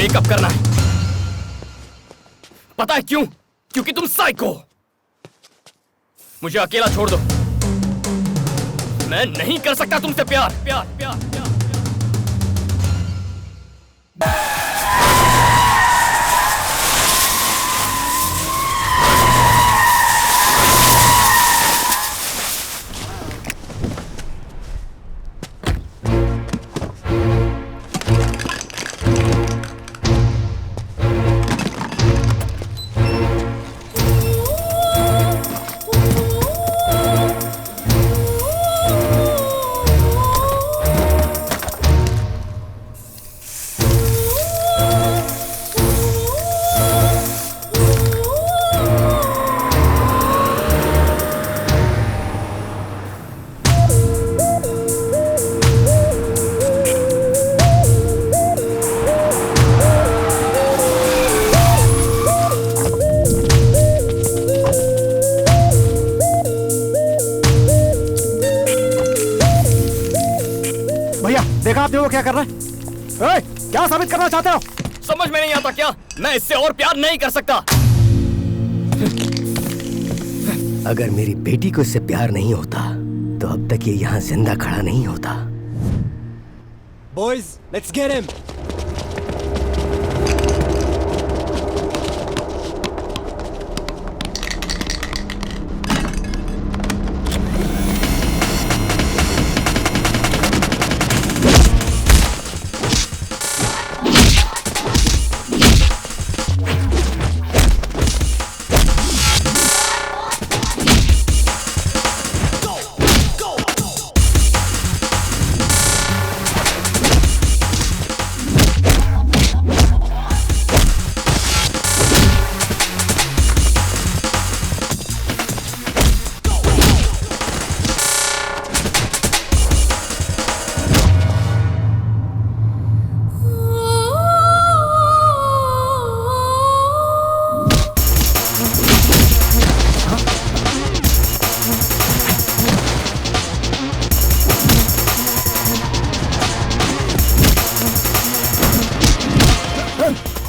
Breakup करना है। पता है क्यों? क्योंकि तुम साइको हो। मुझे अकेला छोड़ दो। मैं नहीं कर सकता तुमसे प्यार। प्यार प्यार प्यार, देखा आपने वो क्या कर रहा है? क्या साबित करना चाहते हो? समझ में नहीं आता क्या? मैं इससे और प्यार नहीं कर सकता। अगर मेरी बेटी को इससे प्यार नहीं होता तो अब तक ये यहाँ जिंदा खड़ा नहीं होता। Boys, let's get him.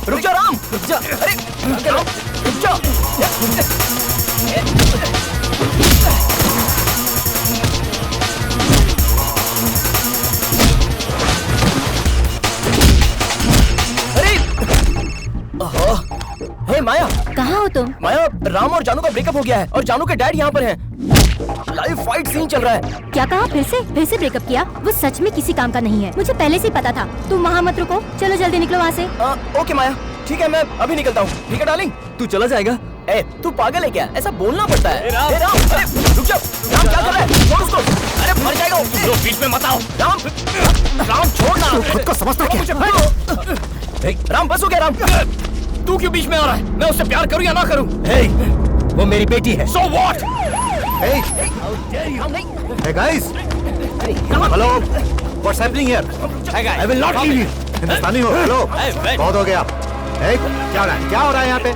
रुक जा राम, रुक जा। अरे राम, रुक जा। अरे हे माया, कहाँ हो तुम? माया, राम और जानू का ब्रेकअप हो गया है और जानू के डैड यहाँ पर हैं। लाइव फाइट सीन चल रहा है। क्या कहा? फिर से ब्रेकअप किया? वो सच में किसी काम का नहीं है, मुझे पहले से ही पता था। तुम वहाँ मत रुको, चलो जल्दी निकलो वहाँ से। ओके माया, ठीक है, मैं अभी निकलता हूँ। ठीक है डार्लिंग, तू चला जाएगा? ए, तू पागल है क्या? ऐसा बोलना पड़ता है। राम, अरे रुक जा। राम क्या कर रहा है? छोड़ उसको। अरे मर जाएगा। तुम लोग बीच में मत आओ। राम छोड़ना। तू खुद को समझता क्या? राम बस हो गया। राम तू क्यों बीच में आ रहा है? मैं उससे प्यार करूँ या ना करूँ? वो मेरी बेटी है। So what? Hey guys, hello, what's happening here? I will not leave you. हिंदुस्तानी हो? हेलो, बहुत हो गया। क्या हो रहा है यहाँ पे?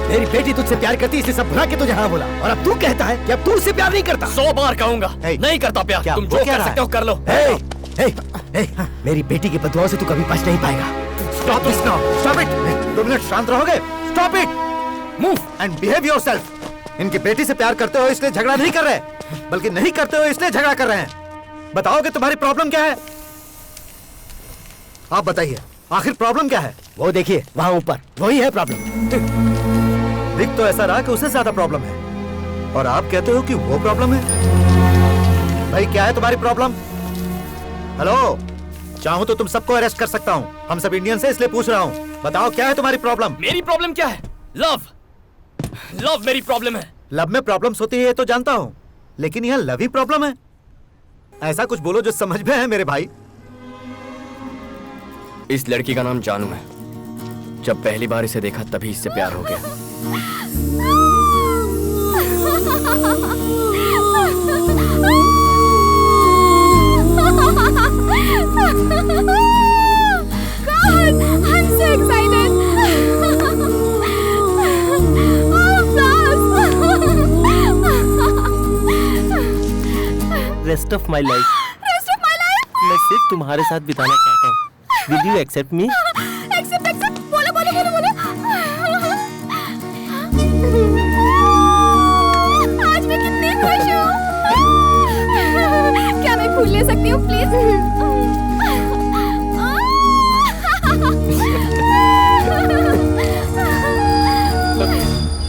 मेरी बेटी तुझसे प्यार करती है, इसलिए सब भुला के तुझे हाँ बोला। और अब तू कहता है कि अब तू उससे प्यार नहीं करता। 100 बार कहूंगा, नहीं करता प्यार। तुम जो कर सकते हो कर लो। मेरी बेटी की बदुआओं से तू कभी बच नहीं पाएगा। Stop this now. Stop it. 2 minute शांत रहोगे? Stop it. Move and behave yourself. इनकी बेटी से प्यार करते हो इसलिए झगड़ा नहीं कर रहे, बल्कि नहीं करते हो इसलिए झगड़ा कर रहे हैं। बताओ कि तुम्हारी प्रॉब्लम क्या है? आप बताइए, आखिर प्रॉब्लम क्या है? वो देखिए वहाँ ऊपर, वही है प्रॉब्लम। दिख तो ऐसा रहा कि उससे ज्यादा प्रॉब्लम है, और आप कहते हो कि वो प्रॉब्लम है। भाई क्या है तुम्हारी प्रॉब्लम? हेलो, चाहूं तो तुम सबको अरेस्ट कर सकता हूं। हम सब इंडियन से इसलिए पूछ रहा हूं। बताओ क्या है तुम्हारी प्रॉब्लम? मेरी प्रॉब्लम क्या है? लव मेरी प्रॉब्लम है। लव में प्रॉब्लम्स होती है ये तो जानता हूं, लेकिन यहाँ लव ही प्रॉब्लम है? ऐसा कुछ बोलो जो समझ में है मेरे भाई। इस लड़की का नाम जानू है। जब पहली बार इसे देखा तभी इससे प्यार हो गया। God, I'm so excited. Rest of my life. मैं सिर्फ तुम्हारे साथ बिताना चाहता हूँ. Will you accept me? Accept. आज मैं कितनी खुश हूँ। क्या मैं फूल ले सकती हूँ प्लीज?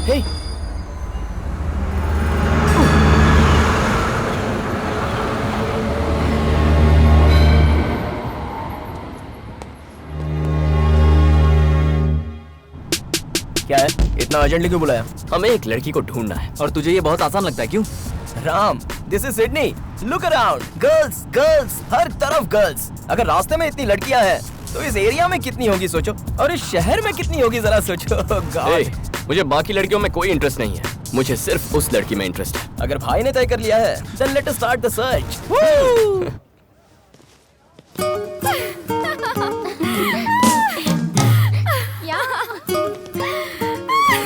हे क्या है, इतना अर्जेंटली क्यों बुलाया? हमें एक लड़की को ढूंढना है। और तुझे ये बहुत आसान लगता है, क्यों? Ram, this is Sydney. Look around, girls girls, हर तरफ गर्ल्स। अगर रास्ते में इतनी लड़कियां हैं तो इस एरिया में कितनी होगी सोचो, और इस शहर में कितनी होगी जरा सोचो। ए, मुझे बाकी लड़कियों में कोई इंटरेस्ट नहीं है, मुझे सिर्फ उस लड़की में इंटरेस्ट है। अगर भाई ने तय कर लिया है, then let us start the search.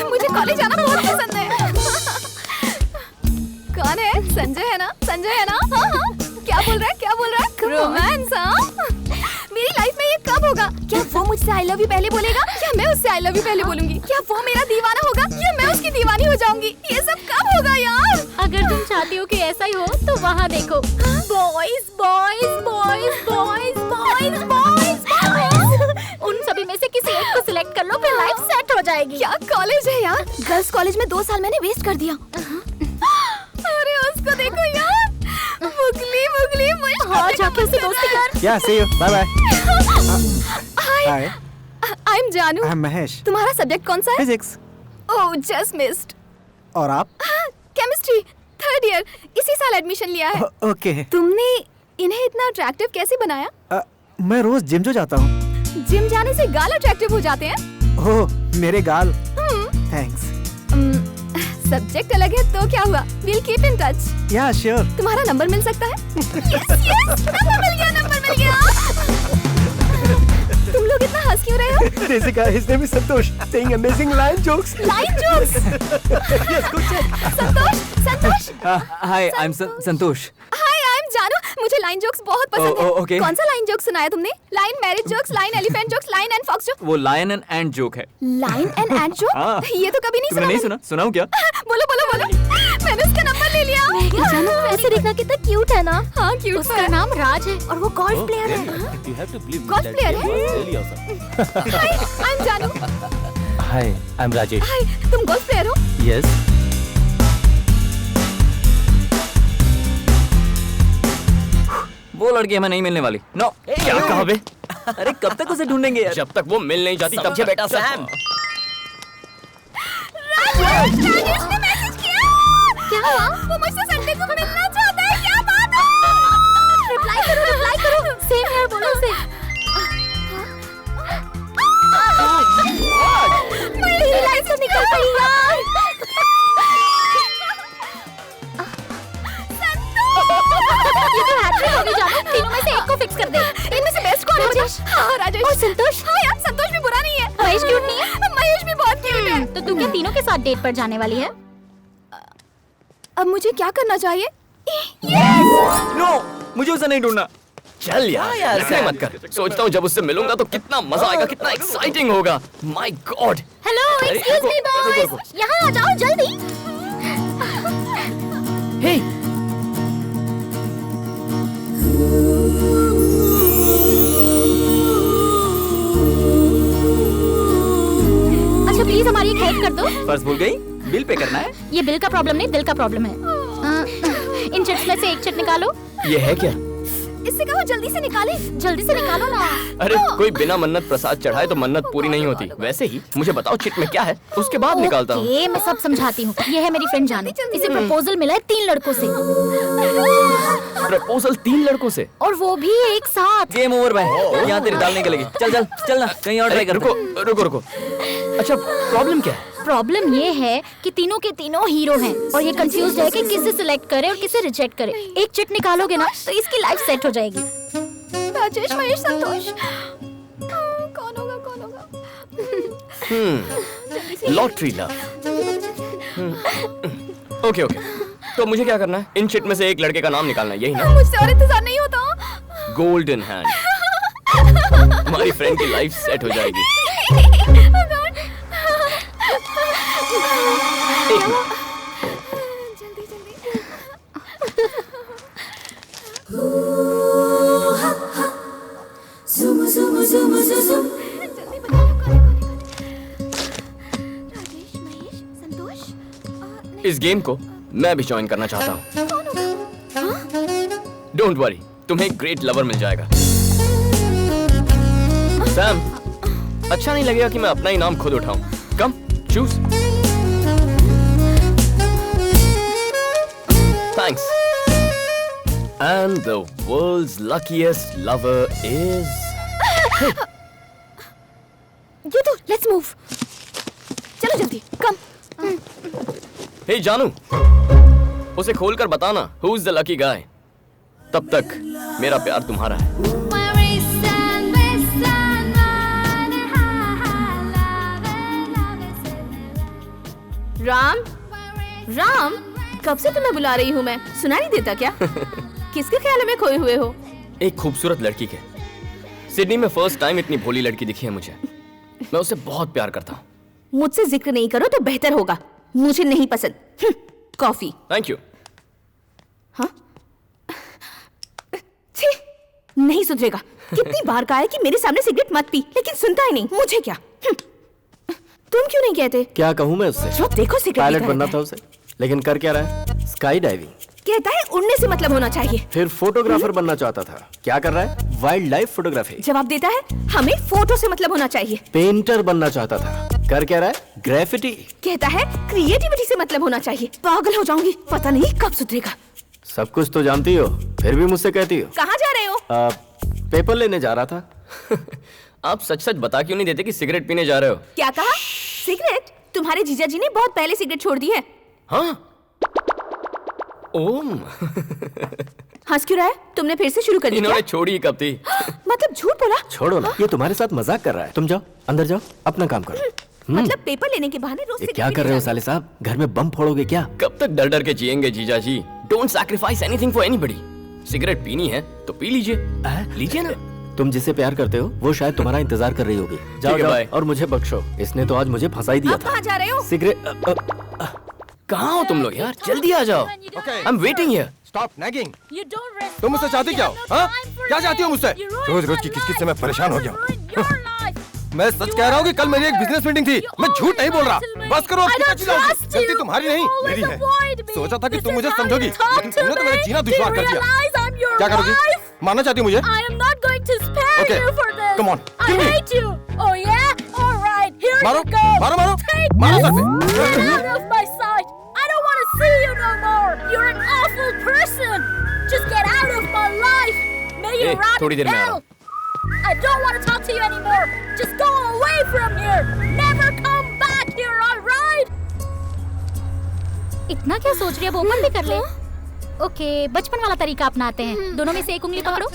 मुझे कॉलेज आना बहुत पसंद है। कौन है? संजय है ना? संजय है ना? हाँ हाँ। क्या बोल रहा है? क्या बोल रहा है? रोमांस? हाँ। मेरी लाइफ में ये कब होगा? क्या वो मुझसे आई लव यू पहले बोलेगा या मैं उससे आई लव यू पहले बोलूंगी? क्या वो मेरा दीवाना होगा या मैं उसकी दीवानी हो जाऊंगी? ये सब कब होगा यार? अगर तुम चाहती हो कि ऐसा ही हो तो वहाँ देखो, boys boys boys boys boys boys. उन सभी में से किसी एक को सिलेक्ट कर लो, फिर लाइफ सेट हो जाएगी। क्या कॉलेज है यार? गर्ल्स कॉलेज में 2 साल मैंने वेस्ट कर दिया। अरे उसको देखो यार, मुगली मुगली मुश्क। हाँ, जाके उससे दोस्ती कर। Yeah, see you. Bye bye. Hi, I am जानू। I'm महेश. तुम्हारा सब्जेक्ट कौन सा है? Physics. ओह, जस्ट मिस्ड। और आप? केमिस्ट्री, 3rd ईयर, इसी साल एडमिशन लिया है। ओके. तुमने इन्हें इतना अट्रैक्टिव कैसे बनाया? मैं रोज जिम जो जाता हूँ. जिम जाने से गाल अट्रैक्टिव हो जाते हैं? ओह, मेरे गाल. थैंक्स. सब्जेक्ट अलग है तो क्या हुआ? Will keep in touch. या श्योर. तुम्हारा नंबर मिल सकता है? यस यस, नंबर मिल गया, नंबर मिल गया। तुम लोग इतना हंस क्यों रहे हो? There's a guy, his name is Santosh, saying amazing line jokes. Line jokes? Yes, good check. Santosh, Santosh. Hi, I am Santosh. Hi, I am जानू। मुझे लाइन जोक्स बहुत पसंद है। ओके। कौन सा लाइन जोक सुनाया तुमने? Lion marriage jokes, lion elephant jokes, lion and fox joke. वो लायन एंड एंट जोक है। Lion and ant joke? हाँ। ये तो कभी नहीं तुमने नहीं सुना? सुनाऊं क्या? बोलो बोलो बोलो। मैंने उसका नंबर ले लिया। जानू, ऐसे देखना कितना क्यूट है ना। हाँ, क्यूट उसका नाम राज है और वो गोल्फ प्लेयर है। You have to believe Golf that player he है? was really awesome. Hi, I am जानू। Hi, I'm Rajesh. हाय, तुम गोल्फ प्लेयर हो? Yes. वो लड़की हमें नहीं मिलने वाली। नो। क्या कहा बे? अरे कब तक उसे ढूंढेंगे यार? जब तक वो मिल नहीं जाती तब समझे तक। बेटा सैम। राजेश ने मैसेज किया। क्या हुआ? वो मुझसे संडे को मिलना चाहता है। क्या बात है? रिप्लाई करो, रिप्लाई करो। सेम यार, बोलो उसे। मेरी लाइफ से निकल पड़ी यार। ये तो हैट्रिक होगी जानू। तीनों में से एक को फिक्स कर दे। इनमें से बेस्ट कौन है? राजेश। हाँ, राजेश। और संतोष? हाँ यार, संतोष भी बुरा नहीं है। महेश क्यूट नहीं है? महेश भी बहुत क्यूट है। तो तू क्या तीनों के साथ डेट पर जाने वाली है? अब मुझे क्या करना चाहिए? नो, मुझे उसे नहीं ढूंढना। चल यार, यार, नखरे सैम। मत कर। सोचता हूँ जब उससे मिलूंगा तो कितना मजा आएगा, कितना एक्साइटिंग होगा। My God. हेलो, अरे, एक्सक्यूज मी रुको, रुको, बॉयज, यहाँ आ जाओ जल्दी। हे, अच्छा प्लीज हमारी एक हेल्प कर दो। पर्स भूल गई? बिल पे करना है। ये बिल का प्रॉब्लम नहीं, दिल का प्रॉब्लम है। इन चिट्स में से एक चिट निकालो। ये है क्या? इससे कहो जल्दी से निकाले। जल्दी से निकालो ना। अरे कोई बिना मन्नत प्रसाद चढ़ाए तो मन्नत पूरी नहीं होती। वैसे ही मुझे बताओ चिट में क्या है, उसके बाद निकालता हूँ। ओके, मैं सब समझाती हूँ। ये है मेरी फ्रेंड जानू। इसे प्रपोजल मिला है 3 लड़कों से, प्रपोजल 3 लड़कों से? और वो भी एक साथ। गेम ओवर भाई, यहाँ तेरी दाल निकलेगी। चल चल चल ना, कहीं और ट्राई अरे, करते रुको रुको रुको। अच्छा, प्रॉब्लम क्या है? प्रॉब्लम ये है कि तीनों के तीनों हीरो हैं और ये कंफ्यूज है कि किसे सिलेक्ट करे और किसे रिजेक्ट करे। एक चिट निकालोगे ना तो इसकी लाइफ सेट हो जाएगी। राजेश, महेश, संतोष। कौन होगा, कौन होगा? Lottery love. ओके ओके, तो मुझे क्या करना है? इन चिट में से एक लड़के का नाम निकालना है, यही ना? मुझसे और इंतजार नहीं होता। Golden hand. हमारी फ्रेंड की लाइफ सेट हो जाएगी। Oh God. एक मिनट। जल्दी जल्दी। जल्दी बताओ कौन है? राजेश, महेश, संतोष और इस गेम को मैं भी ज्वाइन करना चाहता हूँ। कौन होगा? डोंट वरी, तुम्हें एक ग्रेट लवर मिल जाएगा। सैम, अच्छा नहीं लगेगा कि मैं अपना ही नाम खुद उठाऊं। Come, choose. Thanks. And the world's luckiest lover is... ये तो लेट्स मूव। चलो जल्दी, कम। हे जानू, उसे खोलकर बताना who's the lucky guy। तब तक मेरा प्यार तुम्हारा है। राम, राम, कब से तुम्हें बुला रही हूँ मैं, सुना नहीं देता क्या? किसके ख्याल में खोए हुए हो? एक खूबसूरत लड़की के। सिडनी में फर्स्ट टाइम इतनी भोली लड़की दिखी है मुझे। मैं उससे बहुत प्यार करता हूँ। मुझसे जिक्र नहीं करो तो बेहतर होगा, मुझे नहीं पसंद। कॉफी। Thank you. हाँ? छी, नहीं सुधरेगा। कितनी बार कहा है कि मेरे सामने सिगरेट मत पी, लेकिन सुनता ही नहीं। मुझे क्या? तुम क्यों नहीं कहते? क्या कहूँ मैं उससे? जो देखो सिगरेट पायलट पीता बनना रहता था है। उसे, लेकिन कर क्या रहा है? Sky diving. कहता है उड़ने से मतलब होना चाहिए। फिर फोटोग्राफर बनना चाहता था, क्या कर रहा है? Wild life photography. जवाब देता है हमें फोटो से मतलब होना चाहिए। पेंटर बनना चाहता था, कर क्या रहा है? ग्रेफिटी। कहता है क्रिएटिविटी से मतलब होना चाहिए। पागल हो जाऊंगी, पता नहीं कब सुधरेगा। सब कुछ तो जानती हो, फिर भी मुझसे कहती हो। कहाँ जा रहे हो? पेपर लेने जा रहा था। आप सच सच बता क्यों नहीं देते कि सिगरेट पीने जा रहे हो? क्या कहा? सिगरेट? तुम्हारे जीजा जी ने बहुत पहले सिगरेट छोड़ दी है। हाँ? ओम। हंस क्यों रहा है? तुमने फिर से शुरू कर दी क्या? इन्होंने छोड़ी कब थी? मतलब झूठ बोला? छोड़ो ना, ये तुम्हारे साथ मजाक कर रहा है। तुम जाओ, अंदर जाओ, अपना काम करो। मतलब पेपर लेने के बहाने रोज ये सिगरेट क्या कर रहे हो साले साहब? घर में बम फोड़ोगे क्या? कब तक डर डर के जिएंगे जीजा जी? Don't sacrifice anything for anybody. Cigarette पीनी है तो पी लीजिए। लीजिए ना। तुम जिसे प्यार करते हो वो शायद तुम्हारा इंतजार कर रही होगी। जाओ ठीक है, जाओ बाय। और मुझे बख्शो, इसने तो आज मुझे फंसा ही दिया अब था। कहाँ जा रहे हो? सिगरेट कहाँ हो तुम लोग यार? जल्दी आ जाओ। I am waiting here. Stop nagging. तुम मुझसे चाहती क्या हो? हाँ? क्या चाहती हो मुझसे? रोज रोज की किस से मैं परेशान हो गया हूँ। मैं सच कह रहा हूँ कि कल मेरी एक बिजनेस मीटिंग थी। मैं झूठ नहीं बोल रहा। बस करो, आपकी कच्ची लाओगी। गलती तुम्हारी नहीं, मेरी है। सोचा था कि तुम मुझे समझोगी, लेकिन तुमने तो मेरा जीना दुश्वार कर दिया। क्या करोगी? मारना चाहती हो मुझे? Okay, come on, kill me. मारो, मारो, मारो, मारो सर पे। ए, थोड़ी देर में आ रहा हूँ। I don't want to talk to you anymore. Just go away from here. Never come back here, all right? इतना क्या सोच रही है? वो ओपन भी कर ले। ओके, बचपन वाला तरीका अपनाते हैं। दोनों में से एक उंगली पकड़ो।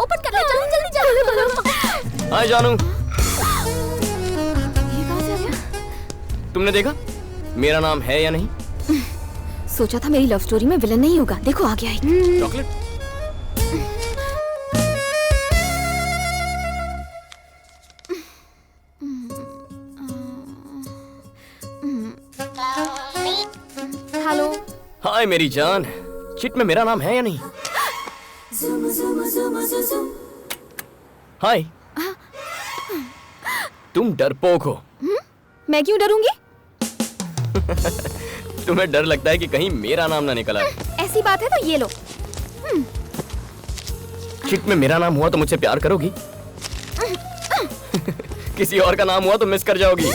ओपन कर ले, जल्दी जल्दी जल्दी। हाय जानू, ये कहाँ से आ गया? तुमने देखा मेरा नाम है या नहीं? सोचा था मेरी लव स्टोरी में विलन नहीं होगा, देखो आ गया ही। चॉकलेट। हेलो। हाय मेरी जान, चिट में मेरा नाम है या नहीं? हाय। तुम डरपोक हो। मैं क्यों डरूंगी? तुम्हें डर लगता है कि कहीं मेरा नाम ना निकल आए। ऐसी बात है तो ये लो। चिट में मेरा नाम हुआ तो मुझसे प्यार करोगी? किसी और का नाम हुआ तो मिस कर जाओगी।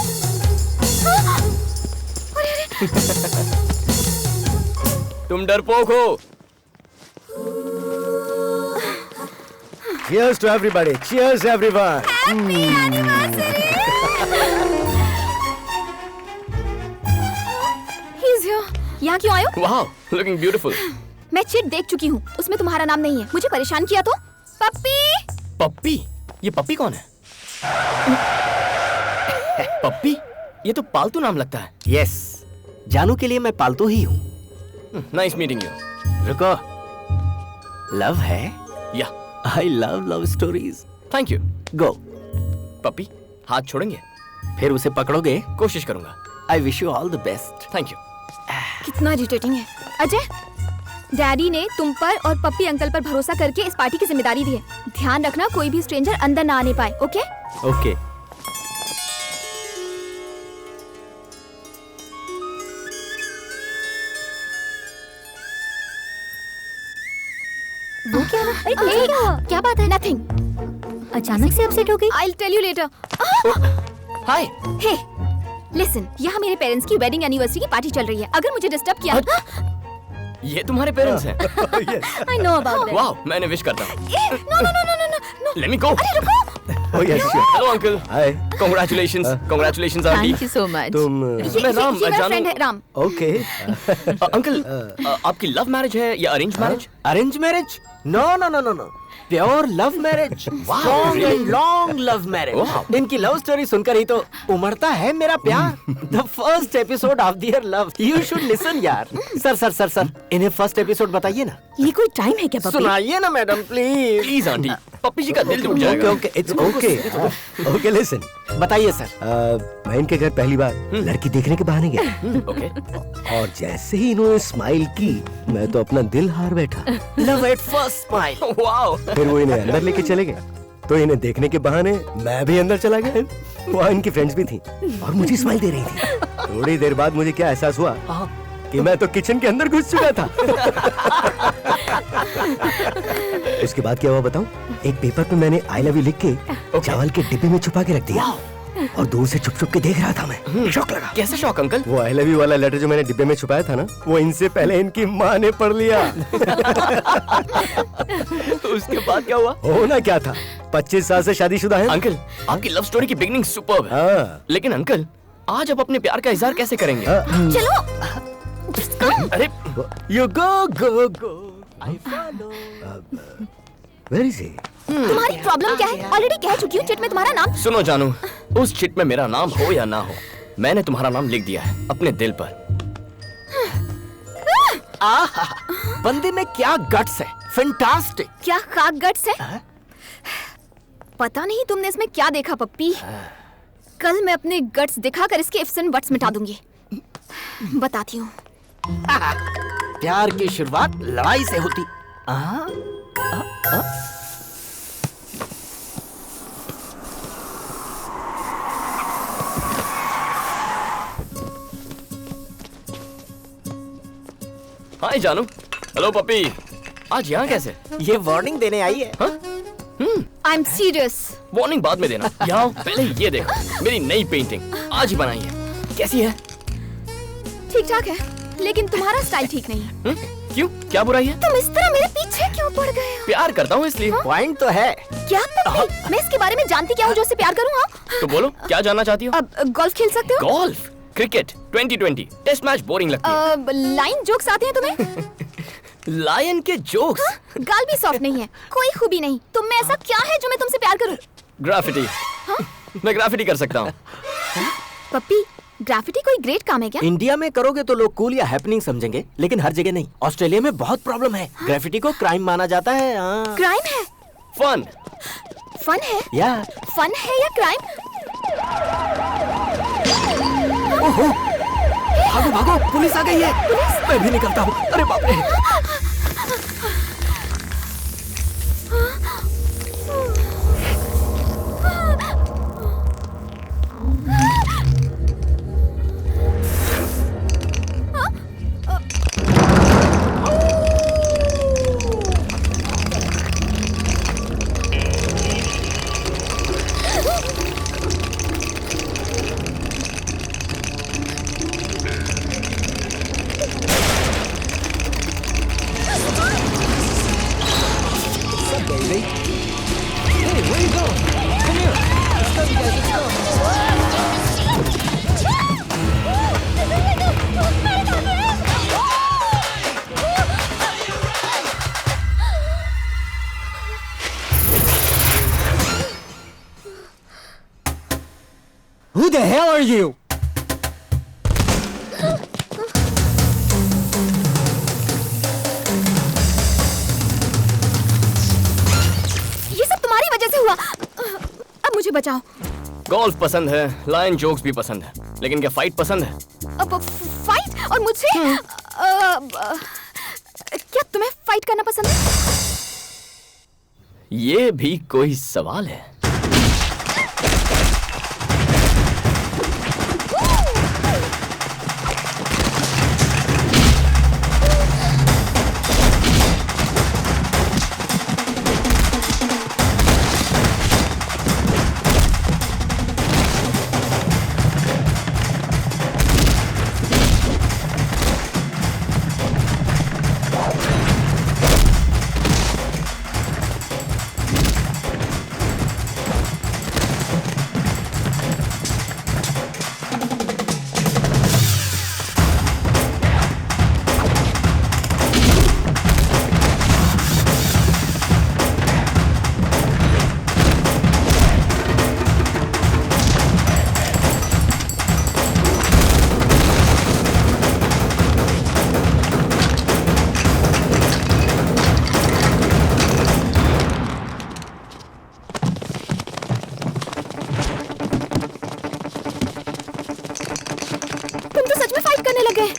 तुम डरपोक हो। Cheers to everybody. Cheers everyone. He's here. यहाँ क्यों आए हो? वाह, लुकिंग ब्यूटीफुल। मैं चिट देख चुकी हूँ, उसमें तुम्हारा नाम नहीं है। मुझे परेशान किया तो? पप्पी। पप्पी? ये पप्पी कौन है? पप्पी? ये तो पालतू नाम लगता है। यस, जानू के लिए मैं पालतू ही हूँ। Nice meeting you. रुको, लव है? या, I love love stories. Thank you. Go. Puppy, हाथ छोड़ेंगे? फिर उसे पकड़ोगे? कोशिश करूंगा। I wish you all the best. Thank you. कितना इरिटेटिंग है। अजय, डैडी ने तुम पर और पप्पी अंकल पर भरोसा करके इस पार्टी की जिम्मेदारी दी है। ध्यान रखना कोई भी स्ट्रेंजर अंदर ना आने पाए, ओके? ओके। वो क्या ना? क्या बात है? नथिंग। अचानक से अपसेट हो गई। I'll tell you later. Hi. Hey, listen, यहाँ मेरे पेरेंट्स की वेडिंग एनिवर्सरी की पार्टी चल रही है। अगर मुझे डिस्टर्ब किया ये तुम्हारे पेरेंट्स हैं? I know about that. वाह, मैंने विश करता हूँ। no. Let me go. अरे रुको। Oh yes. Hello uncle. Hi. Congratulations, congratulations aunty. Thank you so much. तुम मैं ये राम मेरा जानू। फ्रेंड है राम। ओके। अंकल, आपकी लव मैरिज है या arrange marriage? Arrange marriage? No no no no no, pure love marriage. Strong and long love marriage. इनकी लव स्टोरी सुनकर ही तो उमड़ता है मेरा प्यार। The first episode of their love, you should listen यार। सर इन्हें फर्स्ट एपिसोड बताइए ना। ये कोई टाइम है क्या पप्पी? सुनाइए ना मैडम प्लीज। प्लीज आंटी, पप्पी जी का दिल टूट जाएगा। Okay it's okay. Okay listen, बताइए सर। मैं इनके घर पहली बार लड़की देखने के बहाने गया ओके। और जैसे ही इन्होंने स्माइल की मैं तो अपना दिल हार बैठा। Love at first smile. Wow. फिर वो इन्हें अंदर लेके चले गए तो इन्हें देखने के बहाने मैं भी अंदर चला गया। वहाँ इनकी फ्रेंड्स भी थी और मुझे स्माइल दे रही थी। थोड़ी देर बाद मुझे क्या एहसास हुआ कि मैं तो किचन के अंदर घुस चुका था। उसके बाद क्या हुआ बताऊं? एक पेपर पे मैंने आई लव यू लिख के चावल के डिब्बे में छुपा के रख दिया और दूर से छुप छुप के देख रहा था मैं। शौक लगा। कैसे शौक अंकल? वो आई लव यू वाला लेटर जो मैंने डिब्बे में छुपाया था ना, वो इनसे पहले इनकी माँ ने पढ़ लिया। उसके बाद क्या हुआ? होना क्या था, 25 साल से शादीशुदा है। अंकल, आपकी लव स्टोरी की बिगनिंग सुपर्ब है। हाँ। लेकिन अंकल, आज आप अपने प्यार का इजहार कैसे करेंगे? चलो। अरे You go. I follow. Where is he? तुम्हारी प्रॉब्लम क्या है? ऑलरेडी कह चुकी हूँ चिट में तुम्हारा नाम। सुनो जानू, उस चिट में मेरा नाम हो या ना हो, मैंने तुम्हारा नाम लिख दिया है अपने दिल पर। बंदे में क्या गट्स है, फैंटास्टिक। क्या खाक गट्स है? पता नहीं तुमने इसमें क्या देखा पप्पी। कल मैं अपने गट्स दिखाकर इसके इफ्स एंड बट्स मिटा दूंगी। बताती हूँ। प्यार की शुरुआत लड़ाई से होती। हाय जानू। हेलो पप्पी। आज यहाँ कैसे? ये वार्निंग देने आई है। I am serious. वार्निंग बाद में देना। यहाँ पहले ये देखो, मेरी नई पेंटिंग आज ही बनाई है। कैसी है? ठीक ठाक है, लेकिन तुम्हारा स्टाइल ठीक नहीं है। क्यों, क्या बुराई है? तुम इस तरह मेरे पीछे क्यों पड़ गए हो? प्यार करता हूँ इसलिए। पॉइंट तो है। क्या पप्पी? मैं इसके बारे में जानती क्या हूँ जो उससे प्यार करूँ? हाँ? तो बोलो, क्या जानना चाहती हो? अब गोल्फ खेल सकते हो? Golf, cricket, 2020, test match boring लगती है। लाइन जोक्स आते हैं तुम्हें? लायन के जोक्स। गाल भी सॉफ्ट नहीं है, कोई खूबी नहीं। तुम में ऐसा क्या है जो मैं तुमसे प्यार करूं? ग्राफिटी। मैं ग्राफिटी कर सकता हूँ। पप्पी, ग्राफिटी कोई ग्रेट काम है क्या? इंडिया में करोगे तो लोग कूल या हैपनिंग समझेंगे, लेकिन हर जगह नहीं। ऑस्ट्रेलिया में बहुत प्रॉब्लम है। ग्राफिटी को क्राइम माना जाता है। क्राइम है? फन। फन है? या फन है या क्राइम? भागो भागो, पुलिस आ गई है। मैं भी निकलता हूँ। अरे बाप रे। Who the hell are you? ये सब तुम्हारी वजह से हुआ। अब मुझे बचाओ। गोल्फ पसंद है, लायन जोक्स भी पसंद है। लेकिन क्या फाइट पसंद है? अब फाइट और मुझे क्या तुम्हें फाइट करना पसंद है? ये भी कोई सवाल है? तुम तो सच में फाइट करने लगे।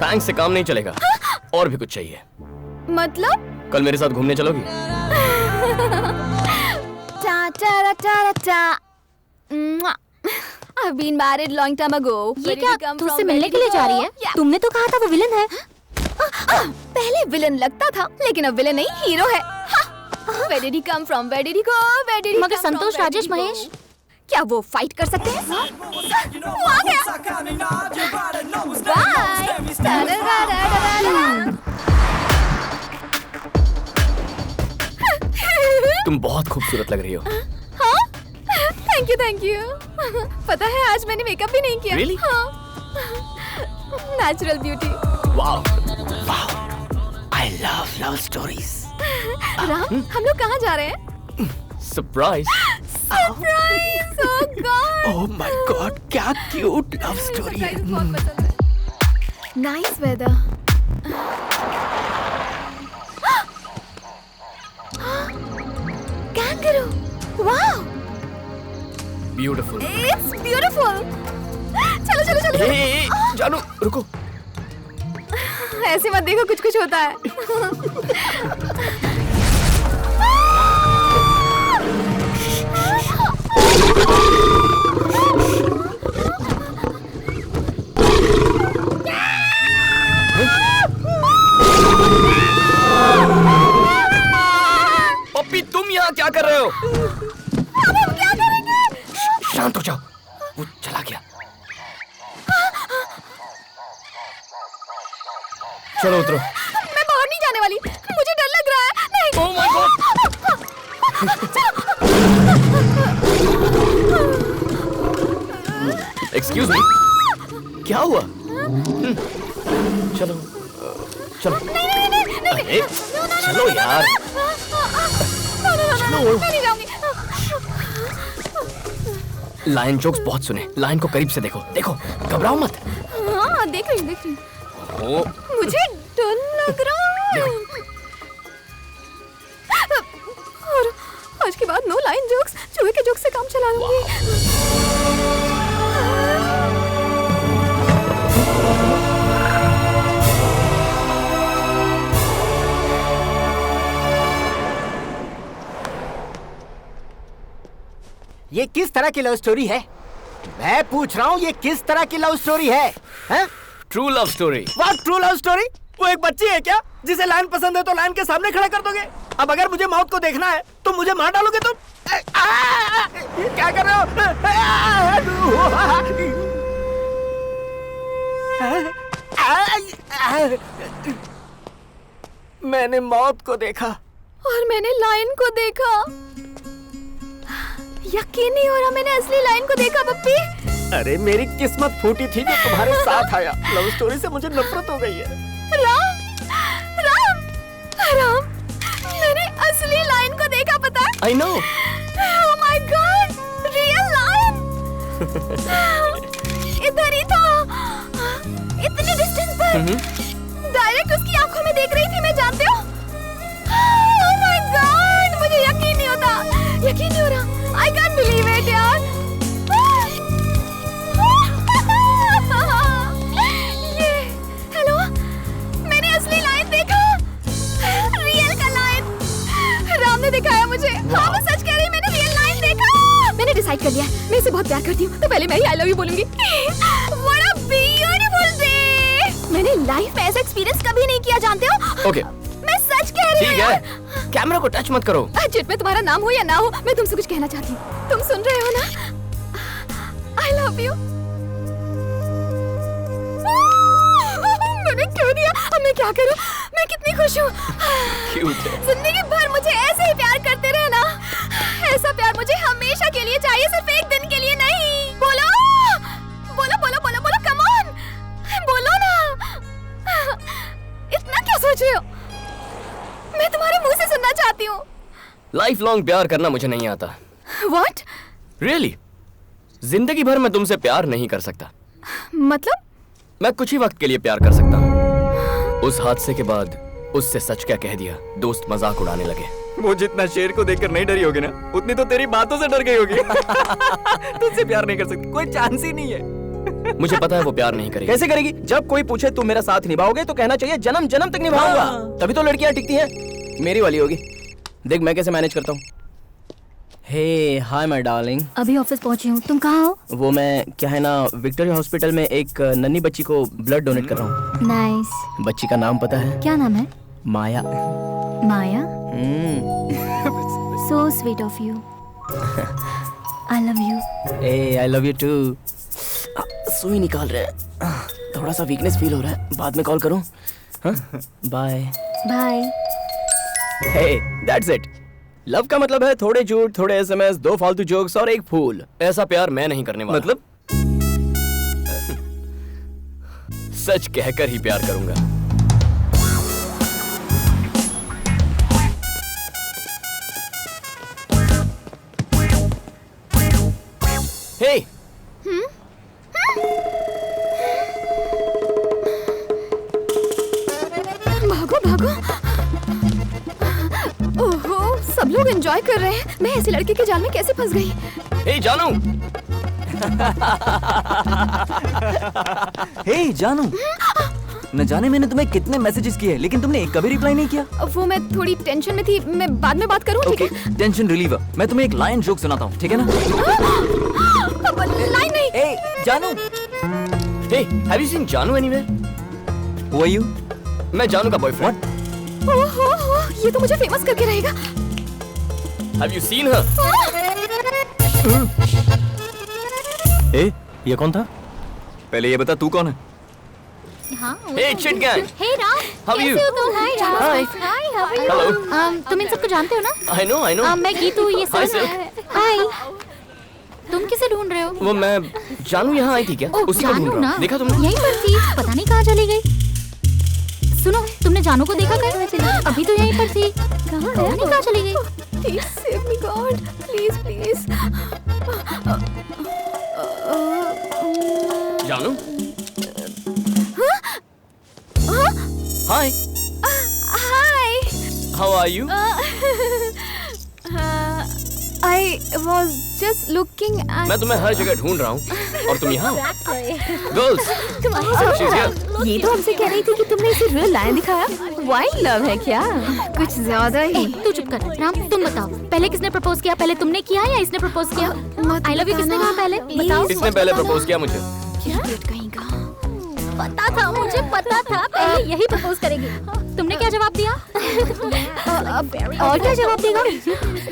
थैंक्स से काम नहीं चलेगा, और भी कुछ चाहिए। मतलब? कल मेरे साथ घूमने चलोगी? टा टा टा टा। I've been married long time ago. ये क्या तुझसे मिलने के लिए जा रही है? तुमने तो कहा था वो विलन है। पहले विलन लगता था, लेकिन अब विलन नहीं हीरो है। Where did he come from? Where did he go? Where did he मगर come from? Santosh Where did Rajesh he go? Mahesh क्या वो फाइट कर सकते हैं? वो आ गया। तुम बहुत खूबसूरत लग रही हो। हाँ? Thank you. पता है आज मैंने मेकअप भी नहीं किया। Really? हाँ। Natural beauty. Wow, I love love stories. Ram, हम लोग कहाँ जा रहे हैं? Surprise. Surprise! Oh God! Oh my God, क्या क्यूट लव स्टोरी है। Nice weather. Kangaroo! Wow! Beautiful. It's beautiful. चलो। ए, जानू रुको। ऐसे मत देखो, कुछ होता है। पप्पी, तुम यहाँ क्या कर रहे हो? अब हम क्या करेंगे? शांत हो जाओ, वो चला गया। चलो उतरो। मैं बाहर नहीं जाने वाली, मुझे डर लग रहा है। नहीं। ओह माय गॉड। एक्सक्यूज मी, क्या हुआ? चलो। नहीं। अरे, चलो यार। मैं नहीं जाऊंगी। लायन जोक्स बहुत सुने, लायन को करीब से देखो, घबराओ मत। हाँ, देख रही हूँ। ओ, मुझे डर लग रहा है। और आज के बाद नो लाइन जोक्स, चूहे के जोक्स से काम चला लूंगी। ये किस तरह की लव स्टोरी है? मैं पूछ रहा हूँ ये किस तरह की लव स्टोरी है? True love story. What true love story? वो एक बच्ची है क्या जिसे लाइन पसंद है तो लाइन के सामने खड़ा कर दोगे? अब अगर मुझे मौत को देखना है तो मुझे मार डालोगे तुम? क्या कर रहे हो? मैंने मौत को देखा और मैंने लाइन को देखा। यकीन नहीं हो रहा मैंने असली लाइन को देखा पप्पी। अरे मेरी किस्मत फूटी थी जो तुम्हारे साथ आया। लव स्टोरी से मुझे नफरत हो गई है। राम राम राम, मैंने असली लाइन को देखा, पता है? I know। Oh my God, real line. इधर ही था, इतने डिस्टेंस पर। डायरेक्ट उसकी आंखों में देख रही थी मैं, जानते हो? Oh my God, मुझे यकीन नहीं होता, यकीन नहीं हो रहा। I can't believe it यार। ये, हेलो, मैंने असली लाइन देखा, रियल का लाइन। राम ने दिखाया मुझे। हाँ, मैं सच कह रही, मैंने रियल लाइन देखा। मैंने डिसाइड कर लिया, मैं इसे बहुत प्यार करती हूँ, तो पहले मैं ही आई लव यू बोलूंगी। What a beautiful day! मैंने लाइफ में ऐसा एक्सपीरियंस कभी नहीं किया, जानते हो? ओके, मैं सच कह रही हूँ। ठीक है, कैमरा को टच मत करो। चिट में तुम्हारा नाम हो या ना हो, मैं तुमसे कुछ कहना चाहती हूँ। तुम सुन रहे हो ना? I love you। मैंने क्यों दिया? अब मैं क्या करूँ? मैं कितनी खुश हूँ। क्यूट है। जिंदगी भर मुझे ऐसे ही प्यार करते रहना। ऐसा प्यार मुझे हमेशा के लिए चाहिए, सिर्फ एक दिन के लिए नहीं। बोलो बोलो बोलो बोलो बोलो, कम ऑन, बोलो ना। इतना क्या सोच रहे हो? मैं तुम्हारे मुंह से सुनना चाहती हूँ। लाइफ लॉन्ग प्यार करना मुझे नहीं आता। What? Really? जिंदगी भर मैं तुमसे प्यार नहीं कर सकता। मतलब? मैं कुछ ही वक्त के लिए प्यार कर सकता हूँ। उस हादसे के बाद उससे सच क्या कह दिया, दोस्त मजाक उड़ाने लगे। वो जितना शेर को देखकर नहीं डरी होगी ना, उतनी तो तेरी बातों से डर गई होगी। तुझसे प्यार नहीं कर सकती, कोई चांस ही नहीं है। मुझे पता है वो प्यार नहीं करेगी। कैसे करेगी? जब कोई पूछे तुम मेरा साथ निभाओगे तो कहना चाहिए जन्म जन्म तक निभाऊंगा। तभी तो लड़कियां टिकती हैं। मेरी वाली होगी। देख मैं कैसे मैनेज करता हूँ। हे हाय माय डार्लिंग। अभी ऑफिस पहुंची हूँ, तुम कहाँ हो? वो मैं क्या है ना, विक्टोरिया हॉस्पिटल में एक नन्ही बच्ची को ब्लड डोनेट कर रहा हूँ। नाइस। बच्ची का नाम पता है? क्या नाम है? Maya. Maya? So sweet of you. I love you. ए आई लव यू टू। सुई निकाल रहे हैं, थोड़ा सा वीकनेस फील हो रहा है, बाद में कॉल करूं? Bye bye. Hey that's it. Love का मतलब है थोड़े झूठ, थोड़े एसएमएस, 2 फालतू जोक्स और एक फूल। ऐसा प्यार मैं नहीं करने वाला। मतलब? सच कहकर ही प्यार करूंगा। हे भागो भागो। ओहो, सब लोग एंजॉय कर रहे हैं, मैं ऐसे लड़के के जाल में कैसे फंस गई? हे जानू। हे जानू, न जाने मैंने तुम्हें कितने मैसेजेस किए लेकिन तुमने एक कभी रिप्लाई नहीं किया। वो मैं थोड़ी टेंशन में थी, मैं बाद में बात करूं, ठीक है? Tension reliever. मैं तुम्हें एक लाइन जोक सुनाता हूँ, ठीक है ना? लाइन नहीं। ए जानू। हे हैव यू सीन जानू एनीवेयर? Who are you? मैं जानू का बॉयफ्रेंड। ओहो, ये तो मुझे फेमस करके रहेगा। Have you seen her? ए, ये कौन था? पहले ये बता तू कौन है? हाँ। Hey cheat gang. Hey Ram, How are you? कैसे हो तुम? हाय Ram. Hi. Hi, how are you? Hello. तुम इन सबको जानते हो ना? आई नो मैं गीतू, ये Hi, सब। Silk. हाय। तुम किसे ढूंढ रहे हो? वो मैं जानू यहाँ आई थी क्या? ओह, उसी को ढूंढ जानू रहा ना? हूँ। देखा तुमने? यहीं पर थी, पता नहीं कहाँ चली गई। सुनो, तुमने जानू को देखा कहीं? अभी तो यहीं पर थी, पता नहीं कहाँ चली गई। Please save me, God. Please, please. जानू? Hi. Hi. How are you? I was just looking at... मैं तुम्हें हर जगह ढूंढ रहा हूँ और तुम यहाँ गर्ल्स। ये तो हमसे कह रही थी कि तुमने इसे रियल लाइन दिखाया। वाइल्ड लव है क्या? कुछ ज्यादा ही। तू चुप कर। राम तुम बताओ, पहले किसने प्रपोज किया? पहले तुमने किया या इसने प्रपोज किया? आई लव यू किसने कहा पहले? बताओ। इसने पहले प्रपोज किया मुझे। पता था, मुझे पता था पहले यही प्रपोज करेगी। तुमने क्या जवाब दिया? और क्या जवाब देगा?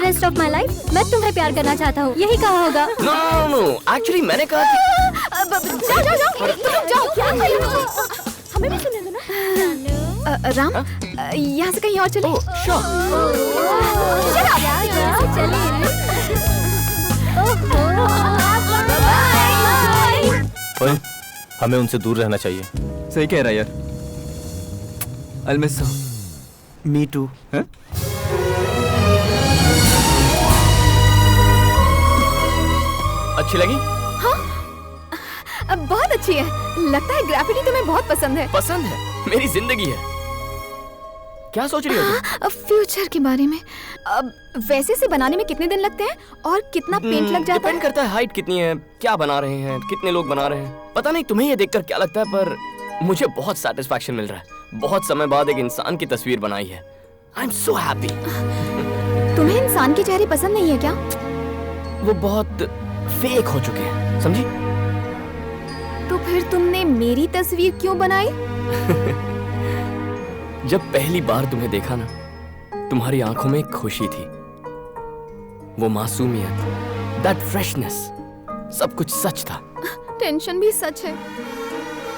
रेस्ट ऑफ माय लाइफ मैं तुम्हें प्यार करना चाहता हूँ, यही कहा होगा। नो एक्चुअली मैंने कहा कि जाओ क्या कर रहे हो? हमें भी सुनने दो ना। राम यहाँ से कहीं और चले। ओए, हमें उनसे दूर रहना चाहिए। सही कह रहा है यार। I'll miss her. Me too. हैं? अच्छी लगी? बहुत अच्छी है। लगता है ग्रेफिटी तुम्हें बहुत पसंद है। पसंद है, मेरी जिंदगी है। क्या सोच रही हो तुम? फ्यूचर के बारे में। अब वैसे से बनाने में कितने दिन लगते हैं और कितना पेंट लग जाता है? डिपेंड करता है हाइट कितनी है, क्या बना रहे हैं, कितने लोग बना रहे हैं। पता नहीं तुम्हें ये देखकर क्या लगता है, पर मुझे बहुत सैटिस्फैक्शन मिल रहा है। बहुत समय बाद एक इंसान की तस्वीर बनाई है। I am so happy. तुम्हें इंसान के चेहरे पसंद नहीं है क्या? वो बहुत फेक हो चुके हैं, समझी? तो फिर तुमने मेरी तस्वीर क्यों बनाई? जब पहली बार तुम्हें देखा ना, तुम्हारी आंखों में एक खुशी थी, वो मासूमियत, दैट फ्रेशनेस, सब कुछ सच था। टेंशन भी सच है।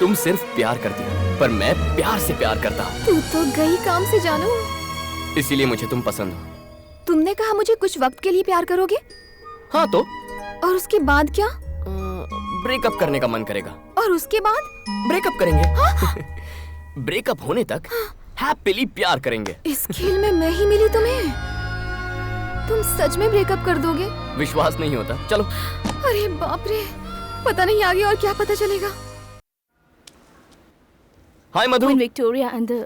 तुम सिर्फ प्यार करती हो, पर मैं प्यार से प्यार करता हूँ। तू तो गई काम से जानू। इसीलिए मुझे तुम पसंद हो। तुमने कहा मुझे कुछ वक्त के लिए प्यार करोगे? हाँ तो? और उसके बाद क्या? ब्रेकअप करने का मन करेगा। और उसके बाद? ब्रेकअप करेंगे। ब्रेकअप होने तक हैप्पीली प्यार करेंगे। इस खेल में मैं ही मिली तुम्हें? तुम सच में ब्रेकअप कर दोगे? विश्वास नहीं होता? चलो। अरे बाप रे, पता नहीं आगे और क्या पता चलेगा। हाय मधु। Victoria and the...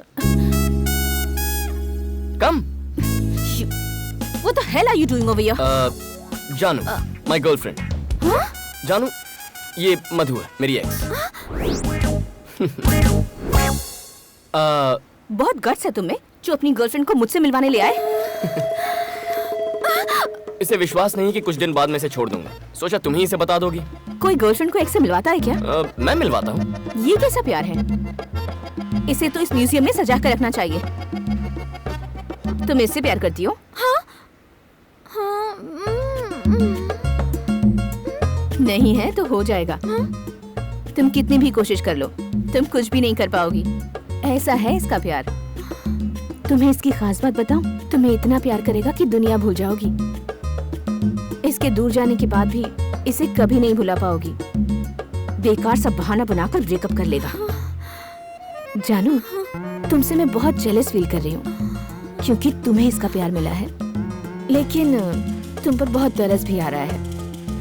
Come. What the hell are you doing over here? जानू, my girlfriend. जानू, ये मधु है, मेरी एक्स। बहुत गट्स है तुम्हें, जो अपनी गर्लफ्रेंड को मुझसे मिलवाने ले आए। इसे विश्वास नहीं कि कुछ दिन बाद मैं इसे छोड़ दूंगा। सोचा तुम ही इसे बता दोगी। कोई गर्लफ्रेंड को एक्स से मिलवाता है क्या? मैं मिलवाता हूँ। ये कैसा प्यार है? इसे तो इस म्यूजियम में सजा कर रखना चाहिए। तुम इससे प्यार करती हो? हाँ? नहीं है तो हो जाएगा। तुम कितनी भी कोशिश कर लो, तुम कुछ भी नहीं कर पाओगी। ऐसा है इसका प्यार। तुम्हें इसकी खास बात बताऊं? तुम्हें इतना प्यार करेगा कि दुनिया भूल जाओगी। इसके दूर जाने के बाद भी इसे कभी नहीं भुला पाओगी। बेकार सा बहाना बनाकर ब्रेकअप कर लेगा। जानू, तुमसे मैं बहुत जेलस फील कर रही हूँ, क्योंकि तुम्हें इसका प्यार मिला है। लेकिन तुम पर बहुत तरस भी आ रहा है,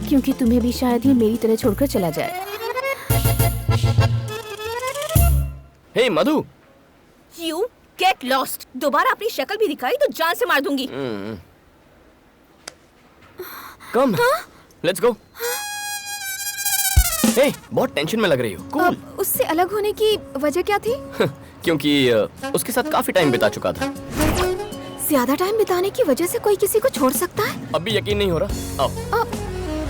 क्योंकि तुम्हें भी शायद ही मेरी तरह छोड़कर चला जाए। हे मधु। You get lost। दोबारा अपनी शक्ल भी दिखाई तो जान से मार दूंगी। Come, let's go। हे, बहुत टेंशन में लग रही हो। Cool। उससे अलग होने की वजह क्या थी? क्योंकि उसके साथ काफी टाइम बिता चुका था। ज्यादा टाइम बिताने की वजह से कोई किसी को छोड़ सकता है? अब भी यकीन नहीं हो रहा? आओ।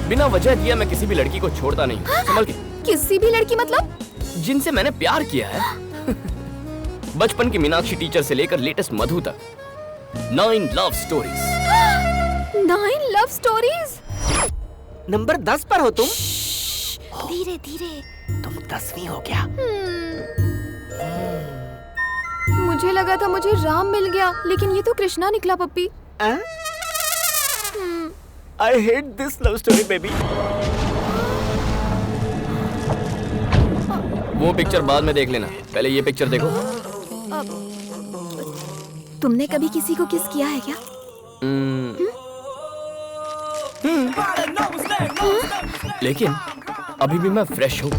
बिना वजह दिया मैं किसी भी लड़की को छोड़ता नहीं। संभल के। किसी भी लड़की मतलब? जिनसे मैंने प्यार किया है। बचपन की मीनाक्षी टीचर से लेकर लेटेस्ट मधु तक। 9 love stories. 9 love stories? Number 10 पर हो तुम। धीरे धीरे। तुम 10वीं हो क्या? मुझे लगा था मुझे राम मिल गया, लेकिन ये तो कृष्णा निकला पप्पी। I hate this love story, baby. वो पिक्चर बाद में देख लेना, पहले ये पिक्चर देखो। तुमने कभी किसी को किस किया है क्या? लेकिन अभी भी मैं फ्रेश हूँ।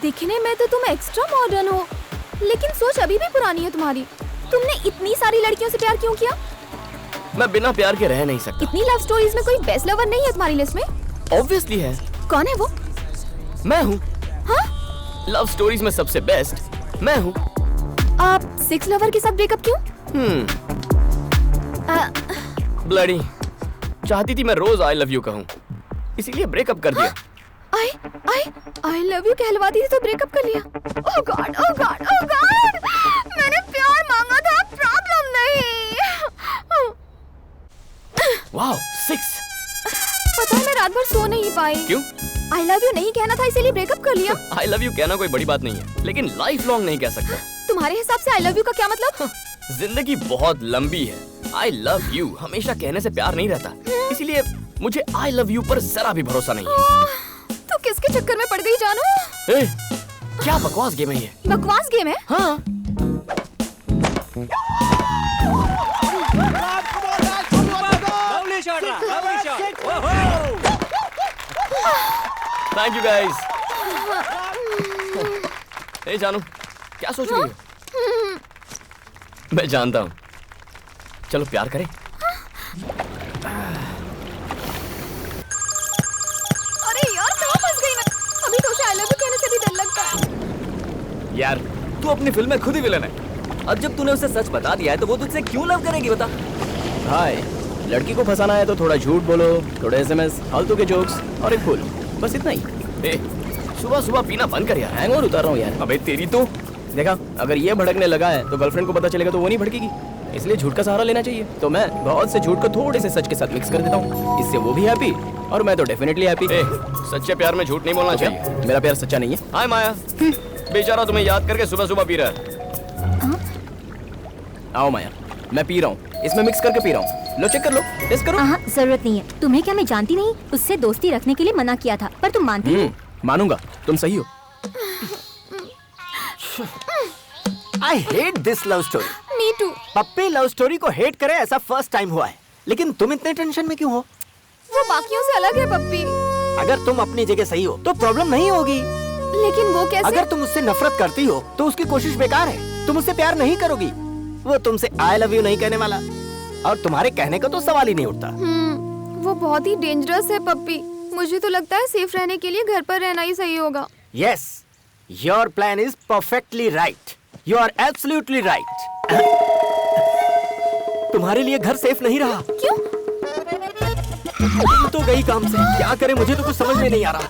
दिखने में तो तुम एक्स्ट्रा मॉडर्न हो, लेकिन सोच अभी भी पुरानी है तुम्हारी। तुमने इतनी सारी लड़कियों से प्यार क्यों किया? मैं बिना प्यार के रह नहीं सकता। इतनी लव स्टोरीज में कोई बेस्ट लवर नहीं है तुम्हारी लिस्ट में? ऑब्वियसली है। कौन है वो? मैं हूँ। हाँ? लव स्टोरीज में सबसे बेस्ट मैं हूँ। आप 6 लवर के साथ ब्रेकअप क्यों? ब्लडी, चाहती थी मैं रोज आई लव यू कहूँ, इसीलिए ब्रेकअप कर दिया। आई लव यू कहलवाती थी तो ब्रेकअप कर लिया। ओह गॉड, ओह गॉड, ओह गॉड, मैंने प्यार मांगा था, प्रॉब्लम नहीं। वाओ, 6। पता है मैं रात भर सो नहीं पाई। क्यों? आई लव यू नहीं कहना था इसीलिए ब्रेकअप कर लिया। आई लव यू कहना कोई बड़ी बात नहीं है, लेकिन लाइफ लॉन्ग नहीं कह सकता। तुम्हारे हिसाब से आई लव यू का क्या मतलब? जिंदगी बहुत लंबी है। आई लव यू हमेशा कहने से प्यार नहीं रहता, इसीलिए मुझे आई लव यू पर जरा भी भरोसा नहीं है। तो किसके चक्कर में पड़ गई जानू? ए, क्या बकवास गेम है ये? बकवास गेम है? हाँ। Thank you guys. ए जानू, क्या सोच रही हो? मैं जानता हूँ। चलो प्यार करें। अरे यार कहाँ फंस गई मैं? अभी तो उसे आई लव यू कहने से भी डर लगता है। यार तू अपनी फिल्म में खुद ही विलन है। अब जब तूने उसे सच बता दिया है तो वो तुझसे क्यों लव करेगी बता? हाय, लड़की को फंसाना है तो थोड़ा झूठ बोलो, थोड़े एसएमएस, फालतू के जोक्स और एक फूल, बस इतना ही। ए, सुबह सुबह पीना बंद कर यार। हैंगओवर उतार रहा हूँ यार। अबे तेरी तो देखा, अगर ये भड़कने लगा है तो गर्लफ्रेंड को पता चलेगा तो वो नहीं भड़केगी, इसलिए झूठ का सहारा लेना चाहिए। तो मैं बहुत से झूठ को थोड़े से सच के साथ मिक्स कर देता हूँ, इससे वो भी हैप्पी और मैं तो डेफिनेटली हैप्पी। सच्चे प्यार में झूठ नहीं बोलना चाहिए। मेरा प्यार सच्चा नहीं है। हाय माया, बेचारा तुम्हें याद करके सुबह सुबह पी रहा है। आओ माया, मैं पी रहा हूँ, इसमें मिक्स करके पी रहा हूँ। लो चेक कर लो, टेस्ट करो। हाँ, जरूरत नहीं है। तुम्हें क्या मैं जानती नहीं? उससे दोस्ती रखने के लिए मना किया था, पर तुम मानती नहीं। मानूंगा, तुम सही हो। I hate this love story. Me too. Puppy love story को हेट करे ऐसा फर्स्ट टाइम हुआ है। लेकिन तुम इतने टेंशन में क्यों हो? वो बाकियों से अलग है पप्पी। अगर तुम अपनी जगह सही हो तो प्रॉब्लम नहीं होगी। लेकिन वो कैसे? अगर तुम उससे नफरत करती हो तो उसकी कोशिश बेकार है। तुम उससे प्यार नहीं करोगी, वो तुमसे आई लव यू नहीं कहने वाला, और तुम्हारे कहने का तो सवाल ही नहीं उठता। वो बहुत ही डेंजरस है पप्पी। मुझे तो लगता है सेफ रहने के लिए घर पर रहना ही सही होगा। Yes, your plan is perfectly right. You are absolutely right. तुम्हारे लिए घर सेफ नहीं रहा। क्यों? तुम तो गई काम से। क्या करें, मुझे तो कुछ समझ में नहीं आ रहा।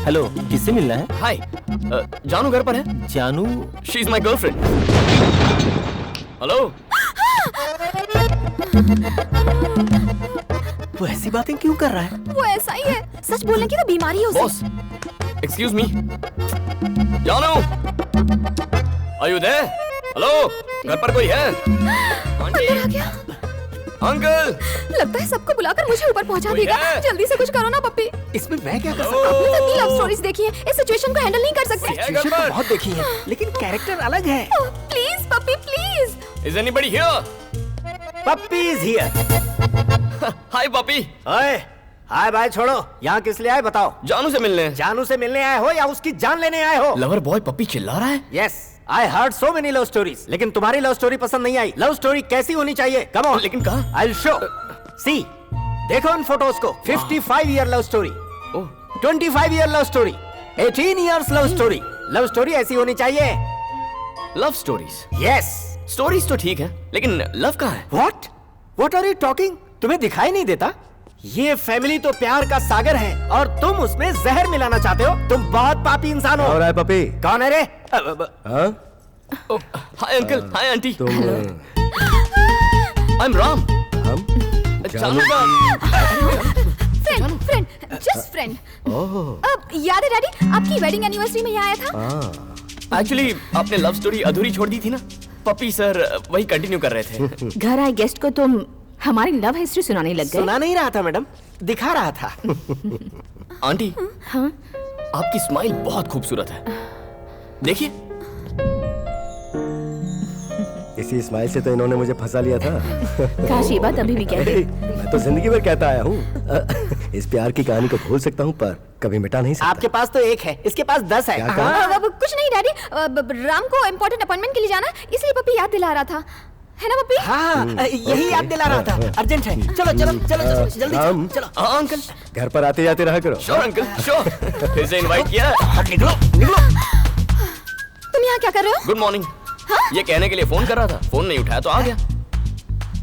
हेलो, किससे मिलना है? हाय, जानू घर पर है? जानू? She is my girlfriend. Hello. वो ऐसी बातें क्यों कर रहा है? वो ऐसा ही है, सच बोलने की तो बीमारी है उसे। बॉस, एक्सक्यूज मी। जानू, आर यू देयर? हेलो, घर पर कोई है? आंटी, अंदर आ गया। अंकल। लगता है सबको बुलाकर मुझे ऊपर पहुंचा कोई देगा। है? जल्दी से कुछ करो ना पप्पी। इसमें मैं क्या कर हेलो। सकता हूँ? आपने तो इतनी लव स्टोरीज देखी है, इस सिचुएशन को हैंडल नहीं कर सकते। है घर सिचुएशन तो पर? बहुत देखी है, लेकिन कैरेक्टर अलग है। Please puppy please. Is anybody here? Puppy is here. Hi puppy. ओए, हाय बाय छोड़ो। यहाँ किस लिए आए बताओ? जानू से मिलने। जानू से मिलने आए हो या उसकी जान लेने आए हो? लवर बॉय पपी चिल्ला रहा है। Yes, I heard so many love stories, लेकिन तुम्हारी लव स्टोरी पसंद नहीं आई। लव स्टोरी कैसी होनी चाहिए? Come on. लेकिन कहाँ? I will show. सी, देखो उन फोटोज को। 55 year love story, 25 year love story, 18 years love story. Love story ऐसी होनी चाहिए। Love stories? यस। स्टोरीज तो ठीक है, लेकिन लव कहाँ है? What? What are you talking? तुम्हें दिखाई नहीं देता? ये फैमिली तो प्यार का सागर है और तुम उसमें जहर मिलाना चाहते हो। तुम बहुत पापी इंसान हो। और है पपी? कौन है रे? हाँ? Hi uncle, hi aunty. I am Ram. हम? जानू का फ्रेंड, फ्रेंड, जस्ट फ्रेंड। अब याद है डैडी, आपकी वेडिंग एनिवर्सरी में यहाँ आया था। एक्चुअली आपने लव स्टोरी अधूरी छोड़ दी थी ना। पपी सर वही कंटिन्यू कर रहे थे। घर आए गेस्ट को तुम हमारी लव हिस्ट्री सुनाने लग गए। सुना नहीं रहा था मैडम, दिखा रहा था। आंटी, हाँ? आपकी स्माइल बहुत खूबसूरत है, देखिए। इसी स्माइल से तो इन्होंने मुझे फंसा लिया था। काश ये बात अभी भी कहते। मैं तो जिंदगी भर कहता आया हूँ। इस प्यार की कहानी को भूल सकता हूँ पर कभी मिटा नहीं सकता। आपके पास तो एक है, इसके पास 10 है। क्या कहा? अब कुछ नहीं डैडी, राम को इम्पोर्टेंट अपॉइंटमेंट के लिए जाना, इसलिए पप्पी याद दिला रहा था। है ना पप्पी? हाँ, यही याद दिला रहा था। अर्जेंट है, चलो चलो चलो चलो जल्दी हम- चलो। हाँ अंकल। घर पर आते जाते रहा करो। Sure uncle, sure. फिर से इनवाइट किया है। निकलो निकलो। तुम यहाँ क्या कर रहे हो? Good morning. ये कहने के लिए फोन कर रहा था, फोन नहीं उठाया तो आ गया।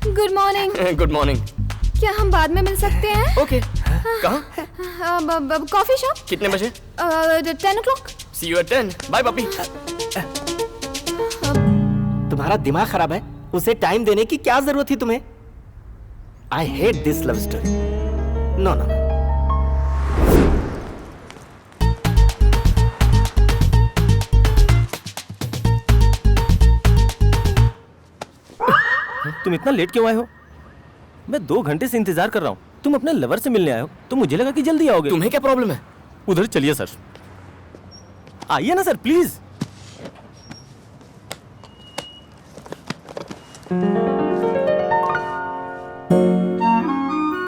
Good morning. Good morning. क्या हम बाद में मिल सकते हैं? ओके। कहाँ? Coffee shop. कितने बजे? 10 o'clock। See you at 10। Bye puppy. तुम्हारा दिमाग खराब है, उसे टाइम देने की क्या जरूरत थी तुम्हें? I hate this love story. No no. तुम इतना लेट क्यों आए हो? मैं 2 घंटे से इंतजार कर रहा हूँ। तुम अपने लवर से मिलने आए हो तो मुझे लगा कि जल्दी आओगे। तुम्हें क्या प्रॉब्लम है? उधर चलिए सर। आइए ना सर प्लीज।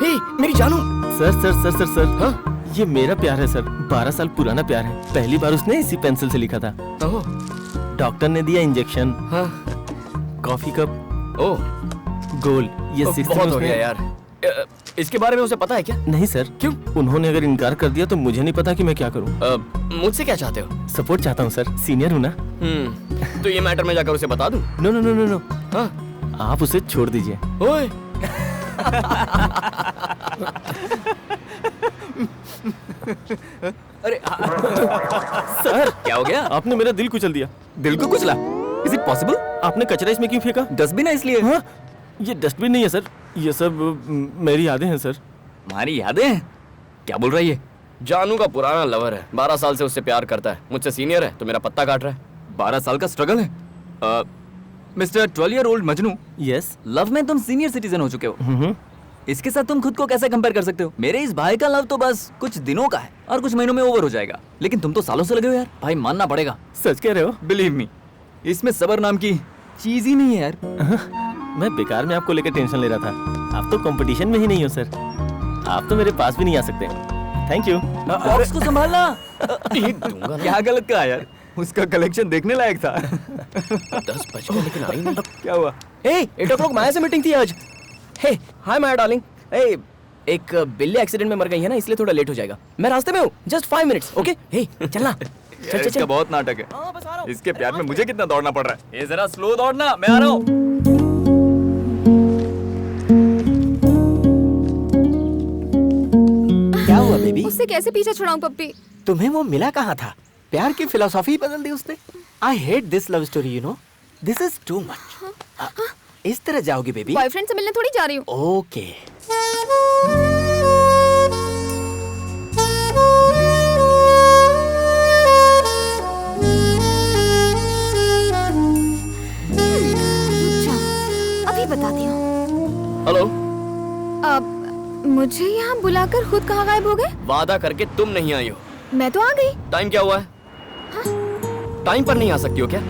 हे मेरी जानू। Sir sir sir sir sir हाँ? ये मेरा प्यार है सर, 12 साल पुराना प्यार है। पहली बार उसने इसी पेंसिल से लिखा था। ओह। डॉक्टर ने दिया इंजेक्शन, हाँ। कॉफी कप, ओह गोल, ये 6 बहुत हो गया यार। इसके बारे में उसे पता है क्या? नहीं सर। क्यों? उन्होंने अगर इनकार कर दिया तो मुझे नहीं पता कि मैं क्या करूं। मुझसे क्या चाहते हो? सपोर्ट चाहता हूं सर, सीनियर हूं ना। तो ये मैटर में जाकर उसे बता दूं? No no no no no, हाँ? आप उसे छोड़ दीजिए। ओए। अरे सर क्या हो गया? आपने मेरा दिल कुचल दिया। दिल को कुचला? Is it possible? आपने कचरा इसमें क्यों फेंका? डस्टबिन है इसलिए? हाँ? ये डस्टबिन नहीं है सर, ये सब मेरी यादें हैं सर। तुम्हारी यादें हैं? क्या बोल रहा है ये? जानू का पुराना लवर है, 12 साल से उससे प्यार करता है। मुझसे सीनियर है तो मेरा पत्ता काट रहा है। 12 साल का स्ट्रगल है। Mister 12-year-old Majnu, yes. Love में तुम सीनियर सिटीजन हो चुके हो। इसके साथ तुम खुद को कैसे कंपेयर कर सकते हो? मेरे इस भाई का लव तो बस कुछ दिनों का है और कुछ महीनों में ओवर हो जाएगा, लेकिन तुम तो सालों से लगे हो यार। भाई मानना पड़ेगा। सच कह रहे हो? बिलीव मी, इसमें सबर नाम की चीज ही नहीं है यार। मैं बेकार में आपको लेकर टेंशन ले रहा था। आप तो कंपटीशन में ही नहीं हो सर, आप तो मेरे पास भी नहीं आ सकते। Thank you. बॉक्स को संभालना। दूंगा ना। क्या गलत कहा यार, उसका कलेक्शन देखने लायक था। 10 बज गए लेकिन आई नहीं। क्या हुआ? हे 8 o'clock माया से मीटिंग थी आज। हे हाय माया डार्लिंग। हे एक बिल्ली एक्सीडेंट में मर गई है ना, इसलिए थोड़ा लेट हो जाएगा। मैं रास्ते में हूँ, जस्ट 5 minutes। ओके हे चलना। चल चल इसका चल। बहुत नाटक है। हाँ, बस आ रहा हूँ। इसके प्यार में मुझे कितना दौड़ना पड़ रहा है। ये जरा स्लो दौड़ना, मैं आ रहा हूँ। क्या हुआ बेबी? उससे कैसे पीछा छुड़ाऊं पप्पी? तुम्हें वो मिला कहाँ था? प्यार की फिलोसॉफी बदल दी उसने। आई hate this love story, you know, this is too much. इस तरह जाओगी बेबी? बॉयफ्रेंड से मिलने थोड़ी जा रही हूँ। ओके। अभी बताती हूँ। हेलो। अब मुझे यहाँ बुलाकर खुद कहाँ गायब हो गए? वादा करके तुम नहीं आई हो। मैं तो आ गई। टाइम क्या हुआ है? टाइम पर नहीं आ सकती हो क्या?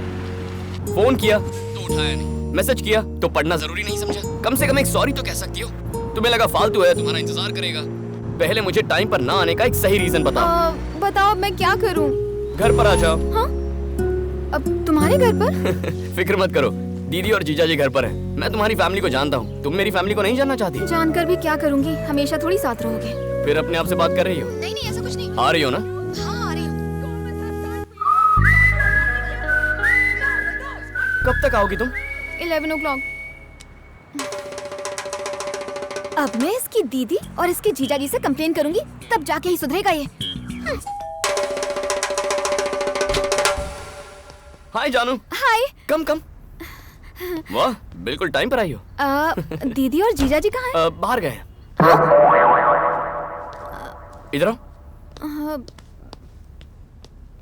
फोन किया तो उठाया नहीं, मैसेज किया तो पढ़ना जरूरी नहीं समझा? कम से कम एक सॉरी तो कह सकती हो। तुम्हें लगा फालतू है, तुम्हारा इंतजार करेगा। पहले मुझे टाइम पर ना आने का एक सही रीजन बताओ। बताओ मैं क्या करूँ? घर पर आ जाओ। हाँ? अब तुम्हारे घर पर? फिक्र मत करो, दीदी और जीजा जी घर पर है। मैं तुम्हारी फैमिली को जानता हूँ, तुम मेरी फैमिली को नहीं जानना चाहती? जानकर भी क्या करूँगी, हमेशा थोड़ी साथ रहोगे। फिर अपने आप से बात कर रही हो? नहीं नहीं ऐसा कुछ नहीं। आ रही हो ना? हाँ आ रही हूँ। कब तक आओगी तुम? 11 o'clock। अब मैं इसकी दीदी और इसके जीजा जी से कंप्लेन करूंगी, तब जाके ही सुधरेगा ये। हाय जानू। हाय। कम कम। वाह, बिल्कुल टाइम पर आई हो। दीदी और जीजा जी कहाँ हैं? बाहर गए हैं। इधर आओ।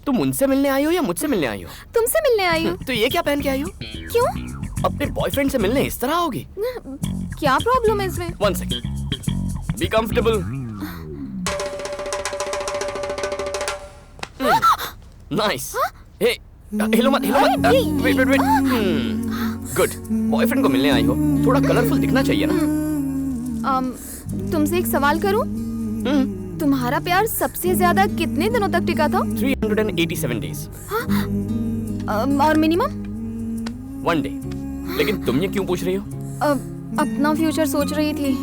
तुम उनसे मिलने आई हो या मुझसे मिलने आई हो? तुमसे मिलने आई हूँ। तो ये क्या पहन के आई हो? क्यों? अपने बॉयफ्रेंड से मिलने इस तरह आओगी? क्या प्रॉब्लम है इसमें? 1 second। Be comfortable. Nice. Hey हिलो मत, हिलो मत। Wait wait wait. Good. Boyfriend को मिलने आई हो, थोड़ा कलरफुल दिखना चाहिए ना। तुमसे एक सवाल करूं? तुम्हारा प्यार सबसे ज्यादा कितने दिनों तक टिका था? 387 days। और मिनिमम? 1 day। लेकिन तुम ये क्यों पूछ रही हो? अपना फ्यूचर सोच रही थी।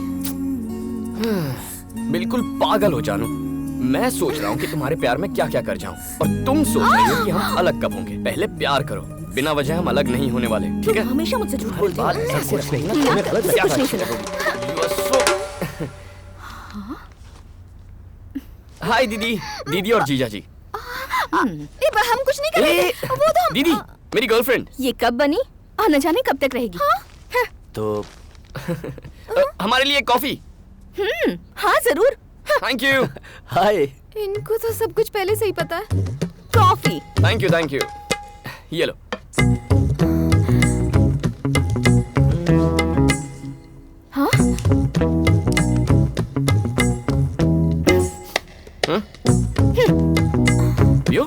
बिल्कुल पागल हो जानू। मैं सोच रहा हूँ कि तुम्हारे प्यार में क्या क्या कर जाऊँ, और तुम सोच रही हो कि हम अलग कब होंगे। पहले प्यार करो, बिना वजह हम अलग नहीं होने वाले, ठीक है? हमेशा मुझसे झूठ बोलती बात ऐसा कुछ नहीं ना, तुम्हें गलत कुछ नहीं सुना। हाय दीदी, दीदी और जीजा जी। हम कुछ नहीं कर रहे थे। वो तो दीदी मेरी गर्लफ्रेंड। ये कब बनी और न जाने कब तक रहेगी। तो हमारे लिए कॉफी। हाँ जरूर। Thank you. हाय। इनको तो सब कुछ पहले से ही पता है। Coffee. Thank you thank you. ये लो। हाँ? पियो?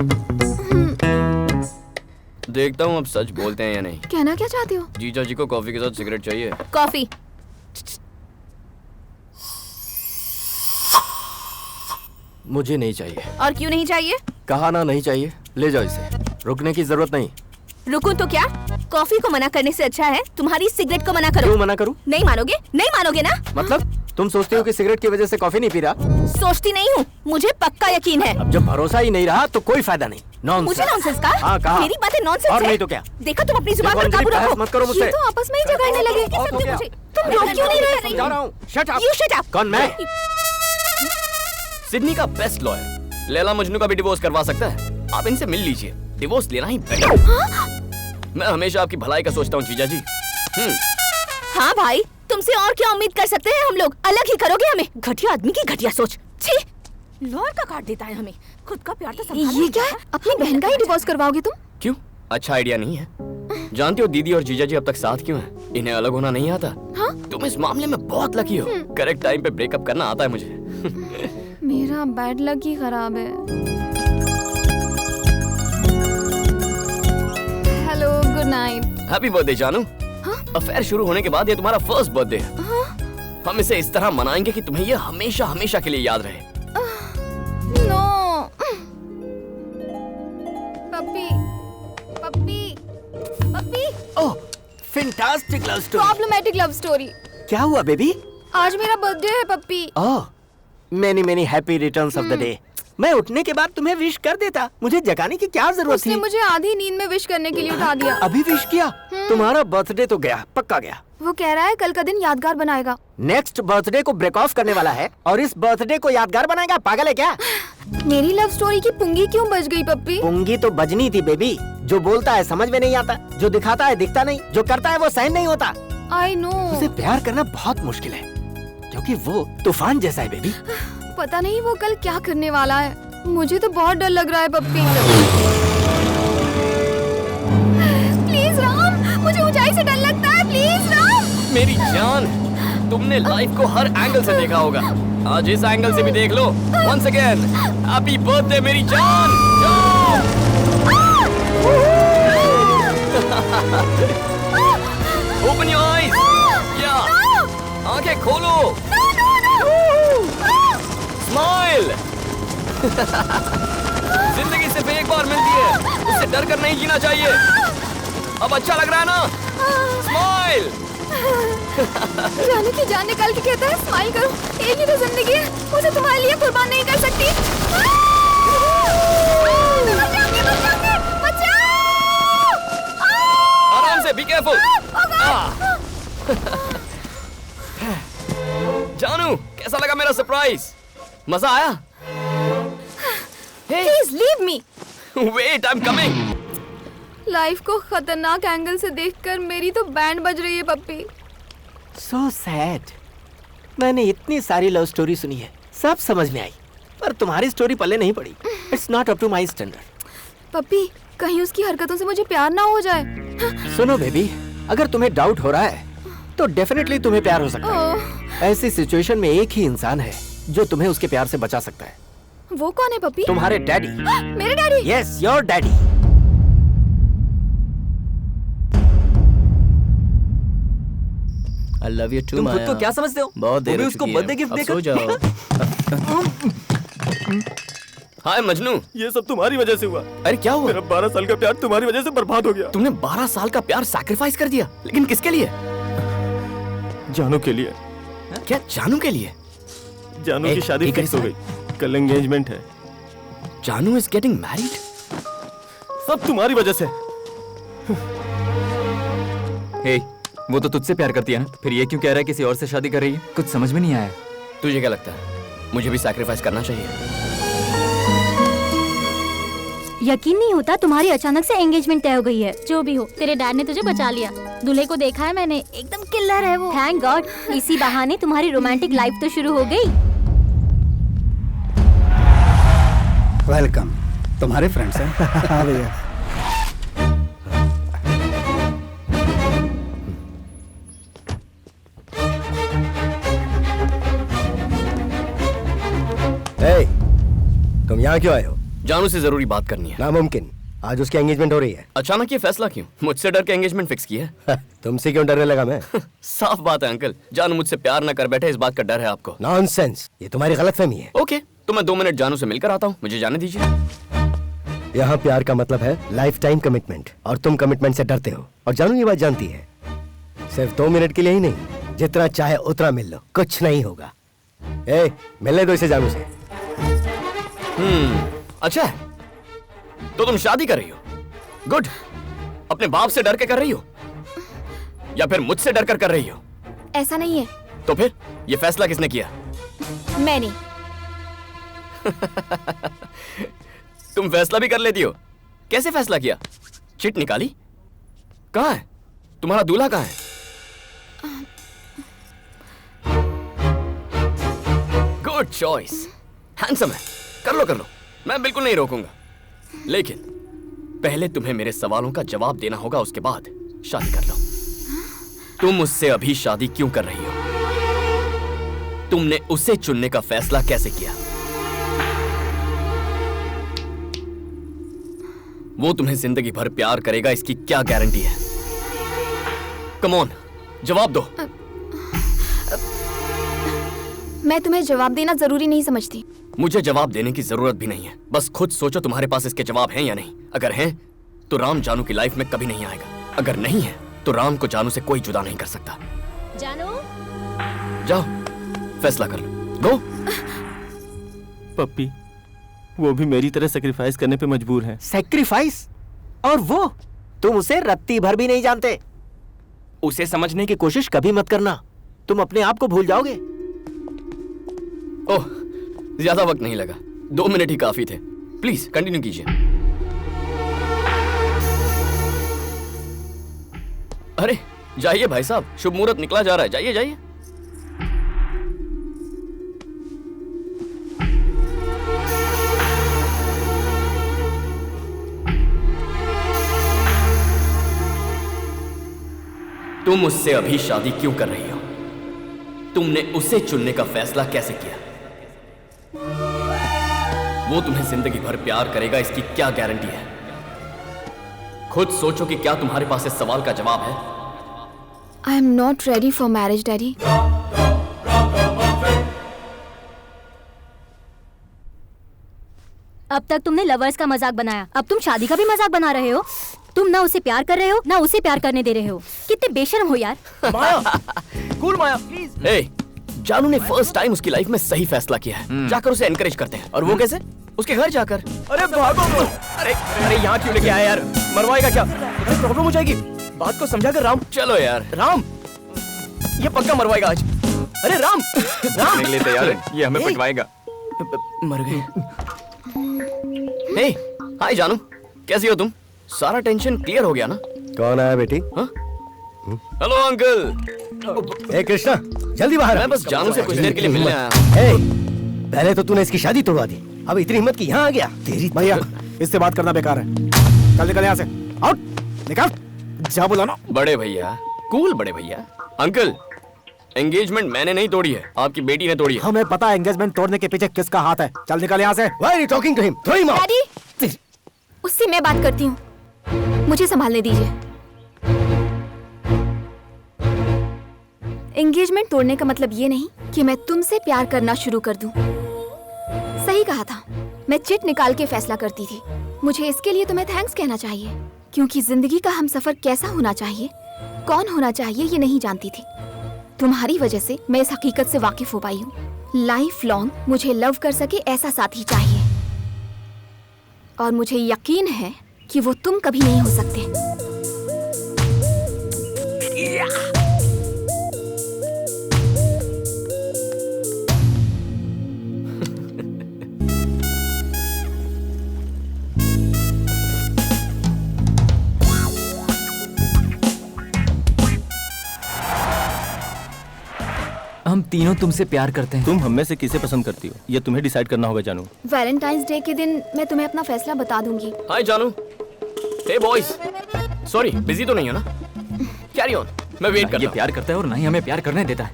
देखता हूँ अब सच बोलते हैं या नहीं। कहना क्या चाहते हो? जीजा जी को कॉफी के साथ सिगरेट चाहिए। कॉफी। मुझे नहीं चाहिए। और क्यों नहीं चाहिए? कहा ना नहीं चाहिए, ले जाओ इसे, रुकने की जरूरत नहीं। रुकूं तो क्या? कॉफी को मना करने से अच्छा है तुम्हारी सिगरेट को मना करो। क्यों मना करूं? नहीं मानोगे? नहीं मानोगे ना? मतलब तुम सोचती हो कि सिगरेट की वजह से कॉफी नहीं पी रहा? सोचती नहीं हूँ, मुझे पक्का यकीन है। अब जब भरोसा ही नहीं रहा तो कोई फायदा नहीं। नॉनसेंस। मुझे नॉनसेंस का? हाँ कहा। मेरी बातें नॉनसेंस और है। नहीं तो क्या? देखो तुम अपनी जुबान पर काबू रखो। मत करो मुझसे। ये तो आपस में ही झगड़ने लगे। तुम रोक क्यों नहीं रहे? समझा रहा हूँ। Shut up. You shut up। कौन मैं? सिडनी का बेस्ट लॉयर लैला मजनू का भी डिवोर्स करवा सकता है। आप इनसे मिल लीजिए, डिवोर्स लेना ही बेटर। मैं हमेशा आपकी भलाई का सोचता हूँ जीजा जी। हाँ भाई, तुमसे और क्या उम्मीद कर सकते हैं हम लोग? अलग ही करोगे हमें? घटिया आदमी की घटिया सोच। छी, लॉयर का काट देता है हमें। खुद का प्यार तो ये क्या है? अपनी बहन का ही डिवोर्स करवाओगे तुम? क्यों? अच्छा आइडिया नहीं है? जानती हो दीदी और जीजा जी अब तक साथ क्यों हैं? इन्हें अलग होना नहीं आता। हाँ? तुम इस मामले में बहुत लकी हो। करेक्ट टाइम पे ब्रेकअप करना आता है मुझे। मेरा बैड लक ही खराब है। Hello, good night. Happy birthday जानू। अफेयर शुरू होने के बाद ये तुम्हारा फर्स्ट बर्थडे है। हम इसे इस तरह मनाएंगे कि तुम्हें ये हमेशा हमेशा के लिए याद रहे। No. Puppy, puppy, puppy. Oh, fantastic love story. Problematic love story. क्या हुआ बेबी? आज मेरा बर्थडे है puppy. Oh, many many happy returns of the day. मैं उठने के बाद तुम्हें विश कर देता, मुझे जगाने की क्या जरूरत उसने थी? मुझे आधी नींद में विश करने के लिए उठा दिया। अभी विश किया? तुम्हारा बर्थडे तो गया, पक्का गया। वो कह रहा है कल का दिन यादगार बनाएगा। नेक्स्ट बर्थडे को ब्रेक ऑफ करने वाला है और इस बर्थडे को यादगार बनाएगा? पागल है क्या? मेरी लव स्टोरी की पुंगी क्यों बज गई पप्पी? पुंगी तो बजनी थी बेबी। जो बोलता है समझ में नहीं आता, जो दिखाता है दिखता नहीं, जो करता है वो सहन नहीं होता। I know. उसे प्यार करना बहुत मुश्किल है क्योंकि वो तूफान जैसा है बेबी। पता नहीं वो कल क्या करने वाला है। मुझे तो बहुत डर लग रहा है पप्पी। प्लीज राम, मुझे ऊंचाई से डर लगता है। प्लीज राम। मेरी जान, तुमने लाइफ को हर एंगल से देखा होगा, आज इस एंगल से भी देख लो। वंस अगेन हैप्पी बर्थडे मेरी जान। Open your eyes. या आंखें खोलो। स्माइल। जिंदगी सिर्फ एक बार मिलती है, उससे डर कर नहीं जीना चाहिए। अब अच्छा लग रहा है ना? स्माइल। जाने की जान निकाल के कहता है स्माइल करो। एक ही तो जिंदगी है, मुझे तुम्हारे लिए कुर्बान नहीं कर सकती। आराम से, बी केयरफुल। जानू, कैसा लगा मेरा सरप्राइज? मजा आया? Please leave me. Wait, I'm coming. Life को खतरनाक एंगल से देखकर मेरी तो बैंड बज रही है पप्पी। So sad. मैंने इतनी सारी लव स्टोरी सुनी है, सब समझ में आई, पर तुम्हारी स्टोरी पल्ले नहीं पड़ी। It's not up to my standard. पप्पी, कहीं उसकी हरकतों से मुझे प्यार ना हो जाए। सुनो बेबी, अगर तुम्हें डाउट हो रहा है तो डेफिनेटली तुम्हें प्यार हो सकता है। ऐसी सिचुएशन में एक ही इंसान है जो तुम्हें उसके प्यार से बचा सकता है। वो कौन है पप्पी? तुम्हारे डैडी। मेरे daddy? Yes, your daddy. I love you too, तुम खुद माया। को क्या समझते हो? बहुत देर वो भी हो उसको चुकी है। बर्थडे गिफ्ट अब देकर सो जाओ। हाय मजनू। ये सब तुम्हारी वजह से हुआ। अरे क्या हुआ? मेरा 12 साल का प्यार तुम्हारी वजह से बर्बाद हो गया। तुमने 12 साल का प्यार सैक्रिफाइस कर दिया, लेकिन किसके लिए? जानू के लिए। क्या जानू के लिए? जानू की शादी फिक्स हो गई, कल एंगेजमेंट है। जानू इज गेटिंग मैरिड? सब तुम्हारी वजह से। हे, वो तो तुझसे प्यार करती है ना, फिर ये क्यों कह रहा है किसी और से शादी कर रही है? कुछ समझ में नहीं आया। तुझे क्या लगता है मुझे भी सैक्रिफाइस करना चाहिए? यकीन नहीं होता तुम्हारी अचानक से एंगेजमेंट तय हो गई है। जो भी हो, तेरे डैड ने तुझे बचा लिया। दूल्हे को देखा है मैंने, एकदम किलर है वो। थैंक गॉड, इसी बहाने तुम्हारी रोमांटिक लाइफ तो शुरू हो गई। वेलकम। तुम्हारे फ्रेंड्स हैं? हाँ भैया। Hey, तुम यहाँ क्यों आए हो? जानू से जरूरी बात करनी है। नामुमकिन, आज उसकी एंगेजमेंट हो रही है। अचानक ये फैसला क्यों? मुझसे डर के एंगेजमेंट फिक्स किया है? तुमसे क्यों डरने लगा मैं? साफ बात है अंकल, जानू मुझसे प्यार न कर बैठे, इस बात का डर है आपको। नॉनसेंस, ये तुम्हारी गलतफहमी है। ओके, तो मैं 2 मिनट जानू से मिलकर आता हूँ, मुझे जाने दीजिए। यहाँ प्यार का मतलब है लाइफ टाइम कमिटमेंट, और तुम कमिटमेंट से डरते हो, और जानू ये बात जानती है। सिर्फ 2 मिनट के लिए ही नहीं, जितना चाहे उतना मिल लो, कुछ नहीं होगा। मिलने दो इसे जानू से। अच्छा है, तो तुम शादी कर रही हो? गुड। अपने बाप से डर के कर रही हो या फिर मुझसे डर कर रही हो? ऐसा नहीं है। तो फिर ये फैसला किसने किया? मैंने। तुम फैसला भी कर लेती हो? कैसे फैसला किया? चिट निकाली? कहाँ है तुम्हारा दूल्हा? कहाँ है? गुड चॉइस, हैंडसम है। कर लो, मैं बिल्कुल नहीं रोकूंगा, लेकिन पहले तुम्हें मेरे सवालों का जवाब देना होगा, उसके बाद शादी कर लो। तुम उससे अभी शादी क्यों कर रही हो? तुमने उसे चुनने का फैसला कैसे किया? वो तुम्हें जिंदगी भर प्यार करेगा, इसकी क्या गारंटी है? कम ऑन, जवाब दो। मैं तुम्हें जवाब देना जरूरी नहीं समझती। मुझे जवाब देने की जरूरत भी नहीं है, बस खुद सोचो तुम्हारे पास इसके जवाब हैं या नहीं। अगर हैं, तो राम जानू की लाइफ में कभी नहीं आएगा। अगर नहीं है, तो राम को जानू से कोई जुदा नहीं कर सकता। जानू, जाओ, फैसला कर लो। गो। पप्पी, वो भी मेरी तरह सेक्रीफाइस करने पे मजबूर है। सैक्रिफाइस? और वो, तुम उसे रत्ती भर भी नहीं जानते। उसे समझने की कोशिश कभी मत करना, तुम अपने आप को भूल जाओगे। ओह, ज्यादा वक्त नहीं लगा, 2 मिनट ही काफी थे। प्लीज कंटिन्यू कीजिए। अरे जाइए भाई साहब, शुभ मुहूर्त निकला जा रहा है, जाइए जाइए। तुम उससे अभी शादी क्यों कर रही हो? तुमने उसे चुनने का फैसला कैसे किया? वो तुम्हें जिंदगी भर प्यार करेगा, इसकी क्या गारंटी है? खुद सोचो कि क्या तुम्हारे पास इस सवाल का जवाब है? I am not ready for marriage daddy. अब तक तुमने लवर्स का मजाक बनाया, अब तुम शादी का भी मजाक बना रहे हो। तुम ना उसे प्यार कर रहे हो, ना उसे प्यार करने दे रहे हो। कितने बेशर्म हो यार। माया, कूल माया, प्लीज। ए, जानू ने फर्स्ट टाइम उसकी लाइफ में सही फैसला किया है। जाकर उसे एनकरेज करते हैं। और वो कैसे? उसके घर जाकर। अरे भागो। अरे यहाँ क्यों लेके आया यार? मरवाएगा क्या? अरे प्रॉब्लम हो जाएगी। बात को समझा कर राम। चलो यार। राम, ये पक्का मरवाएगा आज। अरे राम, राम नहीं लेते यार, ये हमें पिटवाएगा। मर गए। हे, हाय जानू, कैसी हो तुम? सारा टेंशन क्लियर हो गया ना? कौन आया बेटी? Hello uncle. ए कृष्णा, जल्दी बाहर। मैं बस जानू से कुछ देर के लिए मिलने आया। ए, पहले तो तूने इसकी शादी तोड़वा दी, अब इतनी हिम्मत की यहाँ आ गया? तेरी भैया, इससे बात करना बेकार है। चल निकल यहाँ से। आउट, निकल। जा बोला ना। बड़े भैया, कूल बड़े भैया। अंकल, एंगेजमेंट मैंने नहीं तोड़ी है, आपकी बेटी ने तोड़ी है। हमें पता है एंगेजमेंट तोड़ने के पीछे किसका हाथ है। चल निकल यहाँ से। Why are you talking to him? Throw him out. Daddy, उससे मैं बात करती हूँ, मुझे संभालने दीजिए। एंगेजमेंट तोड़ने का मतलब ये नहीं कि मैं तुमसे प्यार करना शुरू कर दूं। सही कहा था, मैं चिट निकाल के फैसला करती थी। मुझे इसके लिए तुम्हें थैंक्स कहना चाहिए, क्योंकि जिंदगी का हमसफर कैसा होना चाहिए, कौन होना चाहिए, ये नहीं जानती थी। तुम्हारी वजह से मैं इस हकीकत से वाकिफ हो पाई हूँ। लाइफ लॉन्ग मुझे लव कर सके ऐसा साथी चाहिए, और मुझे यकीन है कि वो तुम कभी नहीं हो सकते। हम तीनों तुमसे प्यार करते हैं। तुम हम में से किसे पसंद करती हो, ये तुम्हें डिसाइड करना होगा जानू। वैलेंटाइंस डे के दिन मैं तुम्हें अपना फैसला बता दूंगी। हाय जानू। हे बॉयज, सॉरी बिजी तो नहीं है ना? कैरी ऑन, मैं वेट करता हूं। ये प्यार करता है और ना ही हमें प्यार करने देता है।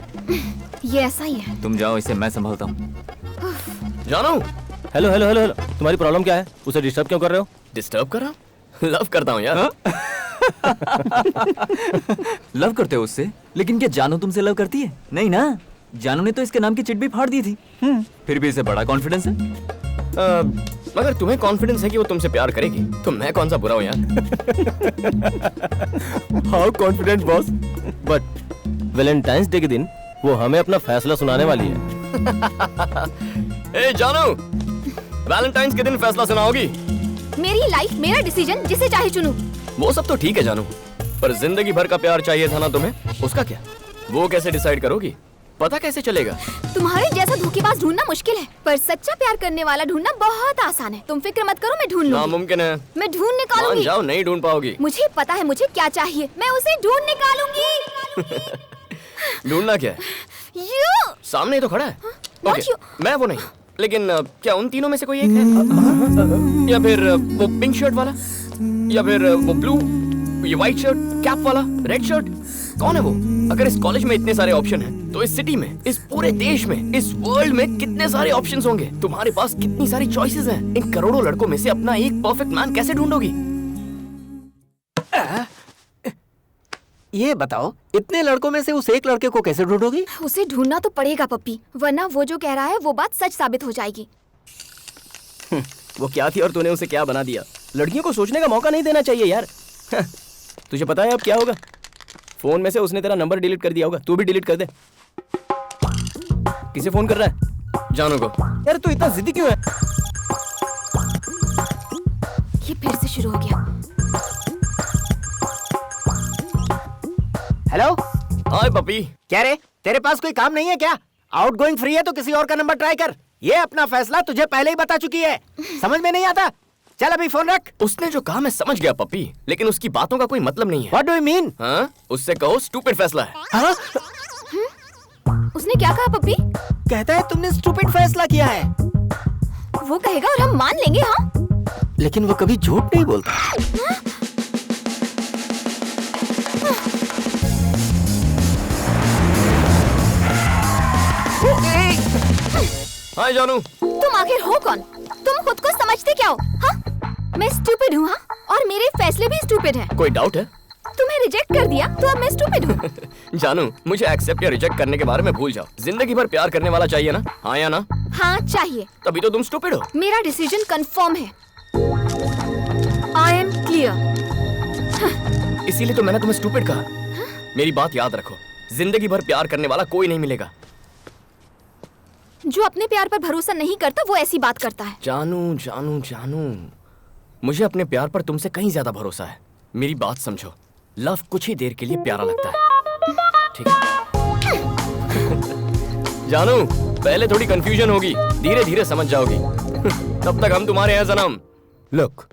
ये ऐसा ही है। तुम जाओ, इसे मैं संभालता हूँ। जानू। हेलो हेलो हेलो हेलो, तुम्हारी प्रॉब्लम क्या है? उसे डिस्टर्ब क्यों कर रहे हो? डिस्टर्ब कर रहा हूँ? लव करता हूँ यार। लव करते हो उससे? लेकिन क्या जानू तुमसे लव करती है? नहीं ना, जानू ने तो इसके नाम की चिट भी फाड़ दी थी। फिर भी इसे बड़ा कॉन्फिडेंस है। मगर तुम्हें कॉन्फिडेंस है कि वो तुमसे प्यार करेगी, तो मैं कौन सा बुरा हूँ यार? How confident boss. But Valentine's day के दिन वो हमें अपना फैसला सुनाने वाली है। ए जानू, वैलेंटाइंस के दिन फैसला सुनाओगी? मेरी लाइफ, मेरा डिसीजन, जिसे चाहे चुनूं। वो सब तो ठीक है जानू, पर जिंदगी भर का प्यार चाहिए था ना तुम्हें, उसका क्या? वो कैसे डिसाइड करोगी? पता कैसे चलेगा? तुम्हारे जैसा धोखेबाज ढूंढना मुश्किल है, पर सच्चा प्यार करने वाला ढूंढना बहुत आसान है। तुम फिक्र मत करो, मैं ढूंढ लूंगी। नामुमकिन है। मैं ढूंढ निकालूंगी। मान जाओ, नहीं ढूंढ पाओगी। मुझे पता है मुझे क्या चाहिए, मैं उसे ढूंढ निकालूंगी। ढूंढना क्या है? You! सामने ही तो खड़ा है। Not okay, you. मैं वो नहीं, लेकिन क्या उन तीनों में से कोई एक है? या फिर वो पिंक शर्ट वाला, या फिर वो ब्लू, ये व्हाइट शर्ट, कैप वाला, रेड शर्ट? कौन है वो? अगर इस कॉलेज में इतने सारे ऑप्शन हैं, तो इस सिटी में, इस पूरे देश में, इस वर्ल्ड में कितने सारे ऑप्शंस होंगे? तुम्हारे पास कितनी सारी चॉइसेस हैं। इन करोड़ों लड़कों में से अपना एक परफेक्ट मैन कैसे ढूंढोगी? ये बताओ, इतने लड़कों में से उस एक लड़के को कैसे ढूंढोगी? उसे ढूंढना तो पड़ेगा पप्पी, वरना वो जो कह रहा है वो बात सच साबित हो जाएगी। वो क्या थी और तूने उसे क्या बना दिया? लड़कियों को सोचने का मौका नहीं देना चाहिए यार। तुझे पता है अब क्या होगा? फोन में से उसने तेरा नंबर डिलीट कर दिया होगा, तू भी डिलीट कर दे। किसे फोन कर रहा है? जानू को। यार तू इतना जिद्दी क्यों है? ये फिर से शुरू हो गया। हेलो। हाय पपी। क्या रे, तेरे पास कोई काम नहीं है क्या? आउटगोइंग फ्री है तो किसी और का नंबर ट्राई कर। ये अपना फैसला तुझे पहले ही बता चुकी है, समझ में नहीं आता? चल अभी फोन रख। उसने जो कहा मैं समझ गया पपी, लेकिन उसकी बातों का कोई मतलब नहीं है। What do you mean? हाँ? उससे कहो स्टूपिड फैसला है। हाँ? उसने क्या कहा पप्पी? कहता है तुमने स्टूपिड फैसला किया है। वो कहेगा और हम मान लेंगे। हाँ, लेकिन वो कभी झूठ नहीं बोलता। हाय जानू। तुम आखिर हो कौन? तुम खुद को समझते क्या हो? हाँ? मैं स्टूपिड हूँ? हाँ? और मेरे फैसले भी स्टूपिड हैं। कोई डाउट है? तुम्हें रिजेक्ट कर दिया तो अब मैं स्टूपिड हूँ। जानू, मुझे एक्सेप्ट या रिजेक्ट करने के बारे में भूल जाओ। जिंदगी भर प्यार करने वाला चाहिए ना? हाँ या ना? हाँ चाहिए। तभी तो तुम स्टूपिड हो। मेरा डिसीजन कंफर्म है। I am clear. इसीलिए तो मैंने तुम्हें स्टूपिड कहा। मेरी बात याद रखो, जिंदगी भर प्यार करने वाला कोई नहीं मिलेगा। जो अपने प्यार पर भरोसा नहीं करता वो ऐसी बात करता है। जानू जानू जानू, मुझे अपने प्यार पर तुमसे कहीं ज्यादा भरोसा है। मेरी बात समझो, लव कुछ ही देर के लिए प्यारा लगता है, ठीक है? जानू, पहले थोड़ी कंफ्यूजन होगी, धीरे धीरे समझ जाओगी। तब तक हम तुम्हारे हैं सनम। लुक,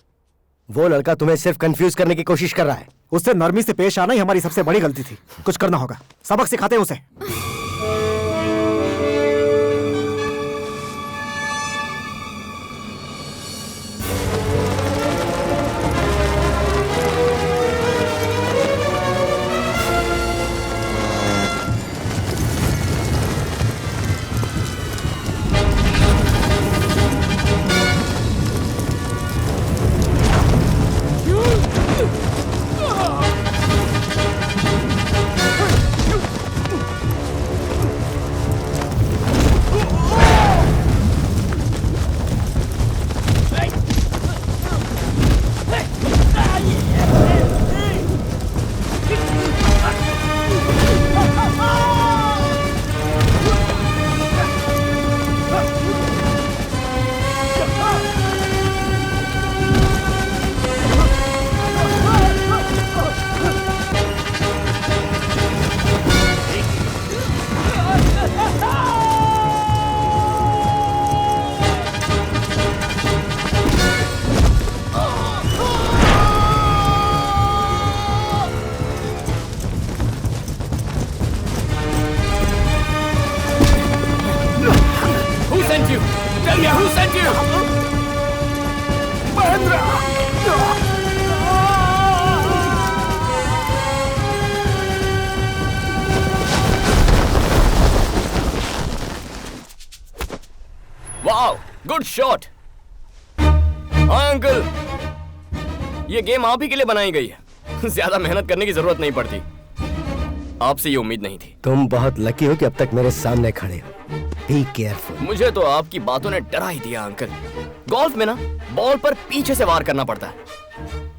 वो लड़का तुम्हें सिर्फ कंफ्यूज करने की कोशिश कर रहा है। उससे नरमी से पेश आना ही हमारी सबसे बड़ी गलती थी। कुछ करना होगा, सबक सिखाते हैं उसे। Good shot. हाँ अंकल, ये गेम आप ही के लिए बनाई गई है। ज्यादा मेहनत करने की जरूरत नहीं पड़ती। आपसे ये उम्मीद नहीं थी। तुम बहुत लकी हो कि अब तक मेरे सामने खड़े हो। Be careful. मुझे तो आपकी बातों ने डरा ही दिया अंकल। गोल्फ में ना बॉल पर पीछे से वार करना पड़ता है,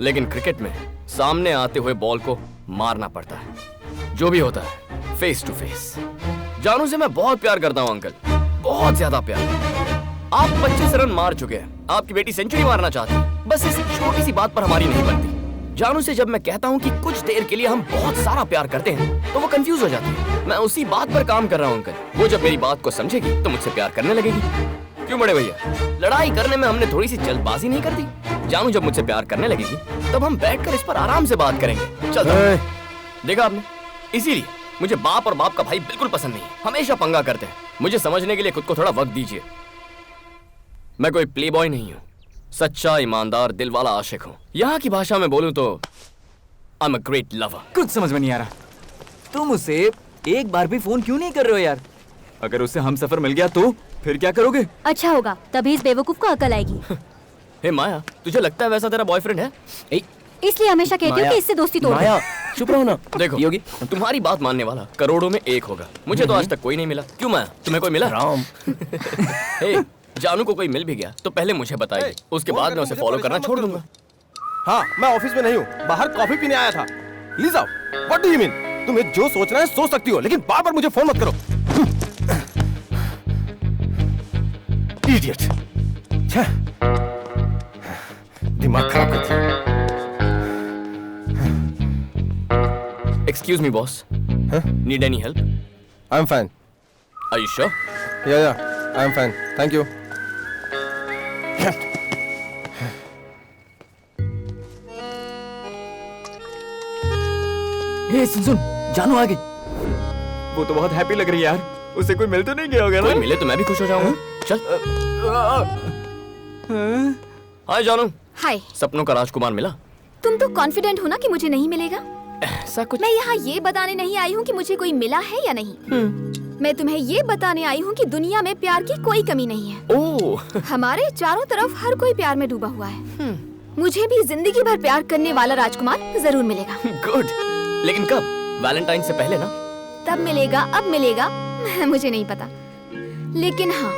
लेकिन क्रिकेट में सामने आते हुए बॉल को मारना पड़ता है। जो भी होता है फेस टू फेस। जानू से मैं बहुत प्यार करता हूँ अंकल, बहुत ज्यादा प्यार। आप 25 रन मार चुके हैं, आपकी बेटी सेंचुरी मारना चाहती है। बस इस छोटी सी बात पर हमारी नहीं बनती। जानू से जब मैं कहता हूँ कि कुछ देर के लिए हम बहुत सारा प्यार करते हैं, तो वो कंफ्यूज हो जाती है। मैं उसी बात पर काम कर रहा हूँ अंकल। वो जब मेरी बात को समझेगी तो मुझसे प्यार करने लगेगी। क्यों बड़े भैया, लड़ाई करने में हमने थोड़ी सी जल्दबाजी नहीं कर दी? जानू जब मुझसे प्यार करने लगेगी तब हम बैठकर इस पर आराम से बात करेंगे। चलता हूं। देखा आपने, इसीलिए मुझे बाप और बाप का भाई बिल्कुल पसंद नहीं। हमेशा पंगा करते हैं। मुझे समझने के लिए खुद को थोड़ा वक्त दीजिए। मैं कोई प्ले बॉय नहीं हूँ, सच्चा ईमानदार दिल वाला आशिक हूँ। यहाँ की भाषा में बोलूँ तो I am a great lover. कुछ समझ में नहीं आ रहा, तुम उसे एक बार भी फोन क्यों नहीं कर रहे हो यार? अगर उसे हम सफर मिल गया तो फिर क्या करोगे? अच्छा होगा, तभी इस बेवकूफ को अकल आएगी। हे माया, तुझे लगता है वैसा तेरा बॉयफ्रेंड है? इसलिए हमेशा कहती हूँ कि इससे दोस्ती तोड़ दो। माया चुप रहो ना। देखो योगी, तुम्हारी बात मानने वाला करोड़ों में एक होगा। मुझे तो आज तक कोई नहीं मिला। क्यों माया, तुम्हें कोई मिला? राम हे, जानू को कोई मिल भी गया तो पहले मुझे बताइए, उसके बाद मैं उसे फॉलो करना छोड़ दूंगा। हाँ, मैं ऑफिस में नहीं हूँ, बाहर कॉफी पीने आया था। Lisa, what do you mean? तुम्हें जो सोचना है सोच सकती हो, लेकिन बार बार मुझे फोन मत करो। इडियट। दिमाग खराब कर दिया। Excuse me, boss. Need any help? I'm fine. Are you sure? Yeah, I'm fine. Thank you. हे सुन, जानू आ गई। वो तो बहुत हैप्पी लग रही है यार। उसे कोई मिल तो नहीं गया होगा ना? कोई मिले तो मैं भी खुश हो जाऊंगा। चल। हाय जानू। हाय। सपनों का राजकुमार मिला? तुम तो कॉन्फिडेंट हो ना कि मुझे नहीं मिलेगा। ऐसा कुछ? मैं यहाँ ये बताने नहीं आई हूँ कि मुझे कोई मिला है या नहीं। मैं तुम्हें ये बताने आई हूँ कि दुनिया में प्यार की कोई कमी नहीं है। ओह। हमारे चारों तरफ हर कोई प्यार में डूबा हुआ है। मुझे भी जिंदगी भर प्यार करने वाला राजकुमार जरूर मिलेगा। गुड। लेकिन कब? वैलेंटाइन से पहले ना? तब मिलेगा, अब मिलेगा, मुझे नहीं पता। लेकिन हाँ,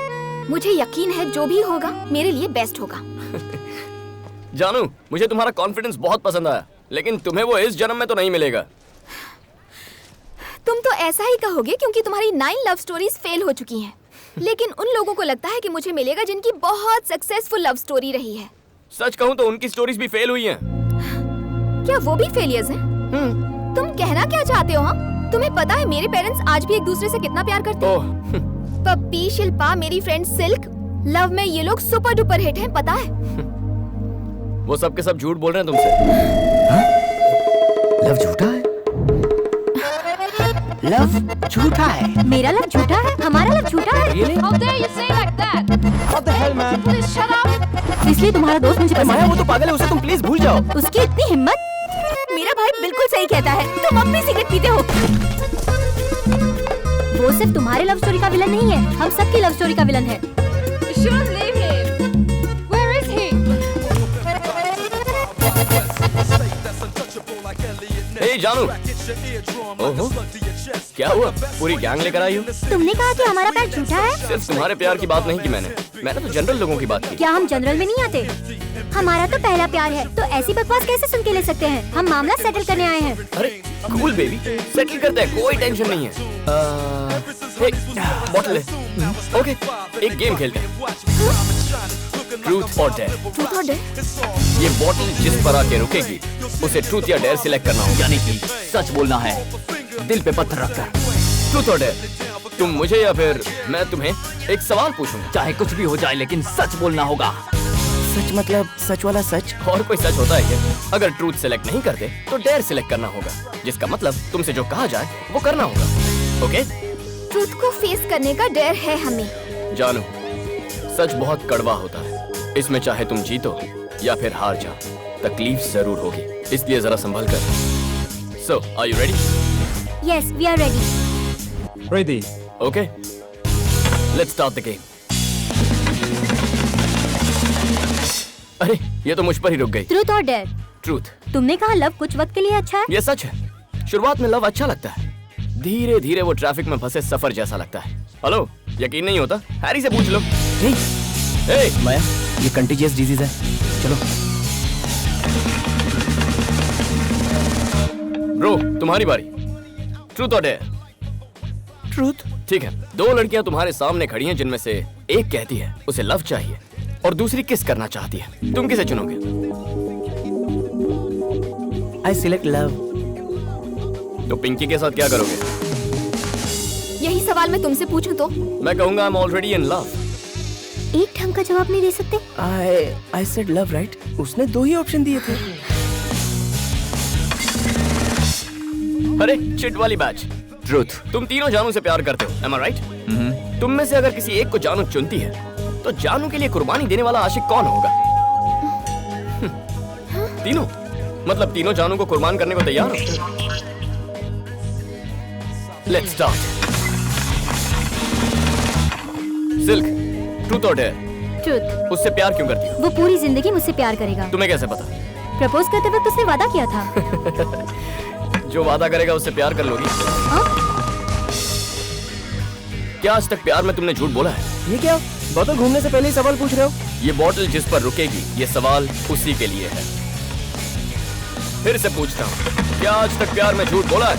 मुझे यकीन है जो भी होगा मेरे लिए बेस्ट होगा। जानू, मुझे तुम्हारा कॉन्फिडेंस बहुत पसंद आया, लेकिन तुम्हें वो इस जन्म में तो नहीं मिलेगा। तुम तो ऐसा ही कहोगे क्योंकि तुम्हारी 9 लव स्टोरीज फेल हो चुकी हैं। लेकिन उन लोगों को लगता है कि मुझे मिलेगा जिनकी बहुत सक्सेसफुल लव स्टोरी रही है। सच कहूँ तो उनकी स्टोरीज भी फेल हुई हैं। क्या वो भी फेलियर्स हैं? तुम कहना क्या चाहते हो? हाँ, तुम्हें पता है मेरे पेरेंट्स आज भी एक दूसरे से कितना प्यार करते हैं। पप्पी, शिल्पा, मेरी फ्रेंड सिल्क, लव में ये लोग सुपर डुपर हिट हैं, पता है? वो सब के सब झूठ बोल रहे हैं तुमसे। लव झूठा है? लव झूठा है? मेरा लव झूठा है? हमारा लव झूठा है? How dare you say like that? What the hell, man? Please shut up. इसलिए तुम्हारा दोस्त मुझे पसंद माया है। वो तो पागल है, उसे तुम प्लीज भूल जाओ। उसकी इतनी हिम्मत? मेरा भाई बिल्कुल सही कहता है, तुम अब भी सिगरेट पीते हो। वो सिर्फ तुम्हारे लव स्टोरी का विलन नहीं है, हम सबकी लव स्टोरी का विलन है। You shouldn't leave him. Where is he? हे जानू। ओहो, क्या हुआ? पूरी गैंग लेकर आई हो? तुमने कहा कि हमारा प्यार झूठा है? सिर्फ तुम्हारे प्यार की बात नहीं की मैंने तो जनरल लोगों की बात की। क्या हम जनरल में नहीं आते? हमारा तो पहला प्यार है, तो ऐसी बकवास कैसे सुन के ले सकते हैं? हम मामला सेटल करने आए हैं। अरे कूल बेबी, सेटल करते हैं, कोई टेंशन नहीं है। बॉटल है। ओके, एक गेम खेलते हैं। ट्रूथ और डेयर। ट्रूथ और डेयर? ये बॉटल जिस पर आके रुकेगी उसे ट्रूथ या डेयर सिलेक्ट करना होगा। यानी कि सच बोलना है, दिल पे पत्थर रखकर। ट्रूथ और डेयर, तुम मुझे या फिर मैं तुम्हें एक सवाल पूछूंगा। चाहे कुछ भी हो जाए लेकिन सच बोलना होगा। सच मतलब सच वाला सच? और कोई सच होता है क्या? अगर ट्रूथ सिलेक्ट नहीं करते तो डेयर सिलेक्ट करना होगा, जिसका मतलब तुमसे जो कहा जाए वो करना होगा। ओके? ट्रूथ को फेस करने का डर है हमें। जानू, सच बहुत कड़वा होता है। इसमें चाहे तुम जीतो या फिर हार जाओ, तकलीफ जरूर होगी, इसलिए जरा संभल कर। So, are you ready? Yes, we are ready. Ready. Okay. Let's start the game. अरे ये तो मुझ पर ही रुक गई। ट्रूथ और डेयर? ट्रूथ। तुमने कहा लव कुछ वक्त के लिए अच्छा है। ये सच है। शुरुआत में लव अच्छा लगता है, धीरे धीरे वो ट्रैफिक में फंसे सफर जैसा लगता है। हेलो, यकीन नहीं होता? हैरी से पूछ लो। माया, ये कंटीजियस डिजीज है, चलो। ब्रो, तुम्हारी बारी। ट्रूथ और डेयर? ट्रूथ। ठीक है, दो लड़कियां तुम्हारे सामने खड़ी हैं जिनमें से एक कहती है उसे लव चाहिए और दूसरी किस करना चाहती है। तुम किसे चुनोगे? I select love। तो पिंकी के साथ क्या करोगे? यही सवाल मैं तुमसे पूछूं तो? मैं कहूंगा I'm already in love। एक ढंग का जवाब नहीं दे सकते? I said love, right? उसने दो ही ऑप्शन दिए थे। अरे चिट वाली बैच। ट्रूथ। तुम तीनों जानू से प्यार करते हो, am I right? तुम में से अगर किसी एक को जानू चुनती है तो जानू के लिए कुर्बानी देने वाला आशिक कौन होगा? तीनों? मतलब तीनों जानू को कुर्बान करने को तैयार हो? Let's start। सिल्क, ट्रूथ और डेयर? ट्रूथ। उससे प्यार क्यों करती हो? वो पूरी जिंदगी मुझसे प्यार करेगा। तुम्हें कैसे पता? प्रपोज करते वक्त उसने वादा किया था। जो वादा करेगा उससे प्यार कर लोगी? क्या आज तक प्यार में तुमने झूठ बोला है? ये क्या? बोतल घूमने से पहले ही सवाल पूछ रहे हो? ये बोतल जिस पर रुकेगी, ये सवाल उसी के लिए है। फिर से पूछता हूँ, क्या आज तक प्यार में झूठ बोला है?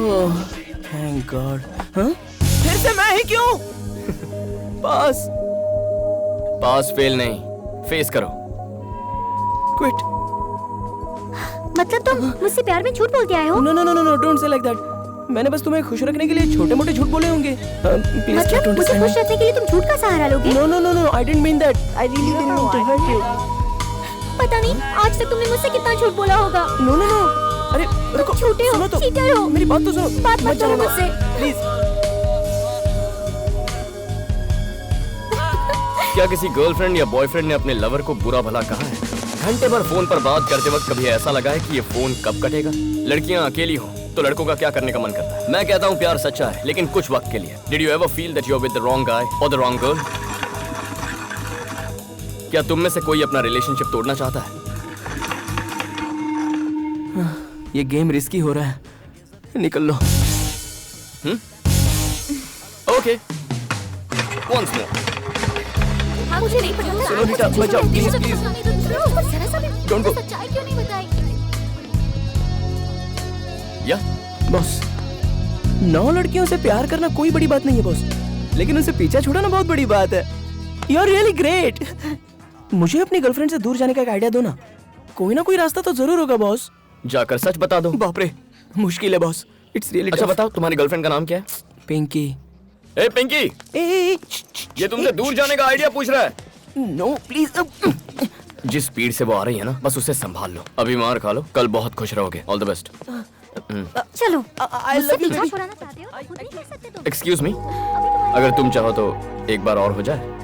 ओह, थैंक गॉड। हाँ? फिर से मैं ही क्यों? पास। पास फेल नहीं, फेस करो। क्विट। मतलब तुम मुझसे प्यार में झूठ बोल के आए हो? No no no no, don't say like that. मैंने बस तुम्हें खुश रखने के लिए छोटे-मोटे झूठ बोले होंगे। प्लीज मतलब मुझे खुश रखने के लिए तुम झूठ का सहारा लोगे? No no no no, I didn't mean that. I really didn't mean to hurt you. पता नहीं आज तक तुमने मुझसे कितना झूठ बोला होगा। नो नो नो, अरे रुको, झूठे हो, सुनो तो, चीटर हो। मेरी बात तो सुनो। बात मत करो मुझसे, प्लीज। क्या किसी गर्लफ्रेंड या बॉयफ्रेंड ने अपने लवर को बुरा भला कहा है? घंटे भर फोन पर बात करते वक्त कभी ऐसा लगा है कि ये फोन कब कटेगा? लड़कियां अकेली हो तो लड़कों का क्या करने का मन करता है? मैं कहता हूँ प्यार सच्चा है, लेकिन कुछ वक्त के लिए। Did you ever feel that you're with the wrong guy or the wrong girl? क्या तुम में से कोई अपना रिलेशनशिप तोड़ना चाहता है? ये गेम रिस्की हो रहा है, निकल लो। Okay, once more। हाँ, मुझे नहीं पता। सुनो रीटा, बचाओ, प्लीज प्लीज। Don't go। सच्चाई क्यों नहीं बताई? या बॉस, 9 लड़कियों से प्यार करना कोई बड़ी बात नहीं है बॉस, लेकिन उनसे पीछा छुड़ाना बहुत बड़ी बात है। You are really great. मुझे अपनी गर्लफ्रेंड से दूर जाने का एक आइडिया दो ना। कोई ना कोई रास्ता तो जरूर होगा बॉस। जाकर सच बता दो। बाप रे, मुश्किल है बॉस। It's really. अच्छा बताओ, तुम्हारी गर्लफ्रेंड का नाम क्या है? पिंकी। ए पिंकी, ये तुमसे दूर जाने का आइडिया पूछ रहा है। No please. जिस स्पीड से वो आ रही है ना, बस उसे संभाल लो। अभी मार खा लो, कल बहुत खुश रहोगे। All the best. चलो, मुझसे पीछा छुड़ाना चाहते हो? खुद नहीं कर सकते तुम? एक्सक्यूज मी, अगर तुम चाहो तो एक बार और हो जाए।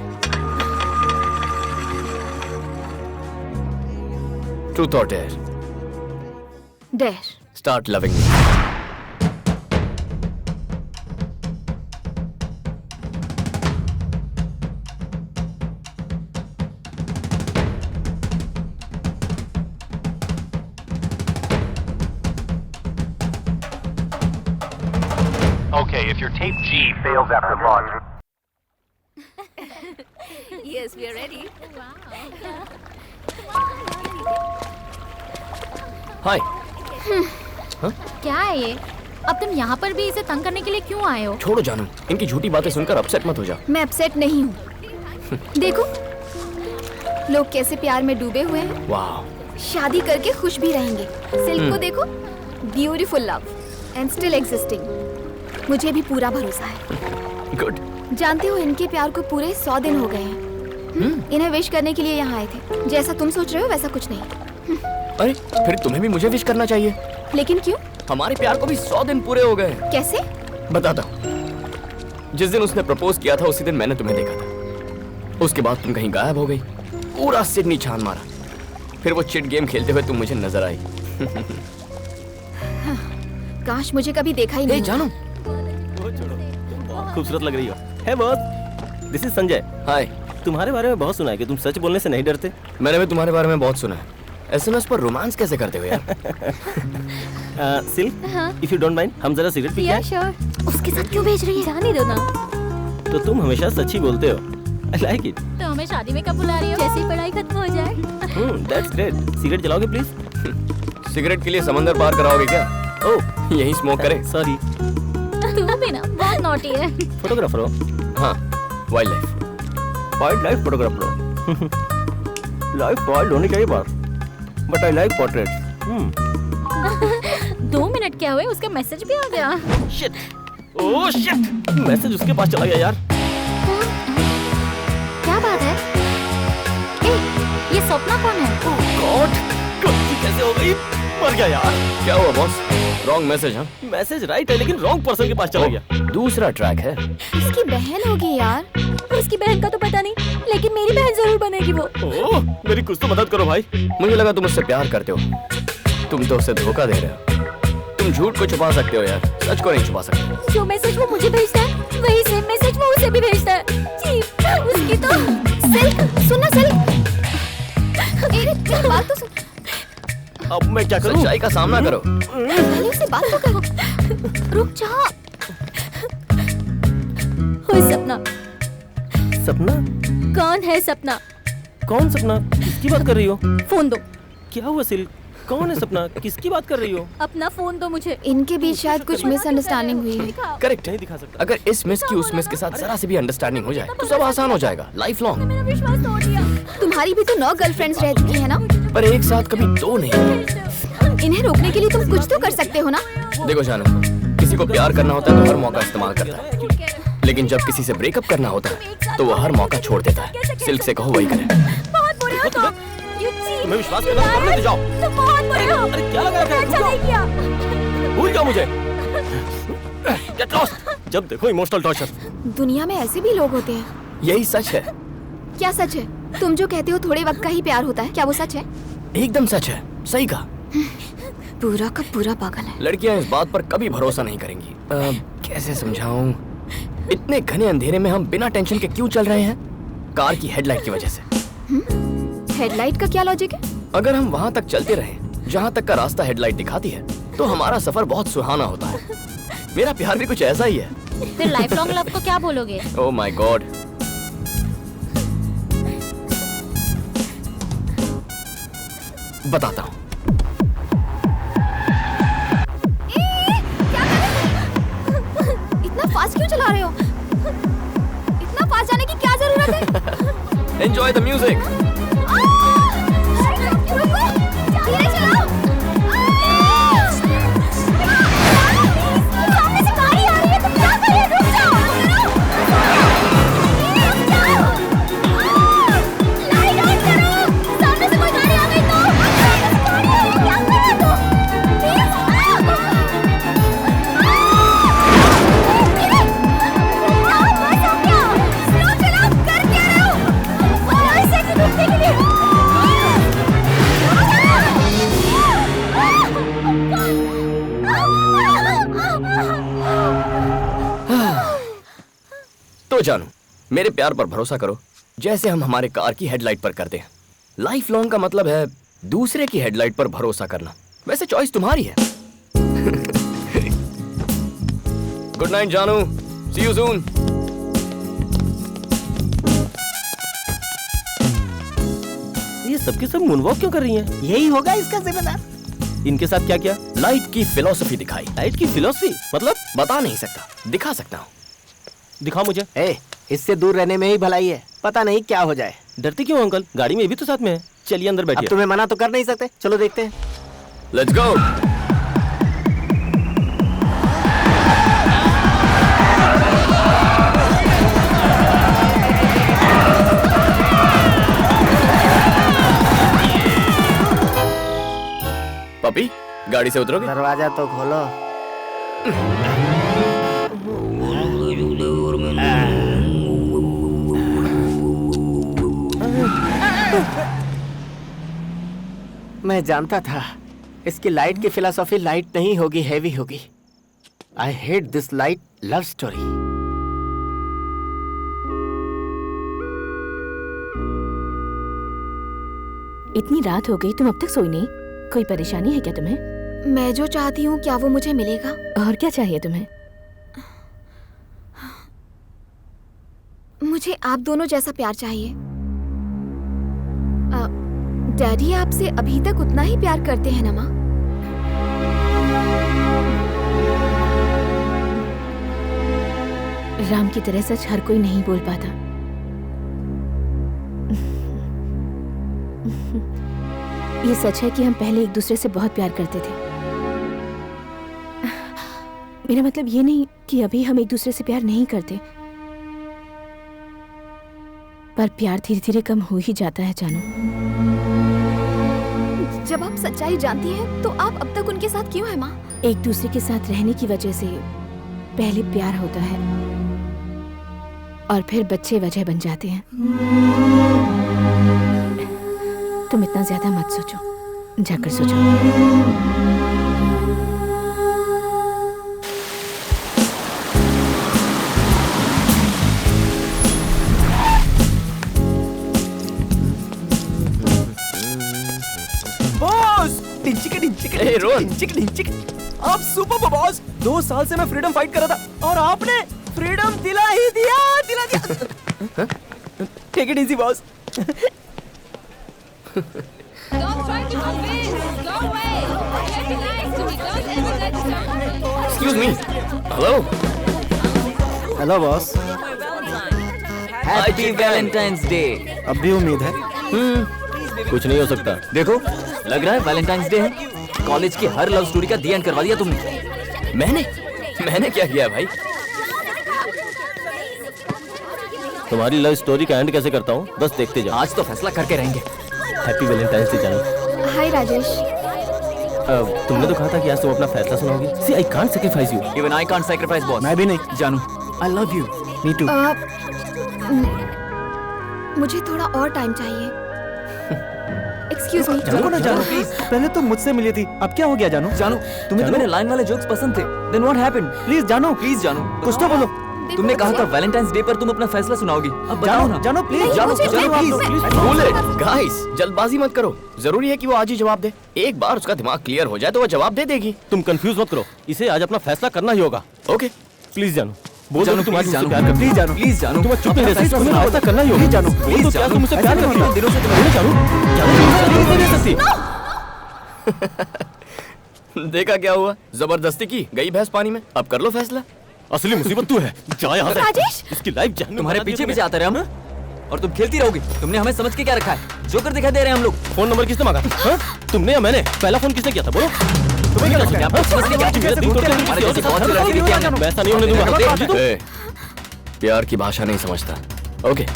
ट्रूथ और dare? Dare. Start loving me. Okay, if your tape G fails after launch. Yes, we are ready. हाय। क्या है ये? अब तुम यहाँ पर भी इसे तंग करने के लिए क्यों आए हो? छोड़ो जानू, इनकी झूठी बातें सुनकर अपसेट मत हो जाओ। मैं अपसेट नहीं हूँ। देखो, लोग कैसे प्यार में डूबे हुए हैं। वाह। शादी करके खुश भी रहेंगे। सिल्क को देखो, beautiful love and still existing. मुझे भी पूरा भरोसा है। गुड। जानते हो, इनके प्यार को पूरे 100 दिन हो गए हैं। इन्हें विश करने के लिए यहाँ आए थे। जैसा तुम सोच रहे हो वैसा कुछ नहीं। अरे फिर तुम्हें भी मुझे विश करना चाहिए। लेकिन क्यों? हमारे प्यार को भी 100 दिन पूरे हो गए। कैसे? बताता हूँ। जिस दिन उसने प्रपोज किया था उसी दिन मैंने तुम्हें देखा था। उसके बाद तुम कहीं गायब हो गई। पूरा सिडनी छान मारा। फिर वो चिट गेम खेलते हुए तुम मुझे नजर आई। काश मुझे कभी देखा ही नहीं। जानू, खूबसूरत लग रही हो। है बॉस, दिस इज संजय। हाय। तुम्हारे बारे में बहुत सुना है कि तुम सच बोलने से नहीं डरते। मैंने भी तुम्हारे बारे में बहुत सुना है। एसएमएस पर रोमांस कैसे करते हो यार? Silk, if you don't mind, हम जरा सिगरेट पी या श्योर। उसके साथ क्यों भेज रही है? जाने दो ना। तो तुम हमेशा सच ही बोलते हो। I like it. तो हमें शादी में कब बुला रही हो? जैसे ही पढ़ाई खत्म हो जाए। That's great. सिगरेट जलाओगे प्लीज? सिगरेट के लिए समंदर पार कराओगे क्या? ओह, यही स्मोक करें। सॉरी। तू भी ना बहुत नॉटी है। फोटोग्राफर हो? हाँ, वाइल्ड लाइफ फोटोग्राफर हो। लाइफ वाइल्ड होनी चाहिए बात। But I like portraits. 2 minute क्या हुए, उसका मैसेज भी आ गया। शिट, ओह शिट, मैसेज उसके पास चला गया यार। क्या बात है? ए, ये सपना कौन है? ओह गॉड, गलती कैसे हो गई? मर गया यार। क्या हुआ बॉस? Wrong message? हाँ, मैसेज राइट है लेकिन रॉन्ग पर्सन के पास चला गया। दूसरा ट्रैक है। इसकी बहन होगी यार। उसकी बहन का तो पता नहीं, लेकिन मेरी बहन जरूर बनेगी वो। ओह, मेरी कुछ तो मदद करो भाई। मुझे लगा तुम उससे प्यार करते हो। तुम तो उसे धोखा दे रहे हो। तुम झूठ को छुपा सकते हो यार, सच को नहीं छुपा सकते। जो मैसेज वो मुझे भेजता है, वही सेम मैसेज वो उसे भी भेजता है। जी, उसकी तो सिल्क, सुनना सिल्क। मेरी बात तो सुन। अब मैं क्या करूं? सच्चाई का सामना करो। पहले उससे बात तो करो। रुक जा। कोई सपना? सपना? कौन है सपना? कौन सपना? किसकी बात कर रही हो? फोन दो। क्या हुआ सिल्क? कौन है सपना? किसकी बात कर रही हो? अपना फोन दो मुझे। इनके बीच शायद कुछ मिसअंडरस्टैंडिंग हुई है। करेक्ट। नहीं दिखा सकता। अगर इस मिस की उस मिस के साथ जरा से भी अंडरस्टैंडिंग हो जाए तो सब आसान हो जाएगा, लाइफ लॉन्ग। मेरा विश्वास तोड़ दिया। तुम्हारी भी तो 9 गर्लफ्रेंड्स रह चुकी है ना? पर एक साथ कभी 2 नहीं। इन्हें रोकने के लिए तुम कुछ तो कर सकते हो ना? देखो जानू, किसी को प्यार करना होता है तो हर मौका इस्तेमाल करता है, लेकिन जब किसी से ब्रेकअप करना होता है तो वो हर मौका छोड़ देता है। सिल्क से कहो वही करे। बहुत बुरे हो तुम। तुम्हें विश्वास करना तो करने दो, जाओ। तुम बहुत बुरे हो। अरे क्या लगा रखा है? अच्छा नहीं किया। भूल जाओ मुझे। Get lost। जब देखो इमोशनल टॉर्चर। दुनिया में ऐसे भी लोग होते हैं। यही सच है। क्या सच है? तुम जो कहते हो थोड़े वक्त का ही प्यार होता है, क्या वो सच है? एकदम सच है, सही कहा। पूरा का पूरा पागल है। लड़कियां इस बात पर कभी भरोसा नहीं करेंगी। कैसे समझाऊं? इतने घने अंधेरे में हम बिना टेंशन के क्यों चल रहे हैं? कार की हेडलाइट की वजह से। हेडलाइट का क्या लॉजिक है? अगर हम वहाँ तक चलते रहें जहाँ तक का रास्ता हेडलाइट दिखाती है तो हमारा सफर बहुत सुहाना होता है। मेरा प्यार भी कुछ ऐसा ही है। फिर लाइफ लॉन्ग लव को क्या बोलोगे? ओह माय गॉड। बताता हूँ। इतना फास्ट क्यों चला रहे हो? इतना फास्ट जाने की क्या जरूरत है? Enjoy the music. धीरे चलाओ। सामने से गाड़ी आ रही है, तुम क्या कर रहे हो? रुक जाओ। लाइट ऑन करो। सामने से कोई गाड़ी आ गई तो क्या कर रहे हो? स्लो चलाओ, कर क्या रहे हो? और ऐसे कि रुकने के लिए तो जानू, मेरे प्यार पर भरोसा करो जैसे हम हमारे कार की हेडलाइट पर करते हैं। लाइफ लॉन्ग का मतलब है दूसरे की हेडलाइट पर भरोसा करना। वैसे चॉइस तुम्हारी है। गुड नाइट जानू, सी यू सून। ये सबके सब मूनवॉक क्यों कर रही हैं? यही होगा इसका जिम्मेदार। इनके साथ क्या किया? लाइट की फिलॉसफी दिखाई। लाइट की फिलॉसफी मतलब? बता नहीं सकता, दिखा सकता हूँ। दिखाओ मुझे। इससे दूर रहने में ही भलाई है, पता नहीं क्या हो जाए। डरते क्यों अंकल? गाड़ी में ये भी तो साथ में है। चलिए अंदर बैठिए। अब तुम्हें मना तो कर नहीं सकते, चलो देखते हैं। Let's go. पपी, गाड़ी से उतरोगे? दरवाजा तो खोलो। मैं जानता था इसकी लाइट की फिलॉसफी लाइट नहीं होगी, हैवी होगी। आई hate this light love story. इतनी रात हो गई, तुम अब तक सोई नहीं? कोई परेशानी है क्या तुम्हें? मैं जो चाहती हूँ क्या वो मुझे मिलेगा? और क्या चाहिए तुम्हें? मुझे आप दोनों जैसा प्यार चाहिए। डैडी आपसे अभी तक उतना ही प्यार करते हैं ना माँ? राम की तरह सच हर कोई नहीं बोल पाता। ये सच है कि हम पहले एक दूसरे से बहुत प्यार करते थे। मेरा मतलब ये नहीं कि अभी हम एक दूसरे से प्यार नहीं करते, पर प्यार धीरे धीरे कम हो ही जाता है जानू। जब आप सच्चाई जानती हैं तो आप अब तक उनके साथ क्यों हैं माँ? एक दूसरे के साथ रहने की वजह से पहले प्यार होता है और फिर बच्चे वजह बन जाते हैं। तुम इतना ज्यादा मत सोचो, जाकर सोचो। Boss Hey, Rohan. आप सुपर बॉस। 2 साल से मैं फ्रीडम फाइट कर रहा था और आपने फ्रीडम दिला ही दिया। Take it easy boss. Excuse me. Hello. Hello boss. Happy valentine's day. अब भी उम्मीद है? कुछ नहीं हो सकता। देखो, लग रहा है वैलेंटाइंस डे है। कॉलेज की हर लव स्टोरी का दी एंड करवा दिया तुमने। मैंने क्या किया भाई? तुम्हारी लव स्टोरी का एंड कैसे करता हूँ, बस देखते जाओ। आज तो फैसला करके रहेंगे। हैप्पी वैलेंटाइंस डे जानू। हाय राजेश। तुमने तो कहा था कि आज तुम अपना फैसला सुनाओगी। See, I can't sacrifice you. Even I can't sacrifice boss. मैं भी नहीं। जानू, I love you. Me too. मुझे थोड़ा और टाइम चाहिए। Excuse me. रुको ना जानू प्लीज। पहले तुम मुझसे मिली थी, अब क्या हो गया जानू? जानू, तुम्हें तो मेरे लाइन वाले जोक्स पसंद थे। Then what happened? प्लीज जानू, प्लीज जानू, कुछ तो बोलो। तुमने कहा था वैलेंटाइंस डे पर तुम अपना फैसला सुनाओगी। अब बताओ ना। जानू प्लीज। जानू, प्लीज गाइस, जल्दबाजी मत करो। जरूरी है कि वो आज ही जवाब दे। एक बार उसका दिमाग क्लियर हो जाए तो वो जवाब दे देगी। तुम कंफ्यूज मत करो, इसे आज अपना फैसला करना ही होगा। ओके प्लीज जानू, बोल जानू, दो तुम आज प्लीज मुझसे जानू, प्यार करती प्लीज जानू, प्लीज जानू, तुम चुप नहीं रह सकती, तुम्हें फैसला करना ही होगा। प्लीज जानू, बोल दो प्लीज क्या जानू, तुम मुझसे प्यार ऐसे करती हो? दिनों से देखा क्या हुआ? जबरदस्ती की गई भैंस पानी में। अब कर लो फैसला। असली मुसीबत तू है। जा यहाँ से। राजेश! इसकी लाइफ जहन्नुम तुम्हारे बना दी पीछे तुमने। पीछे आते रहे हम, और तुम खेलती रहोगी। तुमने हमें समझ के क्या रखा है? जोकर दिखाई दे रहे हैं हम लोग। फोन नंबर किसने मांगा? हाँ? तुमने या मैंने? पहला फोन किसने किया था बोलो? तुम्हें क्या लगता है? आप समझ के क्या मेरा दिल तोड़ते हमारे जैसी बहुत सी लड़की दिखती है। मैं ऐसा नहीं होने दूंगा। ए, प्यार की भाषा नहीं समझता। ओके,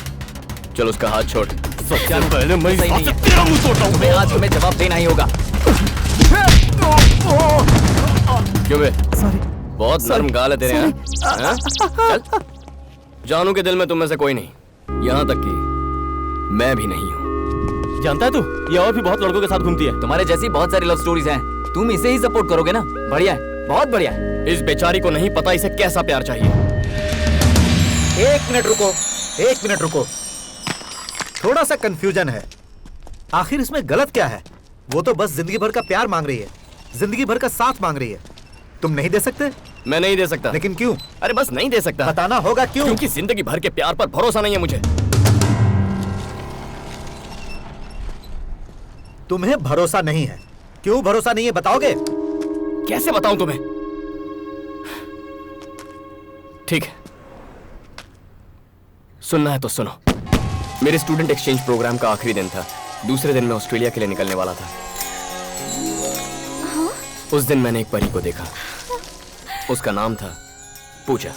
चलो उसका हाथ छोड़। सबसे पहले मैं सही नहीं इससे है। तेरा मुंह तोड़ता हूँ। तुम्हें आज हमें जवाब देना ही होगा। क्यों बे? सॉरी। बहुत नरम गाल है तेरे यहाँ। हाँ? चल। जानू के दिल में तुम में से कोई नहीं, यहाँ तक कि मैं भी नहीं हूँ। जानता है तू, ये और भी बहुत लड़कों के साथ घूमती है। तुम्हारे जैसी बहुत सारी लव स्टोरीज हैं। तुम इसे ही सपोर्ट करोगे ना? बढ़िया है, बहुत बढ़िया है। इस बेचारी को नहीं पता इसे कैसा प्यार चाहिए। 1 मिनट रुको, 1 मिनट रुको। थोड़ा सा कंफ्यूजन है। आखिर इसमें गलत क्या है? वो तो बस जिंदगी भर का प्यार मांग रही है, जिंदगी भर का साथ मांग रही है। तुम नहीं दे सकते? मैं नहीं दे सकता। लेकिन क्यों? अरे बस नहीं दे सकता। बताना होगा क्यों? क्योंकि जिंदगी भर के प्यार पर भरोसा नहीं है मुझे। तुम्हें भरोसा नहीं है? क्यों भरोसा नहीं है बताओगे? कैसे बताऊं तुम्हें? ठीक है, सुनना है तो सुनो। मेरे स्टूडेंट एक्सचेंज प्रोग्राम का आखिरी दिन था। दूसरे दिन मैं ऑस्ट्रेलिया के लिए निकलने वाला था। उस दिन मैंने एक परी को देखा। उसका नाम था पूजा।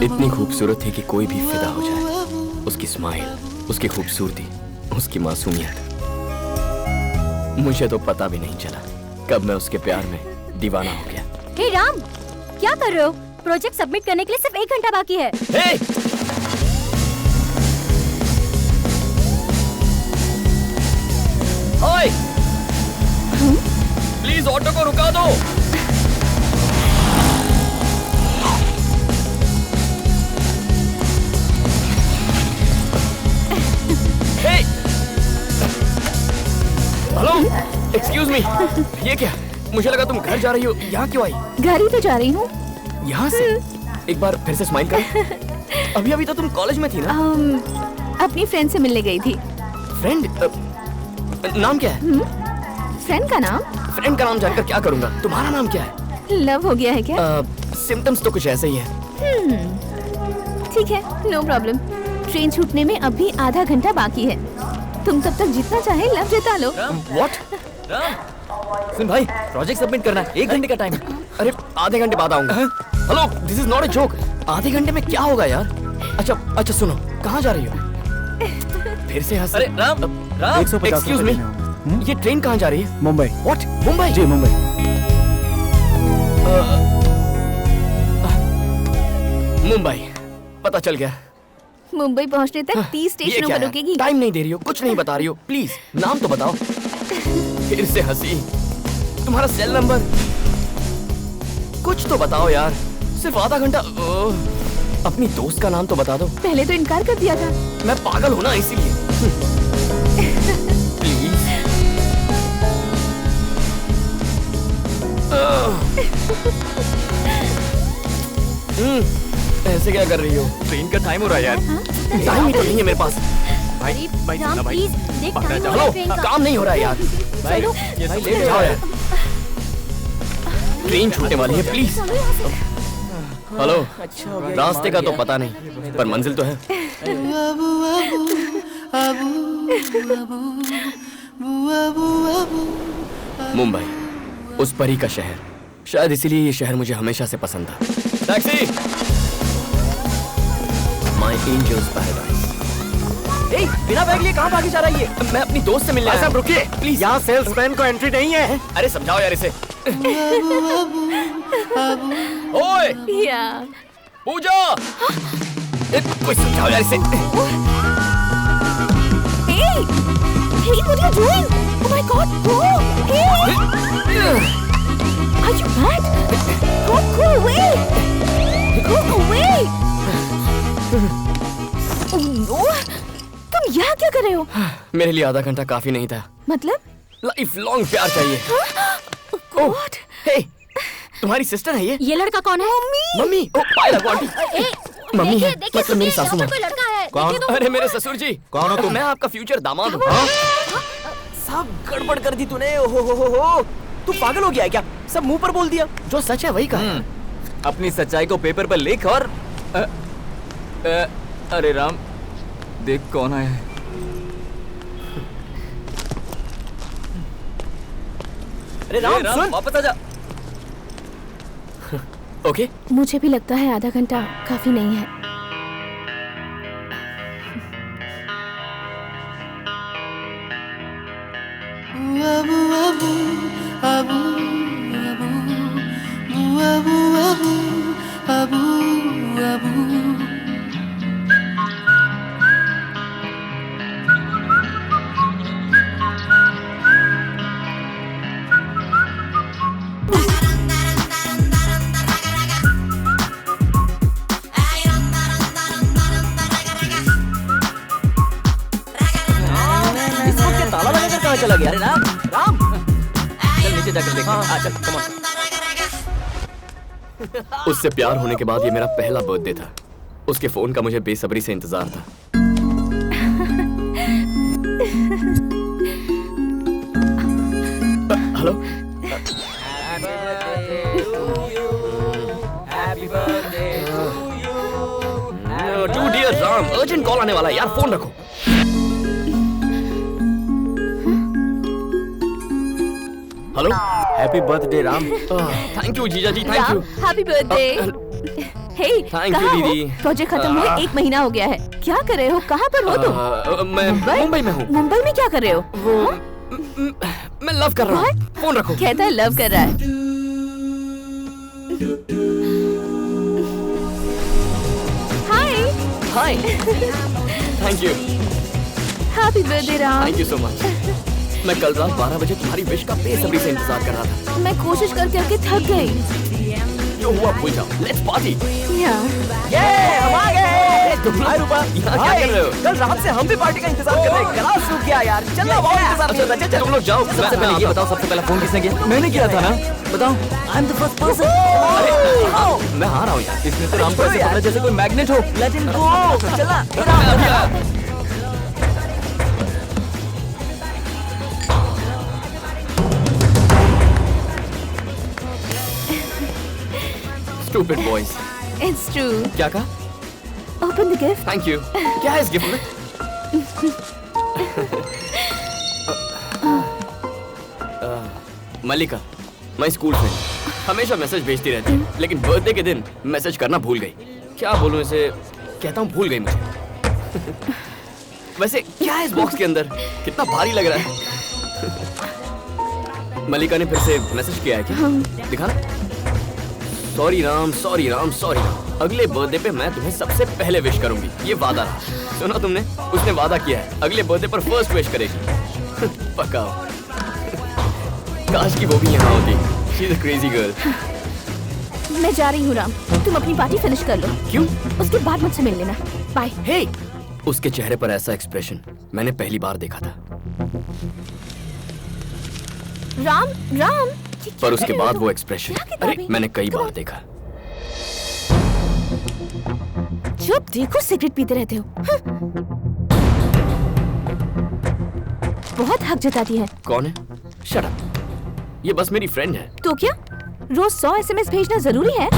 इतनी खूबसूरत थी कि कोई भी फिदा हो जाए। उसकी स्माइल, उसकी खूबसूरती, उसकी मासूमियत। मुझे तो पता भी नहीं चला कब मैं उसके प्यार में दीवाना हो गया। हे राम, क्या कर रहे हो? प्रोजेक्ट सबमिट करने के लिए सिर्फ 1 घंटा बाकी है। हे! ओए! प्लीज ऑटो को रुका दो। एक्सक्यूज मी, ये क्या? मुझे लगा तुम घर जा रही हो, यहाँ क्यों आई? घर ही तो जा रही हूँ। यहाँ से? एक बार फिर से स्माइल कर। अभी तो तुम कॉलेज में थी ना? अपनी फ्रेंड से मिलने गई थी। फ्रेंड? नाम क्या है? फ्रेंड का नाम? फ्रेंड का नाम जानकर क्या करूँगा? तुम्हारा नाम क्या है? लव हो गया है क्या? सिम्टम्स तो कुछ ऐसे ही है। ठीक है, नो प्रॉब्लम। ट्रेन छूटने में अभी आधा घंटा बाकी है। तुम तब तक जितना चाहे लव जता लो। What? सुन भाई, प्रोजेक्ट सबमिट करना है, 1 घंटे का टाइम है। अरे आधे घंटे बाद आऊंगा। Hello, this is not a joke. आधे घंटे में क्या होगा यार? अच्छा सुनो, कहाँ जा रही हो? फिर से हंस। अरे राम, 150 एक्सक्यूज मी, ये ट्रेन कहाँ जा रही है? मुंबई। What? मुंबई? जी मुंबई। मुंबई, पता चल गया। मुंबई पहुंचने तक 30 ये स्टेशनों क्या पर है? रुकेगी। टाइम नहीं दे रही हो, कुछ नहीं बता रही हो, प्लीज नाम तो बताओ। फिर से हंसी। तुम्हारा सेल नंबर कुछ तो बताओ यार। सिर्फ आधा घंटा। अपनी दोस्त का नाम तो बता दो। पहले तो इनकार कर दिया था। मैं पागल हूं ना, इसीलिए। प्लीज। ऐसे क्या कर रही हो? ट्रेन का टाइम हो रहा है यार। टाइम ही तो नहीं है मेरे पास। भाई राम प्लीज देख पकड़ा टाइम जाओ। हो रहा है ट्रेन का। काम नहीं हो रहा है यार। भाई, भाई ले जाओ यार। ट्रेन छूटने वाली है, प्लीज। हेलो, रास्ते का तो पता नहीं, पर मंजिल तो है। मुंबई, उस परी का शहर। शायद इसीलिए ये शहर मुझे हमेशा से पसंद था। टैक्सी! My angels paradise. ए, बिना बैग लिए कहाँ भागी जा रही है? मैं अपनी दोस्त से मिलने आया। साहब रुकिए, प्लीज। यहाँ सेल्समैन को एंट्री नहीं है। अरे समझाओ यार इसे। ओए या पूजा, कोई समझाओ यार इसे। Hey, what are you doing? Oh my God! Go! Hey! Are you mad? Go away! Go away! Oh no! तुम यहाँ क्या कर रहे हो? मेरे लिए आधा घंटा काफी नहीं था। मतलब? लाइफ लॉन्ग प्यार चाहिए। God! हे, तुम्हारी सिस्टर है ये? ये लड़का कौन है? मम्मी। ओ पायल आंटी। मम्मी है, मतलब मेरी सासू माँ। कोई लड़का है। कौन? अरे मेरे ससुर जी। कौन हो तुम? मैं आपका फ्यूचर दामाद हूँ। सब गड़बड़ कर दी तूने। हो। तू पागल हो गया है क्या? सब मुंह पर बोल दिया। जो सच है वही कहा। अपनी सच्चाई को पेपर पर लिख और अरे राम, देख कौन आया है। अरे राम सुन, वापस आजा। ओके। मुझे भी लगता है आधा घंटा काफी नहीं है। ताला लगाकर कहाँ चला गया? अरे राम, चल नीचे जाकर देख। हाँ, चल, come on। उससे प्यार होने के बाद ये मेरा पहला बर्थडे था। उसके फोन का मुझे बेसब्री से इंतजार था। Hello. To dear Ram, urgent call आने वाला है यार, फोन रखो। Hello. Happy birthday Ram. Thank you जीजा जी, thank you. Happy birthday. Hey, Thank you, कहाँ हो? दीदी। प्रोजेक्ट खत्म हुए 1 महीना हो गया है। क्या कर रहे हो? कहाँ पर हो तुम? मैं मुंबई में हूँ। मुंबई में क्या कर रहे हो? मैं लव कर रहा हूँ। फोन रखो। कहता है लव कर रहा है। Hi. Thank you. Happy birthday Ram. Thank you so much. मैं कल रात 12 बजे तुम्हारी विश का बेसब्री से इंतजार कर रहा था। मैं कोशिश करके थक गई। जो हुआ भूल जाओ। Let's party. या हम आ गए। हाय रूपा, यहाँ क्या हाय। कर रहे हो? कल रात से हम भी पार्टी का इंतजार कर रहे हैं। गला सूख गया यार। चल ना, बहुत इंतजार कर रहे हैं। तुम लोग जाओ। सबसे पहले ये बताओ, सबसे पहला फोन किसने किया? मैंने किया था ना। बताओ। I am the first person. मैं आ रहा हूँ यार। इसने तो राम को ऐसे पकड़ा जैसे कोई मैग्नेट हो। Let him go. चला। Stupid boys. It's true. क्या कहा? Open the gift. Thank you. क्या है इस गिफ्ट में? मल्लिका, माय स्कूल फ्रेंड, हमेशा मैसेज भेजती रहती है, लेकिन बर्थडे के दिन मैसेज करना भूल गई। क्या बोलूं इसे? कहता हूँ भूल गई मुझे। वैसे क्या है इस बॉक्स के अंदर? कितना भारी लग रहा है। मल्लिका ने फिर से मैसेज किया है क्या? दिखाना। Sorry Ram, sorry Ram, sorry Ram. अगले बर्थडे पे मैं तुम्हें सबसे पहले विश करूंगी, ये वादा रहा। सुना तुमने? उसने वादा किया है अगले बर्थडे पर फर्स्ट विश करेगी। पक्का। काश की वो भी यहाँ होती। She is a crazy girl. मैं जा रही हूँ राम, तुम अपनी पार्टी फिनिश कर लो। क्यों? उसके बाद मुझसे मिल लेना। बाय। हे, उसके चेहरे पर ऐसा एक्सप्रेशन मैंने पहली बार देखा था। राम, राम। पर उसके बाद वो एक्सप्रेशन, अरे मैंने कई बार देखा। चुप, देखो सिगरेट पीते रहते हो। बहुत हक जताती है। कौन है? Shut up. ये बस मेरी फ्रेंड है। तो क्या रोज 100 SMS भेजना जरूरी है?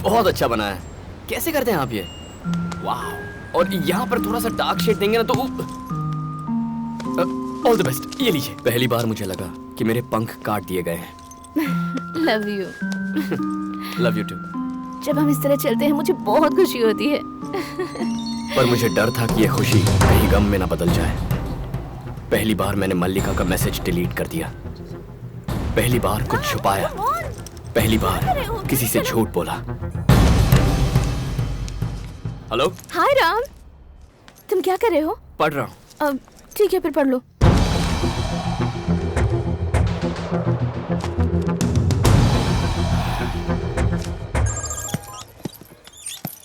बहुत अच्छा बना है। कैसे करते हैं आप ये? वाह। और यहाँ पर थोड़ा सा डार्क शेड देंगे ना तो ऑल द बेस्ट। ये लीजिए। पहली बार मुझे लगा कि मेरे पंख काट दिए गए हैं। Love you. Love you too. जब हम इस तरह चलते हैं मुझे बहुत खुशी होती है। पर मुझे डर था कि ये खुशी कहीं गम में ना बदल जाए। पहली बार मैंने मल्लिका का मैसेज डिलीट कर दिया। पहली बार कुछ छुपाया। पहली बार किसी से झूठ बोला। हेलो। हाय राम, तुम क्या कर रहे हो? पढ़ रहा हूँ। ठीक है, फिर पढ़ लो।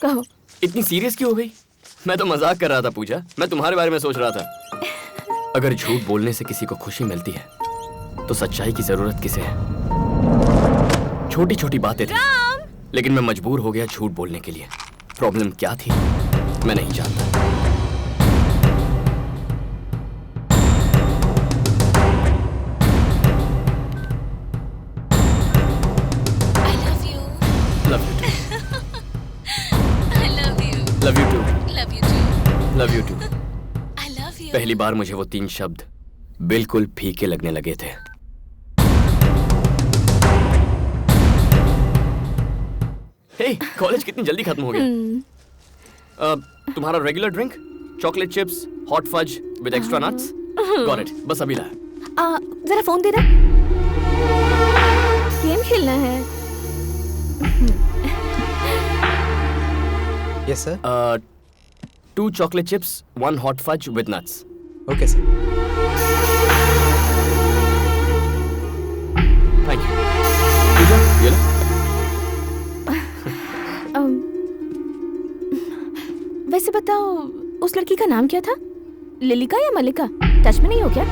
कहो। इतनी सीरियस क्यों हो गई? मैं तो मजाक कर रहा था पूजा। मैं तुम्हारे बारे में सोच रहा था। अगर झूठ बोलने से किसी को खुशी मिलती है तो सच्चाई की जरूरत किसे है? छोटी छोटी बातें थी, लेकिन मैं मजबूर हो गया झूठ बोलने के लिए। प्रॉब्लम क्या थी मैं नहीं जानता। Love you too. पहली बार मुझे वो 3 शब्द बिल्कुल फीके लगने लगे थे। हे, कॉलेज कितनी जल्दी खत्म हो गया। तुम्हारा regular drink? Chocolate chips, hot fudge with extra nuts? Got it. बस अभी लाया। जरा फोन देना, गेम खेलना है। Yes sir. 2 chocolate chips, 1 hot fudge with nuts. Okay, sir. Thank you. पूजा, ये लो। वैसे बताओ, उस लड़की का नाम क्या था? लिलिका या मल्लिका? टच में नहीं हो क्या?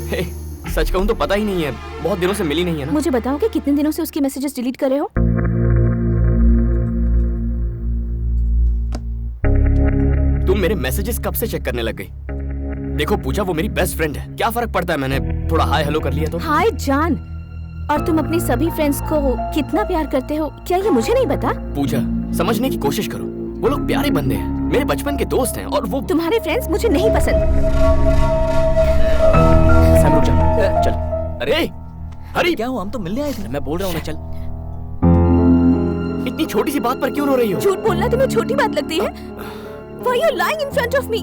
हे, सच कहूँ तो पता ही नहीं है। बहुत दिनों से मिली नहीं है ना। मुझे बताओ कि कितने दिनों से उसकी मैसेजेस डिलीट कर रहे हो? तुम मेरे मैसेजेस कब से चेक करने लग गई? देखो पूजा, वो मेरी बेस्ट फ्रेंड है। क्या फर्क पड़ता है मैंने थोड़ा हाय हेलो कर लिया तो? हाय जान। और तुम अपनी सभी फ्रेंड्स को कितना प्यार करते हो, क्या ये मुझे नहीं पता? पूजा, समझने की कोशिश करो। वो लोग प्यारे बंदे हैं, मेरे बचपन के दोस्त हैं। और वो तुम्हारे फ्रेंड्स मुझे नहीं पसंद। सैम रुक जा। चल। अरे हरी, क्या हुआ? हम तो मिलने आए थे। मैं बोल रहा हूँ ना, चल। इतनी छोटी सी बात पर क्यों रो रही हो? झूठ बोलना तुम्हें छोटी बात लगती है? Why you lying in front of me?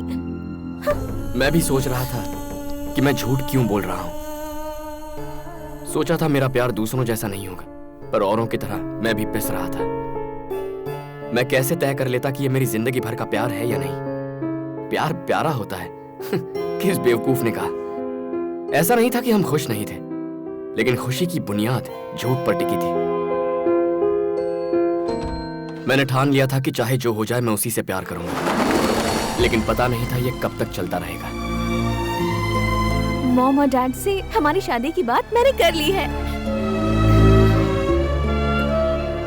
मैं भी सोच रहा था कि मैं झूठ क्यों बोल रहा हूँ। सोचा था मेरा प्यार दूसरों जैसा नहीं होगा, पर औरों की तरह मैं भी पिस रहा था। मैं कैसे तय कर लेता कि ये मेरी जिंदगी भर का प्यार है या नहीं? प्यार प्यारा होता है। किस बेवकूफ ने कहा? ऐसा नहीं था कि हम खुश नहीं थे, लेकिन खुशी की बुनियाद झूठ पर टिकी थी। मैंने ठान लिया था कि चाहे जो हो जाए मैं उसी से प्यार करूंगा, लेकिन पता नहीं था ये कब तक चलता रहेगा। मॉम और डैड से हमारी शादी की बात मैंने कर ली है।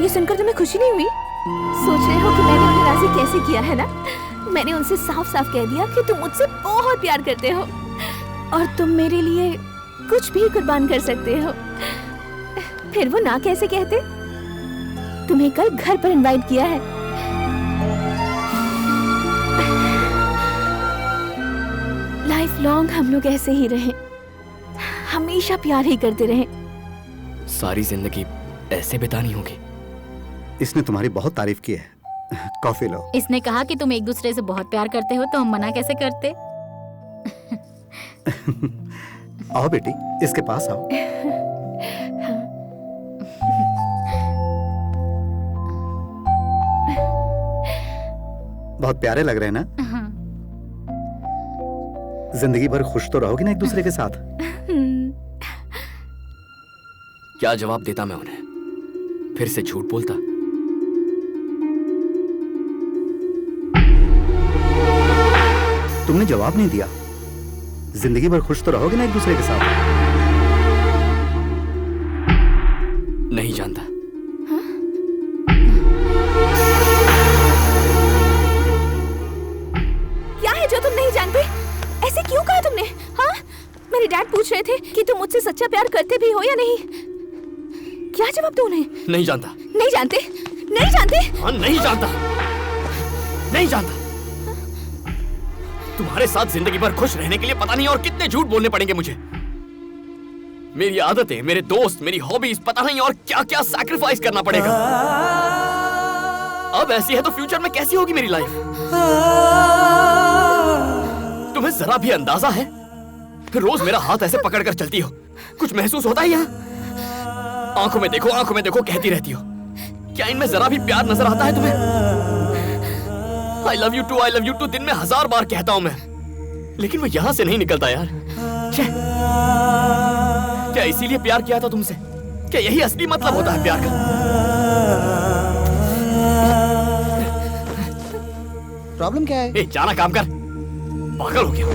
ये सुनकर तुम्हें खुशी नहीं हुई? सोच रहे हो कि मैंने उन्हें राजी कैसे किया है ना? मैंने उनसे साफ साफ कह दिया कि तुम मुझसे बहुत प्यार करते हो और तुम मेरे लिए कुछ भी कुर्बान कर सकते हो। फिर वो ना कैसे कहते? तुम्हें कल घर पर इनवाइट किया है। लाइफ लॉन्ग हम लोग ऐसे ही रहें, हमेशा प्यार ही करते रहें। सारी जिंदगी ऐसे बितानी होगी। इसने तुम्हारी बहुत तारीफ की है। कॉफी लो। इसने कहा कि तुम एक दूसरे से बहुत प्यार करते हो, तो हम मना कैसे करते? आओ बेटी, इसके पास आओ। बहुत प्यारे लग रहे हैं ना? जिंदगी भर खुश तो रहोगी ना एक दूसरे के साथ? क्या जवाब देता मैं उन्हें? फिर से झूठ बोलता? तुमने जवाब नहीं दिया। जिंदगी भर खुश तो रहोगे ना एक दूसरे के साथ? नहीं जानता। क्या है जो तुम नहीं जानते? ऐसे क्यों कहा तुमने? हाँ, मेरे डैड पूछ रहे थे कि तुम मुझसे सच्चा प्यार करते भी हो या नहीं। क्या जवाब दूं उन्हें? नहीं जानता। नहीं जानते? नहीं जानते? हाँ, नहीं जानता। नहीं जानता। तुम्हारे साथ जिंदगी भर खुश रहने के लिए पता नहीं और कितने झूठ बोलने पड़ेंगे मुझे। मेरी आदतें, मेरे दोस्त, मेरी हॉबीज, पता नहीं और क्या क्या सैक्रिफाइस करना पड़ेगा। अब ऐसी है तो फ्यूचर में कैसी होगी मेरी लाइफ? तुम्हें जरा भी अंदाजा है? रोज मेरा हाथ ऐसे पकड़कर चलती हो, कुछ महसूस होता है यहाँ? आंखों में देखो कहती रहती हो। क्या इनमें जरा भी प्यार नजर आता है तुम्हें? I love you too दिन में 1000 बार कहता हूं मैं, लेकिन वो यहां से नहीं निकलता यार। क्या इसीलिए प्यार किया था तुमसे? क्या यही असली मतलब होता है प्यार का? प्रॉब्लम क्या है? जाना काम कर, पागल हो गया।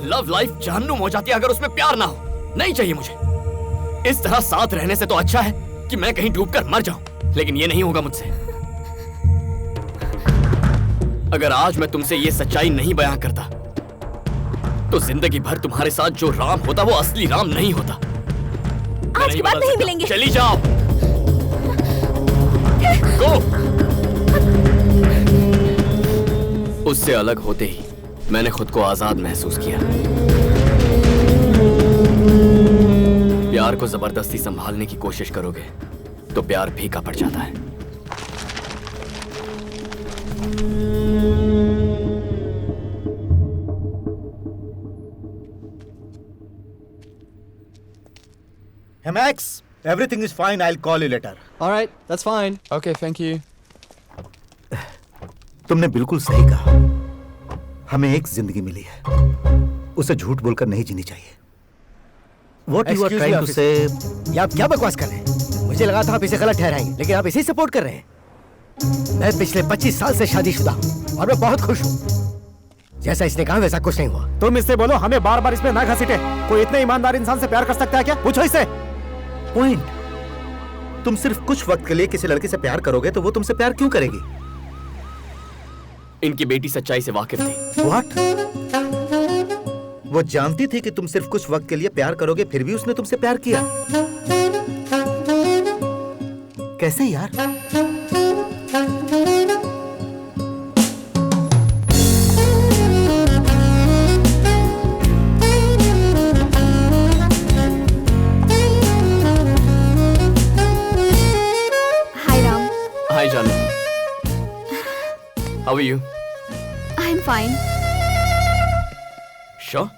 लव लाइफ जहन्नुम हो जाती है अगर उसमें प्यार ना हो। नहीं चाहिए मुझे। इस तरह साथ रहने से तो अच्छा है कि मैं कहीं डूबकर मर जाऊं, लेकिन ये नहीं होगा मुझसे। अगर आज मैं तुमसे ये सच्चाई नहीं बयां करता तो जिंदगी भर तुम्हारे साथ जो राम होता वो असली राम नहीं होता। आज के बाद नहीं मिलेंगे। चली जाओ। गो। उससे अलग होते ही मैंने खुद को आजाद महसूस किया। प्यार को जबरदस्ती संभालने की कोशिश करोगे तो प्यार फीका पड़ जाता है। Hey Max, everything is fine. I'll call you later. All right, that's fine. Okay, thank you. तुमने बिल्कुल सही कहा। हमें एक जिंदगी मिली है, उसे झूठ बोलकर नहीं जीनी चाहिए। What you are trying to say? ये आप क्या बकवास कर रहे हैं? मुझे लगा था आप इसे गलत ठहराएंगे, लेकिन आप इसे ही सपोर्ट कर रहे हैं। मैं पिछले 25 साल से शादीशुदा हूँ और मैं बहुत खुश हूँ। जैसा इसने कहा वैसा कुछ नहीं हुआ। तुम इससे बोलो हमें बार बार इसमें ना घसीटे। कोई इतने ईमानदार इंसान से प्यार कर सकता है क्या? पूछो इससे। पॉइंट, तुम सिर्फ कुछ वक्त के लिए किसी लड़के से प्यार करोगे तो वो तुमसे प्यार क्यों करेगी? इनकी बेटी सच्चाई से वाकिफ थी। What? वो जानती थी कि तुम सिर्फ कुछ वक्त के लिए प्यार करोगे, फिर भी उसने तुमसे प्यार किया। कैसे यार? Hi Janu. How are you? I'm fine. Sure?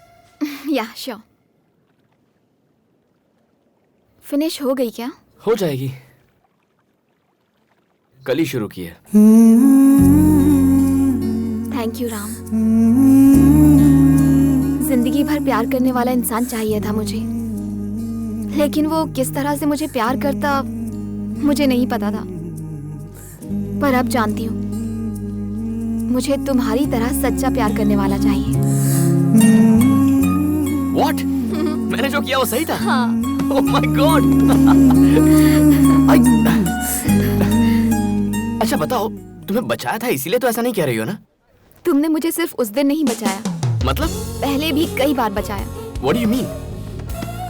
Yeah, sure. Finish हो गई क्या? हो जाएगी। कल ही शुरू की है। Thank you Ram. जिंदगी भर प्यार करने वाला इंसान चाहिए था मुझे। लेकिन वो किस तरह से मुझे प्यार करता मुझे नहीं पता था, पर अब जानती हूँ। मुझे तुम्हारी तरह सच्चा प्यार करने वाला चाहिए। What? मैंने जो किया वो सही था? हाँ। Oh my God! अच्छा बताओ, तुम्हें बचाया था इसीलिए तो ऐसा नहीं कह रही हो ना? तुमने मुझे सिर्फ उस दिन नहीं बचाया, मतलब? पहले भी कई बार बचाया। What do you mean?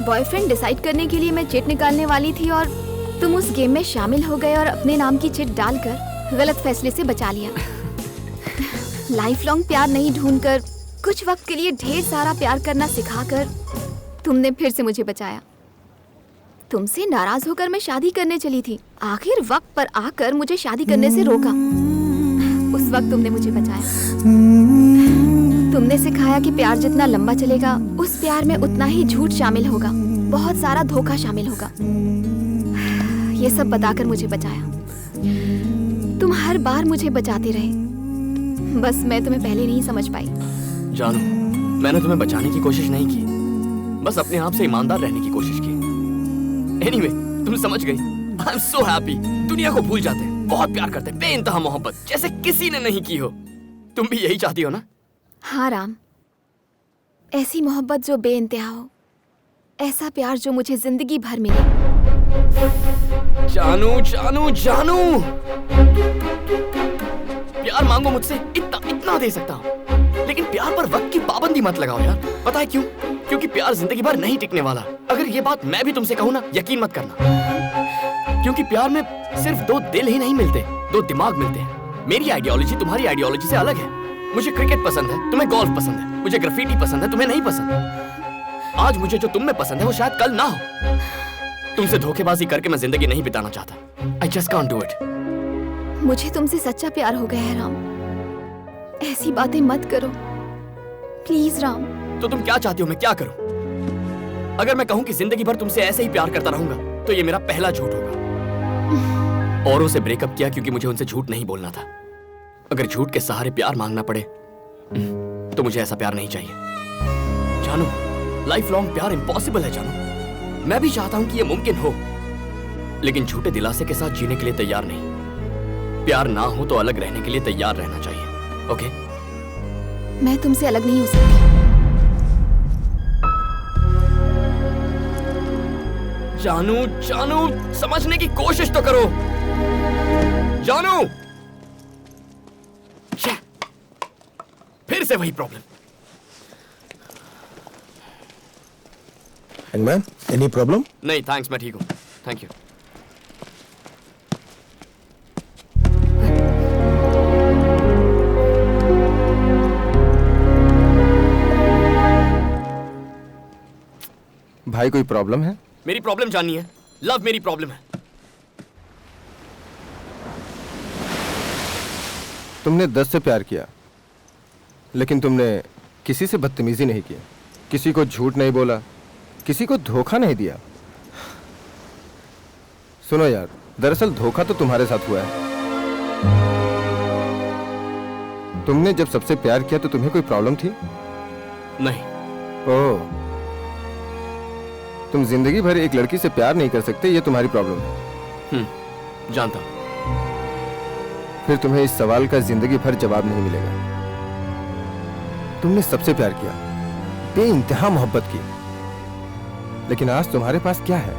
Boyfriend decide करने के लिए मैं चिट निकालने वाली थी और तुम उस गेम में शामिल हो गए और अपने नाम की चिट डालकर गलत फैसले से बचा लिया। लाइफ लॉन्ग प्यार नहीं ढूंढकर कुछ वक्त के लिए ढेर सारा प्यार करना सिखाकर तुमने फिर से मुझे बचाया। तुमसे नाराज होकर मैं शादी करने चली थी, आखिर वक्त पर आकर मुझे शादी करने से रोका। उस वक्त तुमने मुझे बचाया। तुमने सिखाया कि प्यार जितना लंबा चलेगा उस प्यार में उतना ही झूठ शामिल होगा, बहुत सारा धोखा शामिल होगा। ये सब बताकर मुझे बचाया। तुम हर बार मुझे बचाते रहे, बस मैं तुम्हें पहले नहीं समझ पाई। जानू, मैंने तुम्हें बचाने की कोशिश नहीं की, बस अपने आप से ईमानदार रहने की कोशिश की। Anyway, तुम समझ गई। I'm so happy। दुनिया को भूल जाते हैं, बहुत प्यार करते हैं, बेइंतहा मोहब्बत जैसे किसी ने नहीं की हो। तुम भी यही चाहती हो ना? हाँ राम, ऐसी मोहब्बत जो बेइंतहा हो, ऐसा प्यार जो मुझे जिंदगी भर मिले। जानू जानू जानू, प्यार मांगो मुझसे, इतना दे सकता हूँ, लेकिन प्यार पर वक्त की पाबंदी मत लगाओ यार। पता है क्यों? क्योंकि प्यार जिंदगी भर नहीं टिकने वाला। अगर ये बात मैं भी तुमसे कहूँ ना, यकीन मत करना, क्योंकि प्यार में सिर्फ दो दिल ही नहीं मिलते, दो दिमाग मिलते हैं। मेरी आइडियोलॉजी तुम्हारी आइडियोलॉजी से अलग है। मुझे क्रिकेट पसंद है, तुम्हें गोल्फ पसंद है। मुझे ग्राफिटी पसंद है, तुम्हें नहीं पसंद। आज मुझे जो तुम में पसंद है वो शायद कल ना हो। तुमसे धोखेबाजी करके मैं जिंदगी नहीं बिताना चाहता। I just can't do it। मुझे तुमसे सच्चा प्यार हो गया है राम, ऐसी बातें मत करो प्लीज राम। तो तुम क्या चाहती हो मैं क्या करूं? अगर मैं कहूं कि जिंदगी भर तुमसे ऐसे ही प्यार करता रहूंगा तो ये मेरा पहला झूठ होगा। औरों से ब्रेकअप किया क्योंकि मुझे उनसे झूठ नहीं बोलना था। अगर झूठ के सहारे प्यार मांगना पड़े तो मुझे ऐसा प्यार नहीं चाहिए। जानू, लाइफ लॉन्ग प्यार इम्पॉसिबल है जानू। मैं भी चाहता हूं कि ये मुमकिन हो, लेकिन झूठे दिलासे के साथ जीने के लिए तैयार नहीं। प्यार ना हो तो अलग रहने के लिए तैयार रहना चाहिए। ओके? मैं तुमसे अलग नहीं हो सकती। जानू जानू, समझने की कोशिश तो करो। जानू, फिर से वही प्रॉब्लम। Hangman, any problem? नहीं थैंक्स, मैं ठीक हूँ। Thank you. भाई कोई प्रॉब्लम है? मेरी प्रॉब्लम जाननी है? लव मेरी प्रॉब्लम है। तुमने 10 से प्यार किया, लेकिन तुमने किसी से बदतमीजी नहीं की, किसी को झूठ नहीं बोला, किसी को धोखा नहीं दिया। सुनो यार, दरअसल धोखा तो तुम्हारे साथ हुआ है। तुमने जब सबसे प्यार किया तो तुम्हें कोई प्रॉब्लम थी? नहीं। ओह, तुम जिंदगी भर एक लड़की से प्यार नहीं कर सकते, ये तुम्हारी प्रॉब्लम है। जानता हूं। फिर तुम्हें इस सवाल का जिंदगी भर जवाब नहीं मिलेगा। तुमने सबसे प्यार किया, बेइंतहा मोहब्बत की, लेकिन आज तुम्हारे पास क्या है?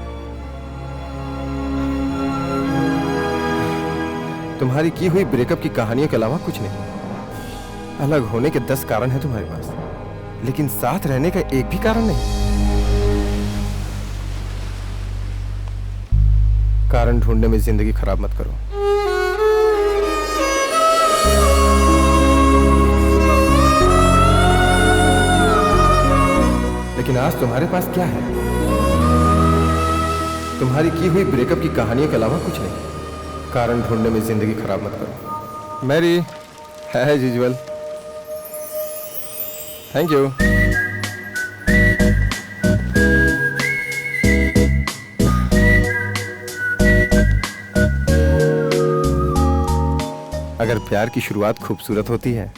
तुम्हारी की हुई ब्रेकअप की कहानियों के अलावा कुछ नहीं। अलग होने के 10 कारण हैं तुम्हारे पास, लेकिन साथ रहने का एक भी कारण नहीं। कारण ढूंढने में जिंदगी खराब मत करो। लेकिन आज तुम्हारे पास क्या है? तुम्हारी की हुई ब्रेकअप की कहानियों के अलावा कुछ नहीं। कारण ढूंढने में जिंदगी खराब मत करो। मैरी है एज यूजुअल। Thank you. अगर प्यार की शुरुआत खूबसूरत होती है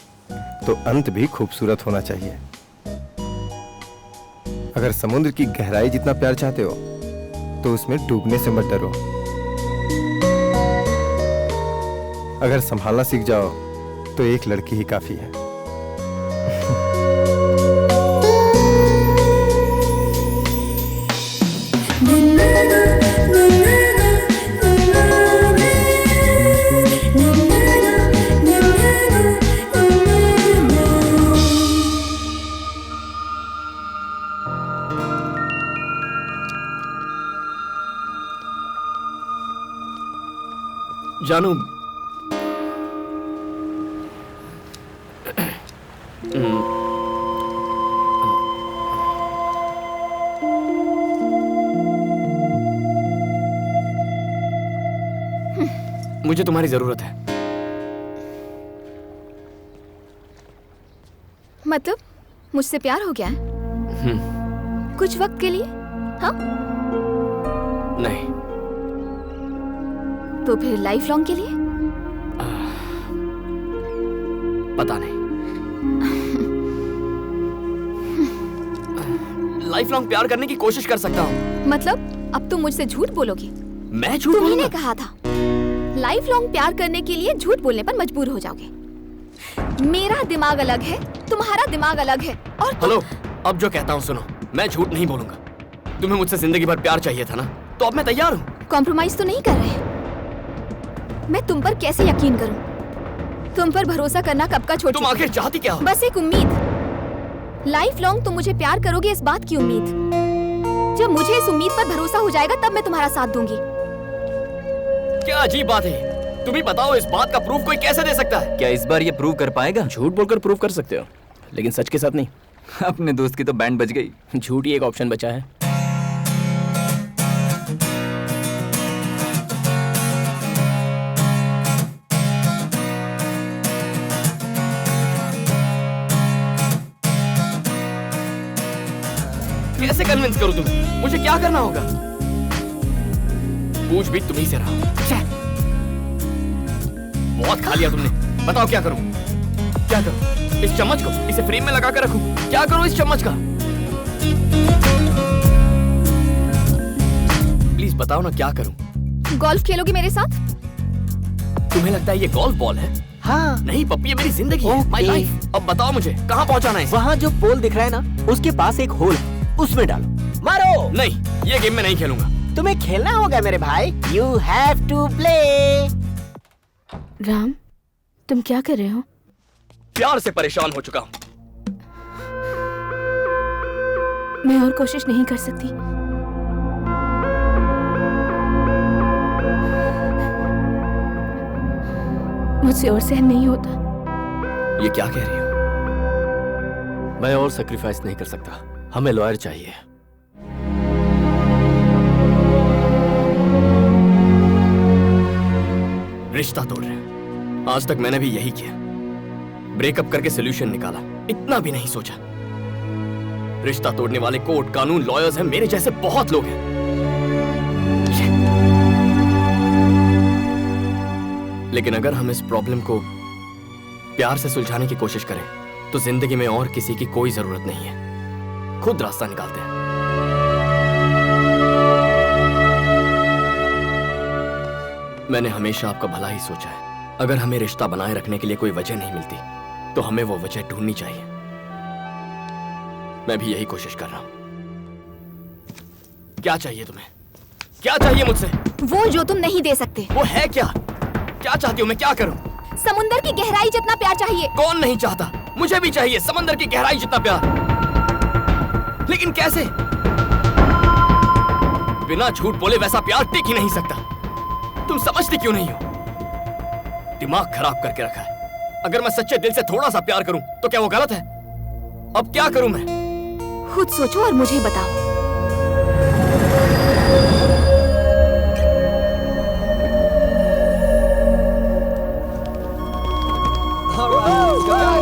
तो अंत भी खूबसूरत होना चाहिए। अगर समुद्र की गहराई जितना प्यार चाहते हो तो उसमें डूबने से मत डरो। अगर संभालना सीख जाओ तो एक लड़की ही काफी है। जानू, मुझे तुम्हारी जरूरत है। मतलब मुझसे प्यार हो गया है? कुछ वक्त के लिए? हाँ? नहीं। तो फिर लाइफ लॉन्ग के लिए? पता नहीं। लाइफ लॉन्ग प्यार करने की कोशिश कर सकता हूँ। मतलब अब तुम मुझसे झूठ बोलोगी? मैं झूठ बोलूंगा? तुमने कहा था लाइफ लॉन्ग प्यार करने के लिए झूठ बोलने पर मजबूर हो जाओगे। मेरा दिमाग अलग है, तुम्हारा दिमाग अलग है। और हेलो, अब जो कहता हूँ सुनो, मैं झूठ नहीं बोलूंगा। तुम्हें मुझसे जिंदगी भर प्यार चाहिए था ना, तो अब मैं तैयार हूँ। कॉम्प्रोमाइज तो नहीं कर रहे? मैं तुम पर कैसे यकीन करूं? तुम पर भरोसा करना कब का छोड़ चुकी? तुम आखिर चाहती क्या हो? बस एक उम्मीद। लाइफ लॉन्ग तुम मुझे प्यार करोगे इस बात की उम्मीद। जब मुझे इस उम्मीद पर भरोसा हो जाएगा तब मैं तुम्हारा साथ दूंगी। क्या अजीब बात है। तुम ही बताओ, इस बात का प्रूफ कोई कैसे दे सकता है? क्या इस बार ये प्रूव कर पाएगा? झूठ बोलकर प्रूव कर सकते हो, लेकिन सच के साथ नहीं। अपने दोस्त की तो बैंड बज गई। झूठ ही एक ऑप्शन बचा है। कैसे कन्विंस करूं तुम्हें? मुझे क्या करना होगा? पूछ भी तुम्ही से रहा। बहुत खा लिया तुमने, बताओ क्या करूं? क्या करूं? इस चम्मच को इसे फ्रेम में लगा कर रखूं? क्या करूं इस चम्मच का? प्लीज बताओ ना, क्या करूं? गोल्फ खेलोगी मेरे साथ? तुम्हें लगता है ये गोल्फ बॉल है? हाँ। नहीं पप्पी, ये मेरी जिंदगी है, माय लाइफ। अब बताओ मुझे कहाँ पहुँचाना है? वहाँ जो पोल दिख रहा है ना, उसके पास एक होल है, उसमें डालो। मारो। नहीं, ये गेम में नहीं खेलूंगा। तुम्हें खेलना होगा मेरे भाई। You have to play। Ram, तुम क्या कर रहे हो? प्यार से परेशान हो चुका हूँ। मैं और कोशिश नहीं कर सकती। मुझसे और सहन नहीं होता। ये क्या कह रही हो? मैं और सैक्रिफाइस नहीं कर सकता, हमें लॉयर चाहिए। रिश्ता तोड़ रहे हैं। आज तक मैंने भी यही किया, ब्रेकअप करके सोल्यूशन निकाला, इतना भी नहीं सोचा। रिश्ता तोड़ने वाले कोर्ट, कानून, लॉयर्स हैं, मेरे जैसे बहुत लोग हैं। लेकिन अगर हम इस प्रॉब्लम को प्यार से सुलझाने की कोशिश करें तो जिंदगी में और किसी की कोई जरूरत नहीं है, खुद रास्ता निकालते हैं। मैंने हमेशा आपका भला ही सोचा है। अगर हमें रिश्ता बनाए रखने के लिए कोई वजह नहीं मिलती तो हमें वो वजह ढूंढनी चाहिए। मैं भी यही कोशिश कर रहा हूं। क्या चाहिए तुम्हें? क्या चाहिए मुझसे? वो जो तुम नहीं दे सकते। वो है क्या? क्या चाहती हो? मैं क्या करूं? समुंदर की गहराई जितना प्यार चाहिए। कौन नहीं चाहता? मुझे भी चाहिए समंदर की गहराई जितना प्यार। लेकिन कैसे? बिना झूठ बोले वैसा प्यार टिक ही नहीं सकता। तुम समझती क्यों नहीं हो? दिमाग खराब करके रखा है। अगर मैं सच्चे दिल से थोड़ा सा प्यार करूं तो क्या वो गलत है? अब क्या करूं मैं? खुद सोचो और मुझे बताओ।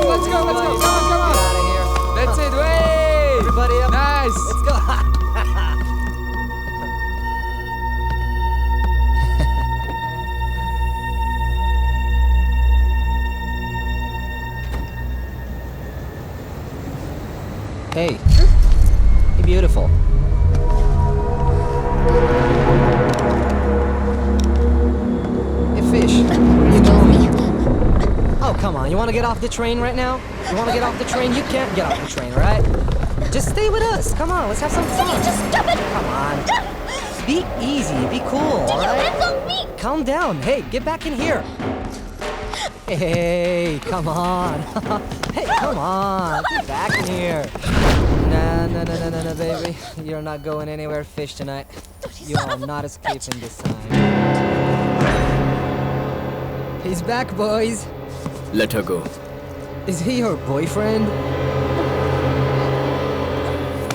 Let's go. Come on. Out of here. That's it. Way. Everybody up. Nice. Let's go. Hey. Hey, beautiful. to get off the train right now? You want to get off the train? You can't get off the train, right? Just stay with us. Come on, let's have some fun. Just stop it. Come on. Be easy. Be cool, all right? Calm down. Hey, get back in here. Hey, come on. Hey, come on. Get back in here. No, baby. You're not going anywhere fish tonight. You are not escaping this time. He's back, boys. Let her go. Is he your boyfriend?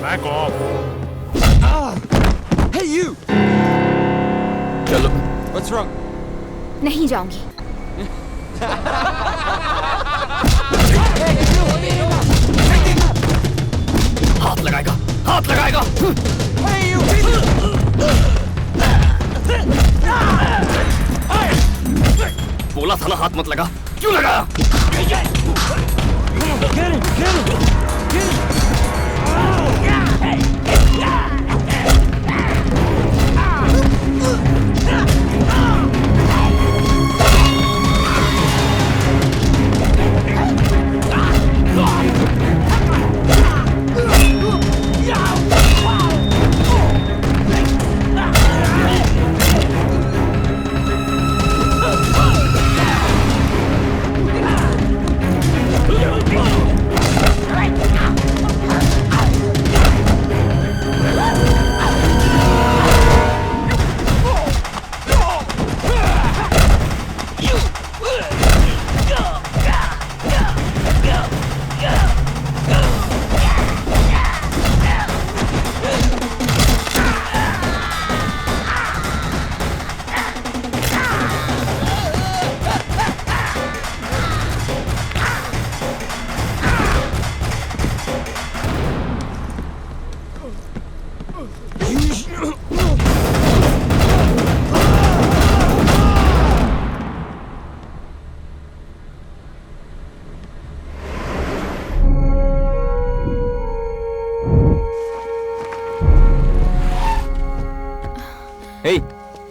Back off. Ah! Hey, you! चलो. What's wrong? नहीं जाऊंगी. हाथ लगाएगा. हाथ लगाएगा. बोला था ना हाथ मत लगा. क्यों लगाया?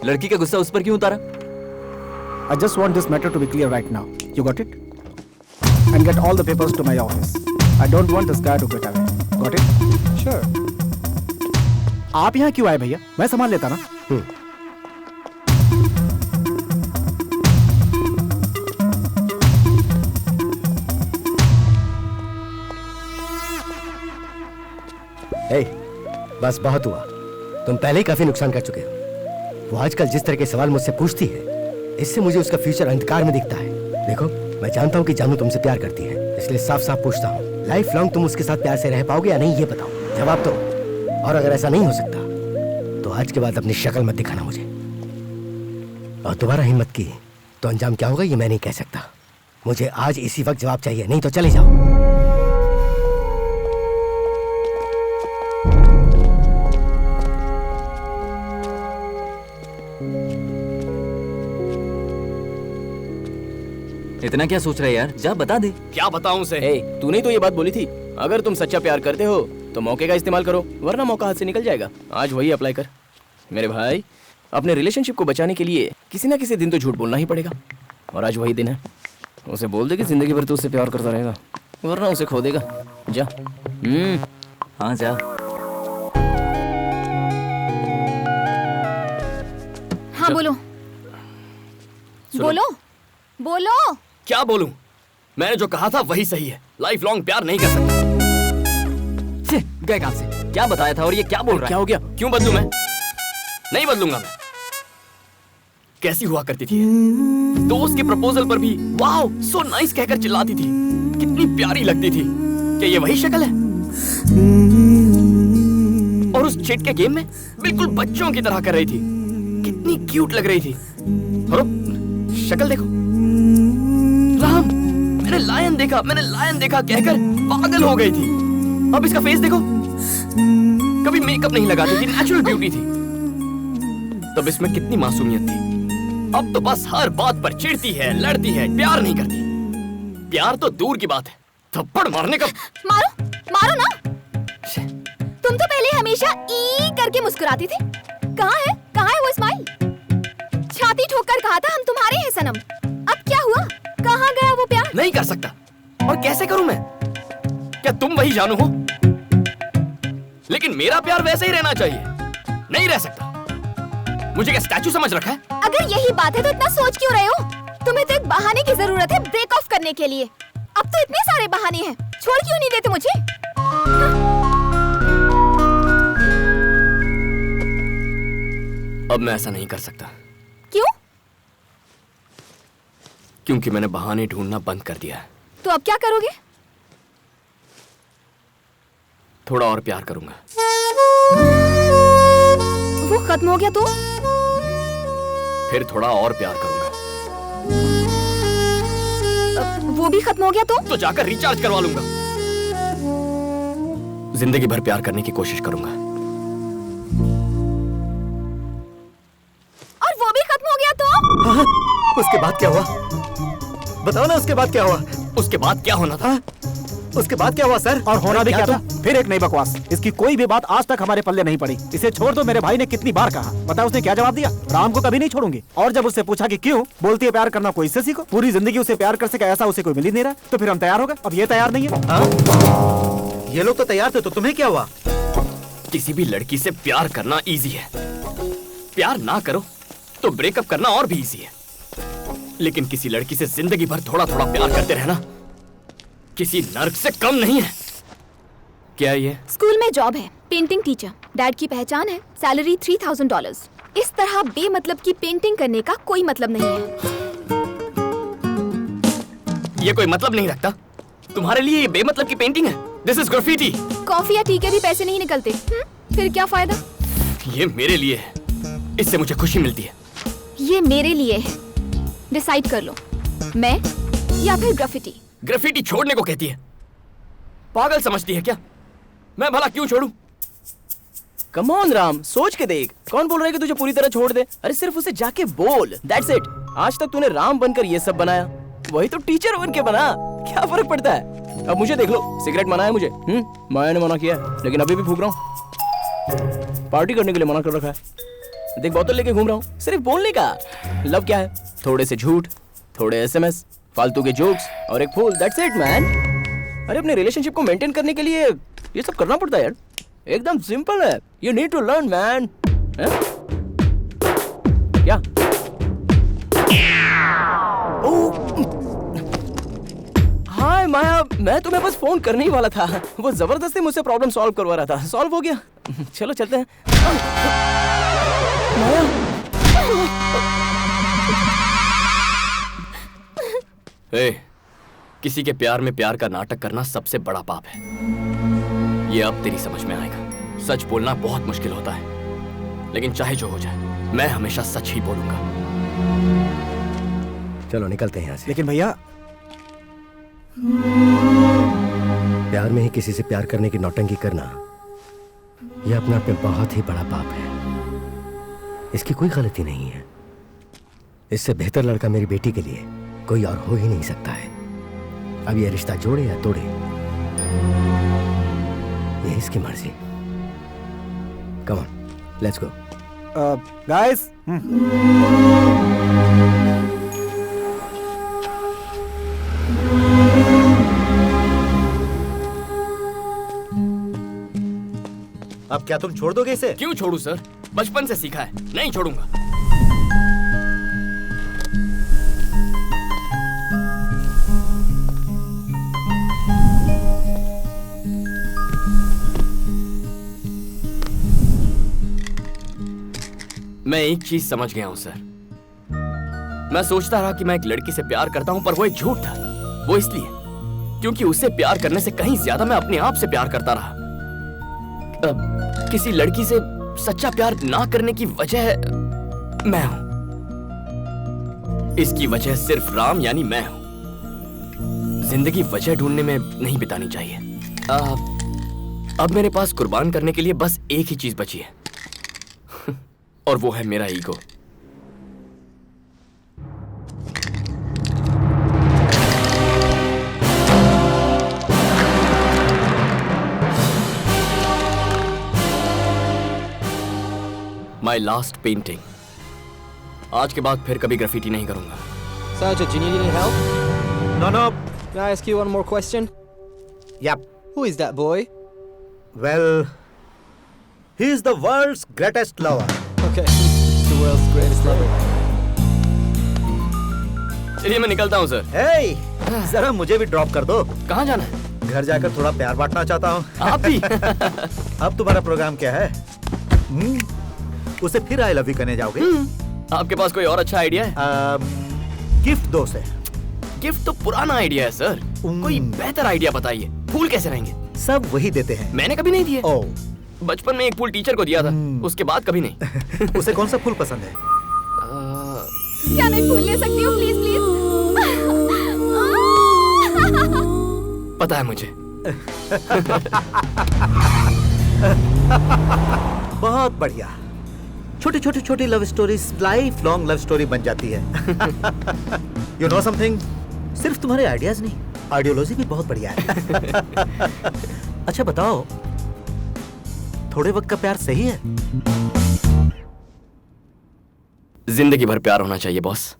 लड़की का गुस्सा उस पर क्यों उतारा? I just want this matter to be clear right now. You got it? And get all the papers to my office. I don't want this guy to get away. Got it? Sure. आप यहाँ क्यों आए भैया? मैं संभाल लेता ना. Hey, बस बहुत हुआ. तुम पहले ही काफी नुकसान कर चुके हो. वो आजकल जिस तरह के सवाल मुझसे पूछती है, इससे मुझे उसका फ्यूचर अंधकार में दिखता है. देखो, मैं जानता हूँ कि जानू तुमसे प्यार करती है, इसलिए साफ साफ पूछता हूँ, लाइफ लॉन्ग तुम उसके साथ प्यार से रह पाओगे या नहीं, ये बताओ. जवाब दो. और अगर ऐसा नहीं हो सकता तो आज के बाद अपनी शक्ल मत दिखाना मुझे. और दोबारा हिम्मत की तो अंजाम क्या होगा ये मैं नहीं कह सकता. मुझे आज इसी वक्त जवाब चाहिए, नहीं तो चले जाओ. इतना क्या सोच रहे यार? जा बता दे. क्या बताऊं उसे? तूने तो ये बात बोली थी, अगर तुम सच्चा प्यार करते हो तो मौके का इस्तेमाल करो, वरना मौका हाथ से निकल जाएगा. आज वही अप्लाई कर मेरे भाई. अपने रिलेशनशिप को बचाने के लिए किसी ना किसी दिन तो झूठ बोलना ही पड़ेगा, और आज वही दिन है. उसे बोल दे कि जिंदगी भर तू उससे प्यार करता रहेगा, वरना उसे खो देगा. जा. हाँ जा. हाँ बोलो. बोलो बोलो. क्या बोलूं? मैंने जो कहा था वही सही है. लाइफ लॉन्ग प्यार नहीं कर सकता. गए काम से. क्या बताया था और ये क्या बोल रहा है? क्या हो गया? क्यों बदलूं मैं? नहीं बदलूंगा मैं. कैसी हुआ करती थी दोस्त के प्रपोजल पर भी वाओ सो नाइस कहकर चिल्लाती थी. कितनी प्यारी लगती थी. क्या ये वही शक्ल है? और उस चिट के गेम में बिल्कुल बच्चों की तरह कर रही थी. कितनी क्यूट लग रही थी. और शक्ल देखो. राम, मैंने लायन देखा कहकर पागल हो गई थी. अब इसका फेस देखो. कभी मेकअप नहीं लगाती थी, नेचुरल ब्यूटी थी. तब इसमें कितनी मासूमियत थी. अब तो बस हर बात पर चिढ़ती है, लड़ती है, प्यार नहीं करती. प्यार तो दूर की बात है, थप्पड़ मारने का. मारो ना. तुम तो पहले हमेशा ई करके मुस्कुराती थी. कहाँ है वो स्माइल? छाती ठोक कर कहा था हम तुम्हारे हैं सनम. अब क्या हुआ? कहाँ गया वो प्यार? नहीं कर सकता। और कैसे करूं मैं? क्या तुम वही जानू हो? लेकिन मेरा प्यार वैसे ही रहना चाहिए, नहीं रह सकता। मुझे क्या स्टैचू समझ रखा है? अगर यही बात है तो इतना सोच क्यों रहे हो? तुम्हें तो एक बहाने की जरूरत है ब्रेक ऑफ करने के लिए। अब तो इतने सारे बहाने हैं, छोड़ क्यों नहीं देते मुझे? अब मैं ऐसा नहीं कर सकता। क्यों? क्योंकि मैंने बहाने ढूंढना बंद कर दिया है। तो अब क्या करोगे? थोड़ा और प्यार करूंगा। वो खत्म हो गया तो? फिर थोड़ा और प्यार करूंगा। वो भी खत्म हो गया तो? तो जाकर रिचार्ज करवा लूंगा। जिंदगी भर प्यार करने की कोशिश करूंगा। और वो भी खत्म हो गया तो? हाँ, उसके बाद क्या हुआ? बताओ ना, उसके बाद क्या हुआ? उसके बाद क्या होना था? उसके बाद क्या हुआ सर? और होना भी क्या था? फिर एक नई बकवास। इसकी कोई भी बात आज तक हमारे पल्ले नहीं पड़ी। इसे छोड़ दो, मेरे भाई ने कितनी बार कहा। पता है उसने क्या जवाब दिया? राम को कभी नहीं छोड़ूंगी। और जब उससे पूछा कि क्यों, बोलती है प्यार करना कोई इससे सीखो। पूरी जिंदगी उसे प्यार कर सके ऐसा उसे कोई मिल ही नहीं रहा। तो फिर हम तैयार हो गए। अब ये तैयार नहीं है। ये लोग तो तैयार थे, तो तुम्हें क्या हुआ? किसी भी लड़की से प्यार करना इजी है। प्यार ना करो तो ब्रेकअप करना और भी इजी है। लेकिन किसी लड़की से जिंदगी भर थोड़ा थोड़ा प्यार करते रहना किसी नर्क से कम नहीं है। क्या ये? स्कूल में जॉब है, पेंटिंग टीचर। डैड की पहचान है, सैलरी $3000। इस तरह बेमतलब की पेंटिंग करने का कोई मतलब नहीं है। ये कोई मतलब नहीं रखता? तुम्हारे लिए ये बेमतलब की पेंटिंग है? This is graffiti. कॉफी या टी के भी पैसे नहीं निकलते। फिर क्या फायदा? ये मेरे लिए है, इससे मुझे खुशी मिलती है। ये मेरे लिए है, डिसाइड कर लो, मैं या फिर ग्राफिटी। ग्राफिटी छोड़ने को कहती है, पागल समझती है क्या? मैं भला क्यों छोड़ूं? कम ऑन राम, सोच के देख। कौन बोल रहा है कि तुझे पूरी तरह छोड़ दे? अरे सिर्फ उसे जाके बोल, दैट्स इट। आज तक तूने राम बनकर ये सब बनाया, वही तो टीचर बन के बना। क्या फर्क पड़ता है? अब मुझे देख लो, सिगरेट मना है मुझे। माया ने मना किया है, लेकिन अभी भी फूंक रहा हूँ। पार्टी करने के लिए मना कर रखा है। देख बोतल लेके घूम रहा हूँ, सिर्फ बोलने का। लव क्या है? थोड़े से झूठ, थोड़े SMS, फालतू के जोक्स और एक फूल, दैट्स इट मैन। अरे अपने रिलेशनशिप को मेंटेन करने के लिए ये सब करना पड़ता है यार। एकदम सिंपल है। You need to learn man. क्या? हाय माया, मैं तुम्हें बस फोन करने ही वाला था। वो जबरदस्ती मुझसे प्रॉब्लम सॉल्व करवा रहा था। सॉल्व हो गया, चलो चलते हैं। माया, किसी के प्यार में प्यार का नाटक करना सबसे बड़ा पाप है। ये अब तेरी समझ में आएगा। सच बोलना बहुत मुश्किल होता है, लेकिन चाहे जो हो जाए मैं हमेशा सच ही बोलूंगा। चलो निकलते हैं यहाँ से। लेकिन भैया, प्यार में ही किसी से प्यार करने की नौटंकी करना, यह अपने आप में बहुत ही बड़ा पाप है। इसकी कोई गलती नहीं है। इससे बेहतर लड़का मेरी बेटी के लिए कोई और हो ही नहीं सकता है। अब यह रिश्ता जोड़े या तोड़े, ये इसकी मर्जी। Come on, let's go. Guys, अब क्या तुम छोड़ दोगे इसे? क्यों छोड़ू सर, बचपन से सीखा है, नहीं छोड़ूंगा। मैं एक चीज समझ गया हूं सर। मैं सोचता रहा कि मैं एक लड़की से प्यार करता हूं, पर वो एक झूठ था। वो इसलिए क्योंकि उससे प्यार करने से कहीं ज्यादा मैं अपने आप से प्यार करता रहा। किसी लड़की से सच्चा प्यार ना करने की वजह मैं हूं। इसकी वजह सिर्फ राम यानी मैं हूं। जिंदगी वजह ढूंढने में नहीं बितानी चाहिए। अब मेरे पास कुर्बान करने के लिए बस एक ही चीज बची है, और वो है मेरा ईगो। My last painting. आज के बाद फिर कभी ग्राफिटी नहीं करूंगा। Sergeant, do you need any help? No, Can I ask you one more question? Yep. Who is that boy? Well, he is the world's greatest lover. Okay, he's the world's greatest lover. चलिए मैं निकलता हूँ sir. Hey, जरा मुझे भी drop कर दो। कहाँ जाना है? घर जाकर थोड़ा प्यार बांटना चाहता हूँ। आप भी? अब तुम्हारा प्रोग्राम क्या है? उसे फिर आई लव यू करने जाओगे? आपके पास कोई और अच्छा आइडिया है? गिफ्ट दो उसे। गिफ्ट तो पुराना आइडिया है सर। कोई बेहतर आइडिया बताइए। फूल कैसे रहेंगे? सब वही देते हैं। मैंने कभी नहीं दिए। ओह, बचपन में एक फूल टीचर को दिया था, उसके बाद कभी नहीं। उसे कौन सा फूल पसंद है? क्या मैं फूल ले सकती हूँ प्लीज प्लीज? पता है मुझे। बहुत बढ़िया। छोटी छोटी छोटी love stories life long love story बन जाती है। यू नो समथिंग, सिर्फ तुम्हारे आइडियाज नहीं, आइडियोलॉजी भी बहुत बढ़िया है। अच्छा बताओ, थोड़े वक्त का प्यार सही है? जिंदगी भर प्यार होना चाहिए बॉस।